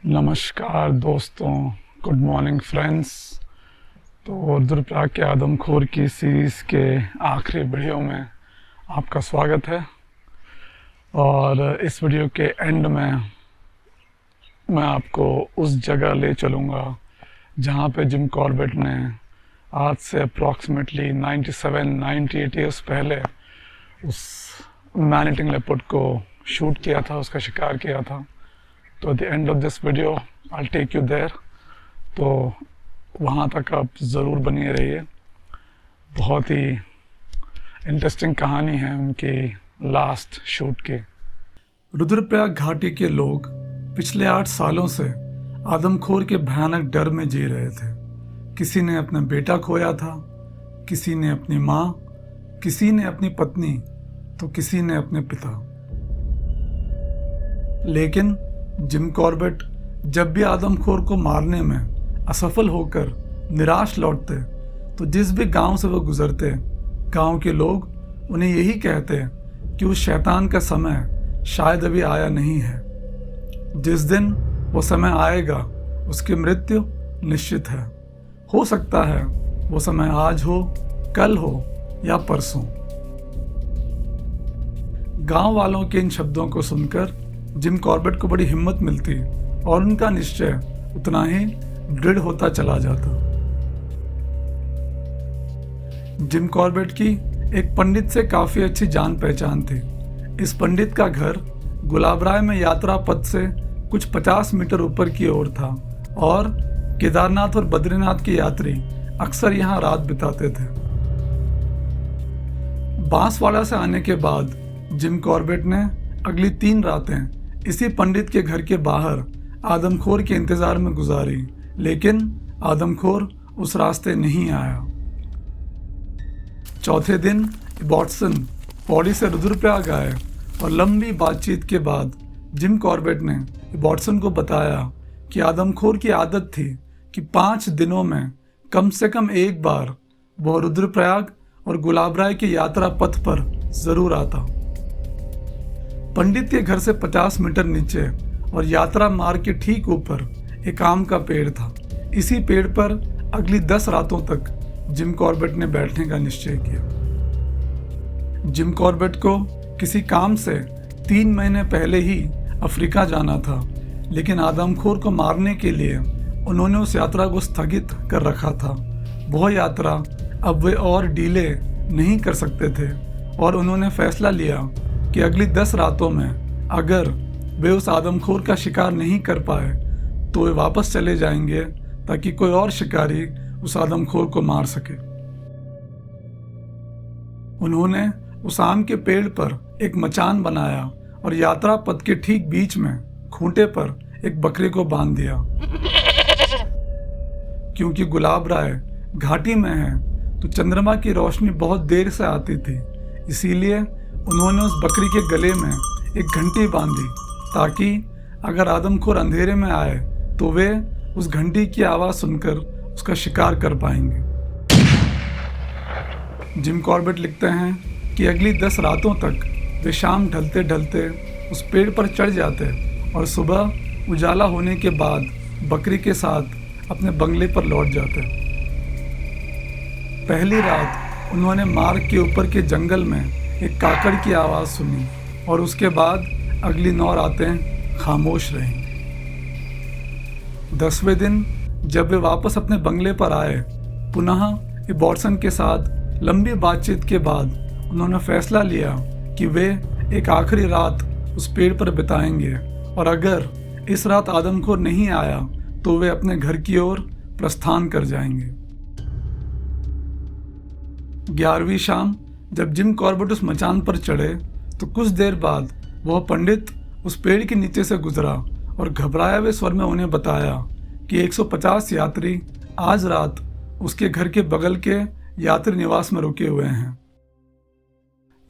नमस्कार दोस्तों, गुड मॉर्निंग फ्रेंड्स। तो रुद्रप्रयाग के आदमखोर की सीरीज़ के आखिरी वीडियो में आपका स्वागत है और इस वीडियो के एंड में मैं आपको उस जगह ले चलूँगा जहाँ पे जिम कॉर्बेट ने आज से अप्रॉक्सीमेटली 97-98 ईयर्स पहले उस मैन ईटिंग लेपर्ड को शूट किया था, उसका शिकार किया था। तो at the end of this video I take you there, तो वहाँ तक आप ज़रूर बने रहिए। बहुत ही इंटरेस्टिंग कहानी है उनकी लास्ट शूट की। रुद्रप्रयाग घाटी के लोग पिछले 8 सालों से आदमखोर के भयानक डर में जी रहे थे। किसी ने अपना बेटा खोया था, किसी ने अपनी माँ, किसी ने अपनी पत्नी तो किसी ने अपने पिता। लेकिन जिम कॉर्बेट जब भी आदमखोर को मारने में असफल होकर निराश लौटते तो जिस भी गांव से वो गुजरते, गांव के लोग उन्हें यही कहते कि उस शैतान का समय शायद अभी आया नहीं है। जिस दिन वो समय आएगा उसकी मृत्यु निश्चित है। हो सकता है वो समय आज हो, कल हो या परसों। गांव वालों के इन शब्दों को सुनकर जिम कॉर्बेट को बड़ी हिम्मत मिलती और उनका निश्चय उतना ही दृढ़ होता चला जाता। जिम कॉर्बेट की एक पंडित से काफी अच्छी जान पहचान थी। इस पंडित का घर गुलाबराय में यात्रा पथ से कुछ 50 मीटर ऊपर की ओर था और केदारनाथ और बद्रीनाथ के यात्री अक्सर यहाँ रात बिताते थे। बांसवाड़ा से आने के बाद जिम कॉर्बेट ने अगली 3 रातें इसी पंडित के घर के बाहर आदमखोर के इंतजार में गुजारी, लेकिन आदमखोर उस रास्ते नहीं आया। चौथे दिन इबॉट्सन पौड़ी से रुद्रप्रयाग आए और लंबी बातचीत के बाद जिम कॉर्बेट ने इबॉट्सन को बताया कि आदमखोर की आदत थी कि 5 दिनों में कम से कम एक बार वह रुद्रप्रयाग और गुलाबराय के यात्रा पथ पर जरूर आता। पंडित के घर से 50 मीटर नीचे और यात्रा मार्ग के ठीक ऊपर एक आम का पेड़ था। इसी पेड़ पर अगली 10 रातों तक जिम कॉर्बेट ने बैठने का निश्चय किया। जिम कॉर्बेट को किसी काम से 3 महीने पहले ही अफ्रीका जाना था, लेकिन आदमखोर को मारने के लिए उन्होंने उस यात्रा को स्थगित कर रखा था। वह यात्रा अब वे और डिले नहीं कर सकते थे और उन्होंने फैसला लिया कि अगली 10 रातों में अगर वे उस आदमखोर का शिकार नहीं कर पाए तो वे वापस चले जाएंगे ताकि कोई और शिकारी उस आदमखोर को मार सके। उन्होंने उस आम के पेड़ पर एक मचान बनाया और यात्रा पथ के ठीक बीच में खूंटे पर एक बकरे को बांध दिया। क्योंकि गुलाबराय घाटी में है तो चंद्रमा की रोशनी बहुत देर से आती थी, इसीलिए उन्होंने उस बकरी के गले में एक घंटी बांधी ताकि अगर आदमखोर अंधेरे में आए तो वे उस घंटी की आवाज सुनकर उसका शिकार कर पाएंगे। जिम कॉर्बेट लिखते हैं कि अगली 10 रातों तक वे शाम ढलते ढलते उस पेड़ पर चढ़ जाते और सुबह उजाला होने के बाद बकरी के साथ अपने बंगले पर लौट जाते। पहली रात उन्होंने मार्ग के ऊपर के जंगल में एक काकड़ की आवाज़ सुनी और उसके बाद अगली 9 रातें खामोश रहीं। 10वें दिन जब वे वापस अपने बंगले पर आए, पुनः इबॉट्सन के साथ लंबी बातचीत के बाद उन्होंने फैसला लिया कि वे एक आखिरी रात उस पेड़ पर बिताएंगे और अगर इस रात आदमखोर नहीं आया तो वे अपने घर की ओर प्रस्थान कर जाएंगे। 11वीं शाम जब जिम कॉर्बेट उस मचान पर चढ़े तो कुछ देर बाद वह पंडित उस पेड़ के नीचे से गुजरा और घबराए हुए स्वर में उन्हें बताया कि 150 यात्री आज रात उसके घर के बगल के यात्री निवास में रुके हुए हैं।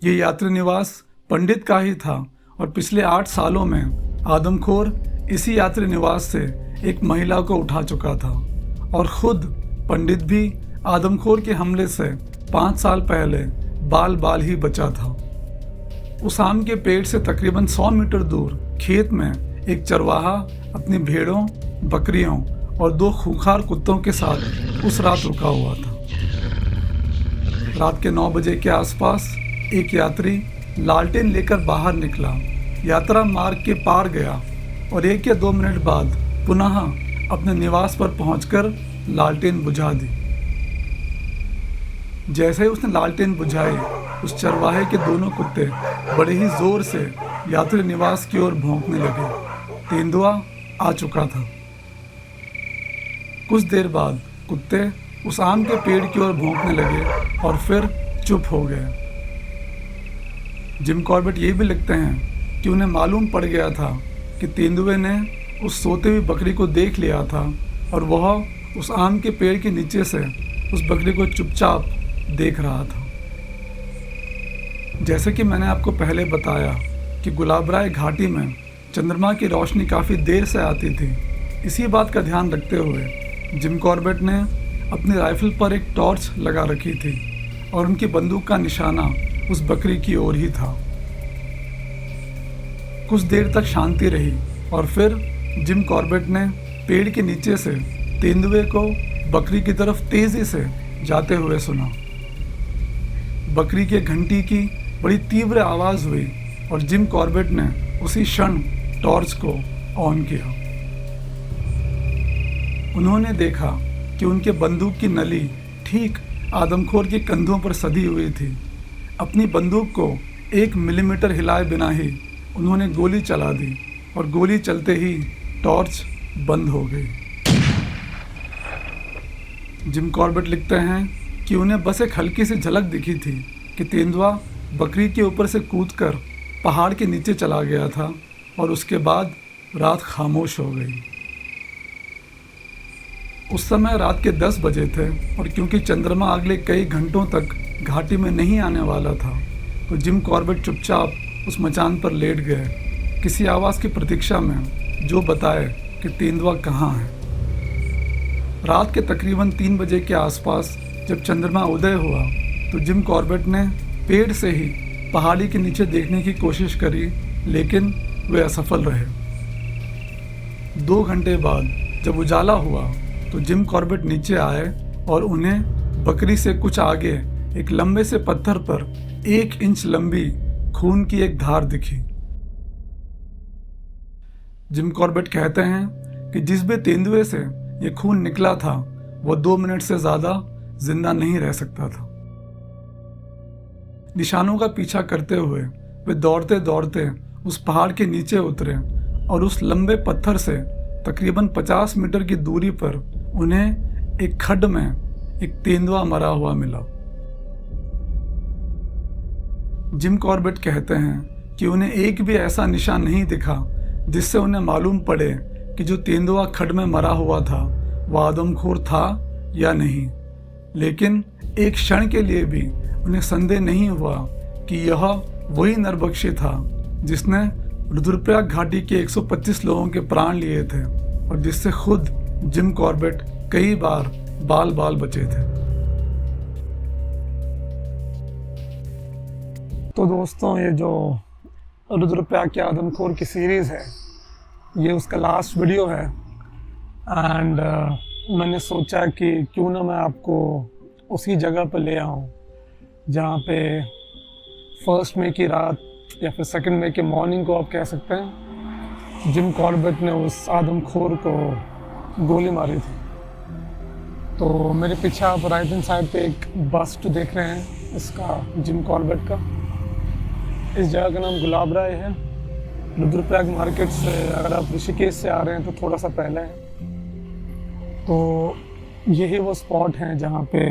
ये यात्री निवास पंडित का ही था और पिछले 8 सालों में आदमखोर इसी यात्री निवास से एक महिला को उठा चुका था और खुद पंडित भी आदमखोर के हमले से 5 साल पहले बाल बाल ही बचा था। उस आम के पेड़ से तकरीबन 100 मीटर दूर खेत में एक चरवाहा अपनी भेड़ों, बकरियों और 2 खूंखार कुत्तों के साथ उस रात रुका हुआ था। रात के 9 बजे के आसपास एक यात्री लालटेन लेकर बाहर निकला, यात्रा मार्ग के पार गया और 1 या 2 मिनट बाद पुनः अपने निवास पर पहुंचकर लालटेन बुझा दी। जैसे ही उसने लालटेन बुझाई, उस चरवाहे के दोनों कुत्ते बड़े ही जोर से यात्री निवास की ओर भौंकने लगे। तेंदुआ आ चुका था। कुछ देर बाद कुत्ते उस आम के पेड़ की ओर भौंकने लगे और फिर चुप हो गए। जिम कॉर्बेट ये भी लिखते हैं कि उन्हें मालूम पड़ गया था कि तेंदुए ने उस सोते हुई बकरी को देख लिया था और वह उस आम के पेड़ के नीचे से उस बकरी को चुपचाप देख रहा था। जैसे कि मैंने आपको पहले बताया कि गुलाबराय घाटी में चंद्रमा की रोशनी काफ़ी देर से आती थी। इसी बात का ध्यान रखते हुए जिम कॉर्बेट ने अपनी राइफल पर एक टॉर्च लगा रखी थी और उनकी बंदूक का निशाना उस बकरी की ओर ही था। कुछ देर तक शांति रही और फिर जिम कॉर्बेट ने पेड़ के नीचे से तेंदुए को बकरी की तरफ तेजी से जाते हुए सुना। बकरी के घंटी की बड़ी तीव्र आवाज़ हुई और जिम कॉर्बेट ने उसी क्षण टॉर्च को ऑन किया। उन्होंने देखा कि उनके बंदूक की नली ठीक आदमखोर के कंधों पर सधी हुई थी। अपनी बंदूक को 1 मिलीमीटर हिलाए बिना ही उन्होंने गोली चला दी और गोली चलते ही टॉर्च बंद हो गई। जिम कॉर्बेट लिखते हैं कि उन्हें बस एक हल्की सी झलक दिखी थी कि तेंदुआ बकरी के ऊपर से कूदकर पहाड़ के नीचे चला गया था और उसके बाद रात खामोश हो गई। उस समय रात के 10 बजे थे और क्योंकि चंद्रमा अगले कई घंटों तक घाटी में नहीं आने वाला था तो जिम कॉर्बेट चुपचाप उस मचान पर लेट गए, किसी आवाज़ की प्रतीक्षा में जो बताए कि तेंदुआ कहाँ है। रात के तकरीबन 3 बजे के आसपास जब चंद्रमा उदय हुआ तो जिम कॉर्बेट ने पेड़ से ही पहाड़ी के नीचे देखने की कोशिश करी, लेकिन वे असफल रहे। 2 घंटे बाद जब उजाला हुआ तो जिम कॉर्बेट नीचे आए और उन्हें बकरी से कुछ आगे एक लंबे से पत्थर पर 1 इंच लंबी खून की एक धार दिखी। जिम कॉर्बेट कहते हैं कि जिस भी तेंदुए से ये खून निकला था वो 2 मिनट से ज़्यादा जिंदा नहीं रह सकता था। निशानों का पीछा करते हुए वे दौड़ते दौड़ते उस पहाड़ के नीचे उतरे और उस लंबे पत्थर से तकरीबन 50 मीटर की दूरी पर उन्हें एक खड्ड में एक तेंदुआ मरा हुआ मिला। जिम कॉर्बेट कहते हैं कि उन्हें एक भी ऐसा निशान नहीं दिखा जिससे उन्हें मालूम पड़े कि जो तेंदुआ खड्ड में मरा हुआ था वह आदमखोर था या नहीं, लेकिन एक क्षण के लिए भी उन्हें संदेह नहीं हुआ कि यह वही नरबख्शी था जिसने रुद्रप्रयाग घाटी के 125 लोगों के प्राण लिए थे और जिससे खुद जिम कॉर्बेट कई बार बाल बाल बचे थे। तो दोस्तों, ये जो रुद्रप्रयाग के आदमखोर की सीरीज़ है ये उसका लास्ट वीडियो है एंड मैंने सोचा कि क्यों ना मैं आपको उसी जगह पर ले आऊँ जहाँ पे 1 मई की रात या फिर 2 मई के मॉर्निंग को आप कह सकते हैं जिम कॉर्बेट ने उस आदमखोर को गोली मारी थी। तो मेरे पीछे आप राइट हैंड साइड पे एक बस्ट देख रहे हैं इसका, जिम कॉर्बेट का। इस जगह का नाम गुलाबराय है। रुद्रप्रयाग मार्केट से अगर आप ऋषिकेश से आ रहे हैं तो थोड़ा सा पहले है। तो यही वो स्पॉट है जहाँ पे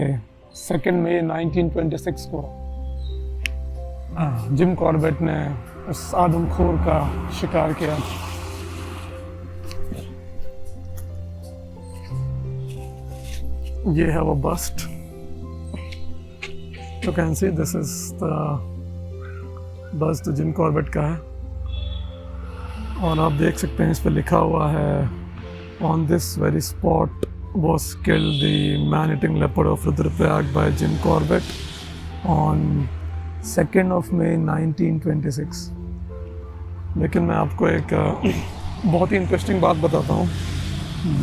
2 मई 1926 को जिम कॉर्बेट ने उस आदमखोर का शिकार किया था। ये है वो bust. You can see this is the bust Jim Corbett का है और आप देख सकते हैं इस पर लिखा हुआ है on this very spot was killed the man-eating leopard of Rudraprayag by Jim Corbett on 2nd of May 1926। लेकिन मैं आपको एक बहुत ही इंटरेस्टिंग बात बताता हूँ।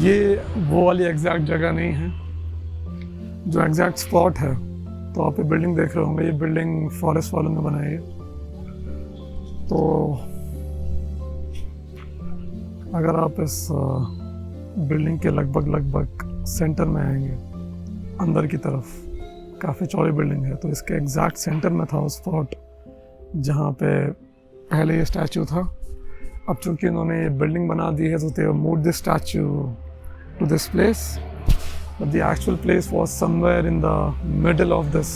ये वो वाली एग्जैक्ट जगह नहीं है जो एग्जैक्ट स्पॉट है। तो आप ये बिल्डिंग देख रहे होंगे, ये बिल्डिंग फॉरेस्ट वालों ने बनाई है। तो अगर आप इस बिल्डिंग के लगभग सेंटर में आएंगे अंदर की तरफ, काफ़ी चौड़ी बिल्डिंग है, तो इसके एग्जैक्ट सेंटर में था उस स्पॉट जहाँ पे पहले ये स्टैचू था। अब चूँकि इन्होंने ये बिल्डिंग बना दी है तो they move this statue to this place, but the actual place was somewhere in the middle of this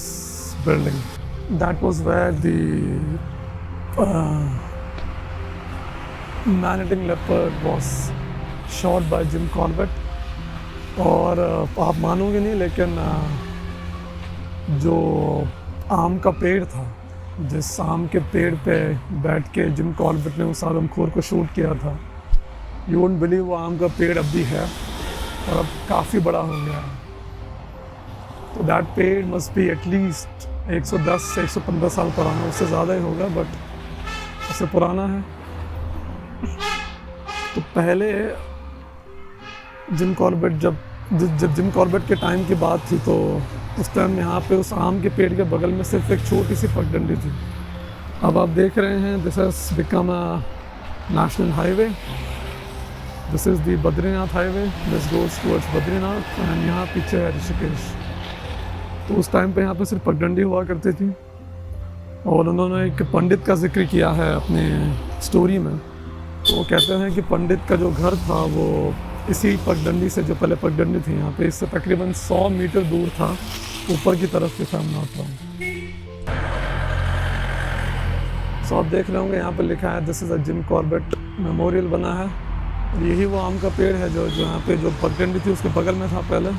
building. That was where the man-eating leopard was shot by Jim Corbett। और आप मानोगे नहीं लेकिन जो आम का पेड़ था जिस आम के पेड़ पे बैठ के जिम कॉर्बेट ने उस आदमखोर को शूट किया था, यू वोंट बिलीव वो आम का पेड़ अब भी है और अब काफ़ी बड़ा हो गया है। तो दैट पेड़ मस्ट बी एटलीस्ट 110 से 115 साल पुराना, उससे ज़्यादा ही होगा, बट उससे पुराना है। तो पहले जिम कॉर्बेट जब जिम कॉर्बेट के टाइम की बात थी, तो उस टाइम यहाँ पे उस आम के पेड़ के बगल में सिर्फ एक छोटी सी पगडंडी थी। अब आप देख रहे हैं this has become a national highway. This is the Badrinath highway, this goes towards Badrinath and यहाँ पीछे है ऋषिकेश। तो उस टाइम पे यहाँ पे सिर्फ पगडंडी हुआ करती थी और उन्होंने एक पंडित का जिक्र किया है अपने स्टोरी में। तो वो कहते हैं कि पंडित का जो घर था वो इसी पगडंडी से, जो पहले पगडंडी थी यहाँ पे, इससे तकरीबन 100 मीटर दूर था, ऊपर की तरफ के सामने आता हूँ। सो आप देख रहे होंगे यहाँ पे लिखा है this is a Jim Corbett memorial बना है। और यही वो आम का पेड़ है जो यहाँ पे जो पगडंडी थी उसके बगल में था पहले।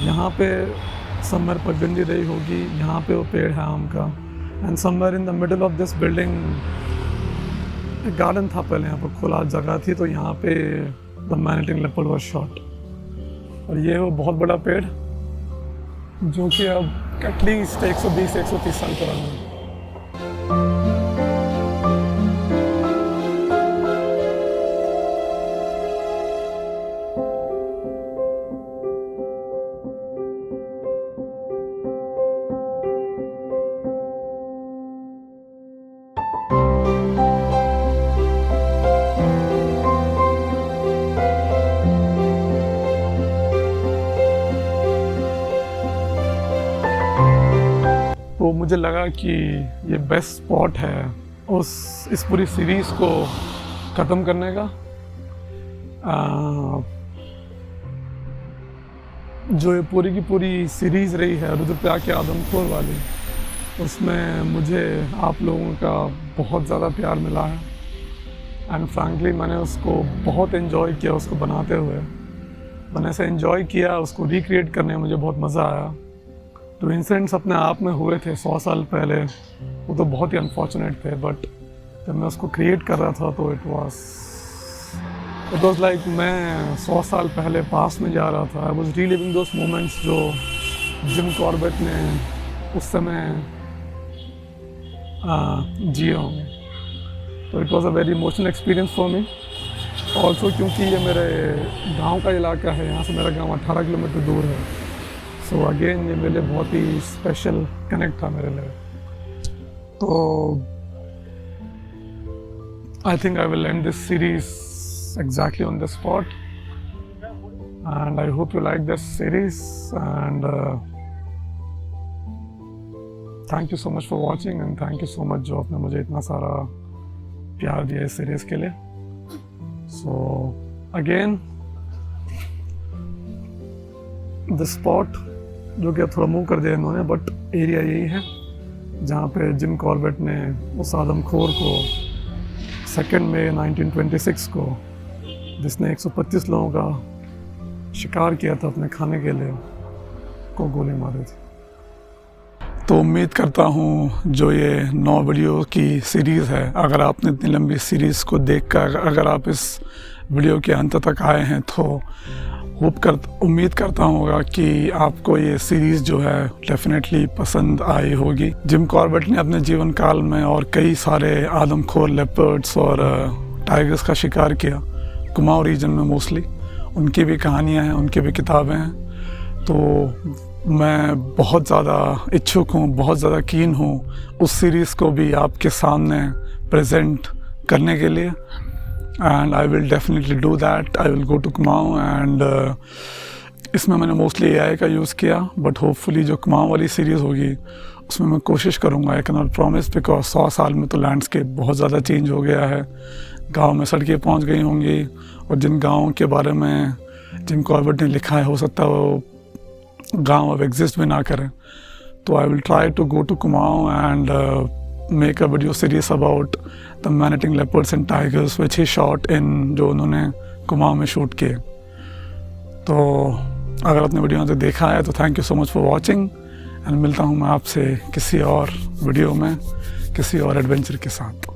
यहाँ पे समवेयर पगडंडी रही होगी, यहाँ पे वो पेड़ है आम का। And somewhere in the middle of this building एक गार्डन था पहले, यहाँ पर खुला जगह थी, तो यहाँ पे the man-eating leopard was shot. और ये वो बहुत बड़ा पेड़ जो कि अब एटलीस्ट 120-130 साल पुराना है। तो मुझे लगा कि ये बेस्ट स्पॉट है इस पूरी सीरीज़ को ख़त्म करने का। जो ये पूरी की पूरी सीरीज़ रही है रुद्रप्रयाग के आदमखोर वाली, उसमें मुझे आप लोगों का बहुत ज़्यादा प्यार मिला है एंड फ्रैंकली मैंने उसको बहुत एंजॉय किया। उसको बनाते हुए मैंने ऐसे एंजॉय किया, उसको रिक्रिएट करने में मुझे बहुत मज़ा आया। तो इंसिडेंट्स अपने आप में हुए थे 100 साल पहले, वो तो बहुत ही अनफॉर्चुनेट थे, बट जब मैं उसको क्रिएट कर रहा था तो इट वाज लाइक मैं 100 साल पहले पास में जा रहा था। I was reliving those moments जो जिम कॉर्बेट ने उस समय जिए होंगे। तो it was a very emotional experience for me also, क्योंकि ये मेरे गांव का इलाका है, यहाँ से मेरा गांव 18 किलोमीटर दूर है। सो अगेन ये मेरे लिए बहुत ही स्पेशल कनेक्ट था मेरे लिए। तो I think I will and this series exactly on this spot and I hope you like this series and thank you so much for watching and thank you so much जो आपने मुझे इतना सारा प्यार दिया इस सीरीज के लिए। सो अगेन द स्पॉट जो कि अब थोड़ा मूव कर दिया इन्होंने, बट एरिया यही है जहाँ पे जिम कॉर्बेट ने उस आदमखोर को 2 मई 1926 को, जिसने 125 लोगों का शिकार किया था अपने खाने के लिए, को गोली मारी थी। तो उम्मीद करता हूँ जो ये 9 वीडियो की सीरीज़ है, अगर आपने इतनी लंबी सीरीज़ को देखकर अगर आप इस वीडियो के अंत तक आए हैं तो उम्मीद करता हूँ कि आपको ये सीरीज़ जो है डेफिनेटली पसंद आई होगी। जिम कॉर्बेट ने अपने जीवन काल में और कई सारे आदमखोर लेपर्ड्स और टाइगर्स का शिकार किया, कुमाऊं रीजन में मोस्टली। उनकी भी कहानियाँ हैं, उनकी भी किताबें हैं। तो मैं बहुत ज़्यादा इच्छुक हूँ, बहुत ज़्यादा कीन हूँ उस सीरीज़ को भी आपके सामने प्रेजेंट करने के लिए। And I will definitely do that. I will go to Kumaon and इसमें मैंने मोस्टली AI का यूज़ किया, बट होपफुली जो कुमाऊं वाली सीरीज़ होगी उसमें मैं कोशिश करूँगा। I can not promise because 100 साल में तो लैंडस्केप बहुत ज़्यादा चेंज हो गया है, गांव में सड़कें पहुंच गई होंगी और जिन गाँवों के बारे में जिम कॉर्बेट ने लिखा है हो सकता है वो गाँव अब एग्जिस्ट भी ना करें। तो I will try to go to Kumaon and make a video series about the man-eating leopards and tigers which he shot in, जो उन्होंने कुमाऊं में शूट किए। तो अगर आपने वीडियो तक देखा है तो thank you so much for watching and मिलता हूँ मैं आपसे किसी और वीडियो में किसी और एडवेंचर के साथ।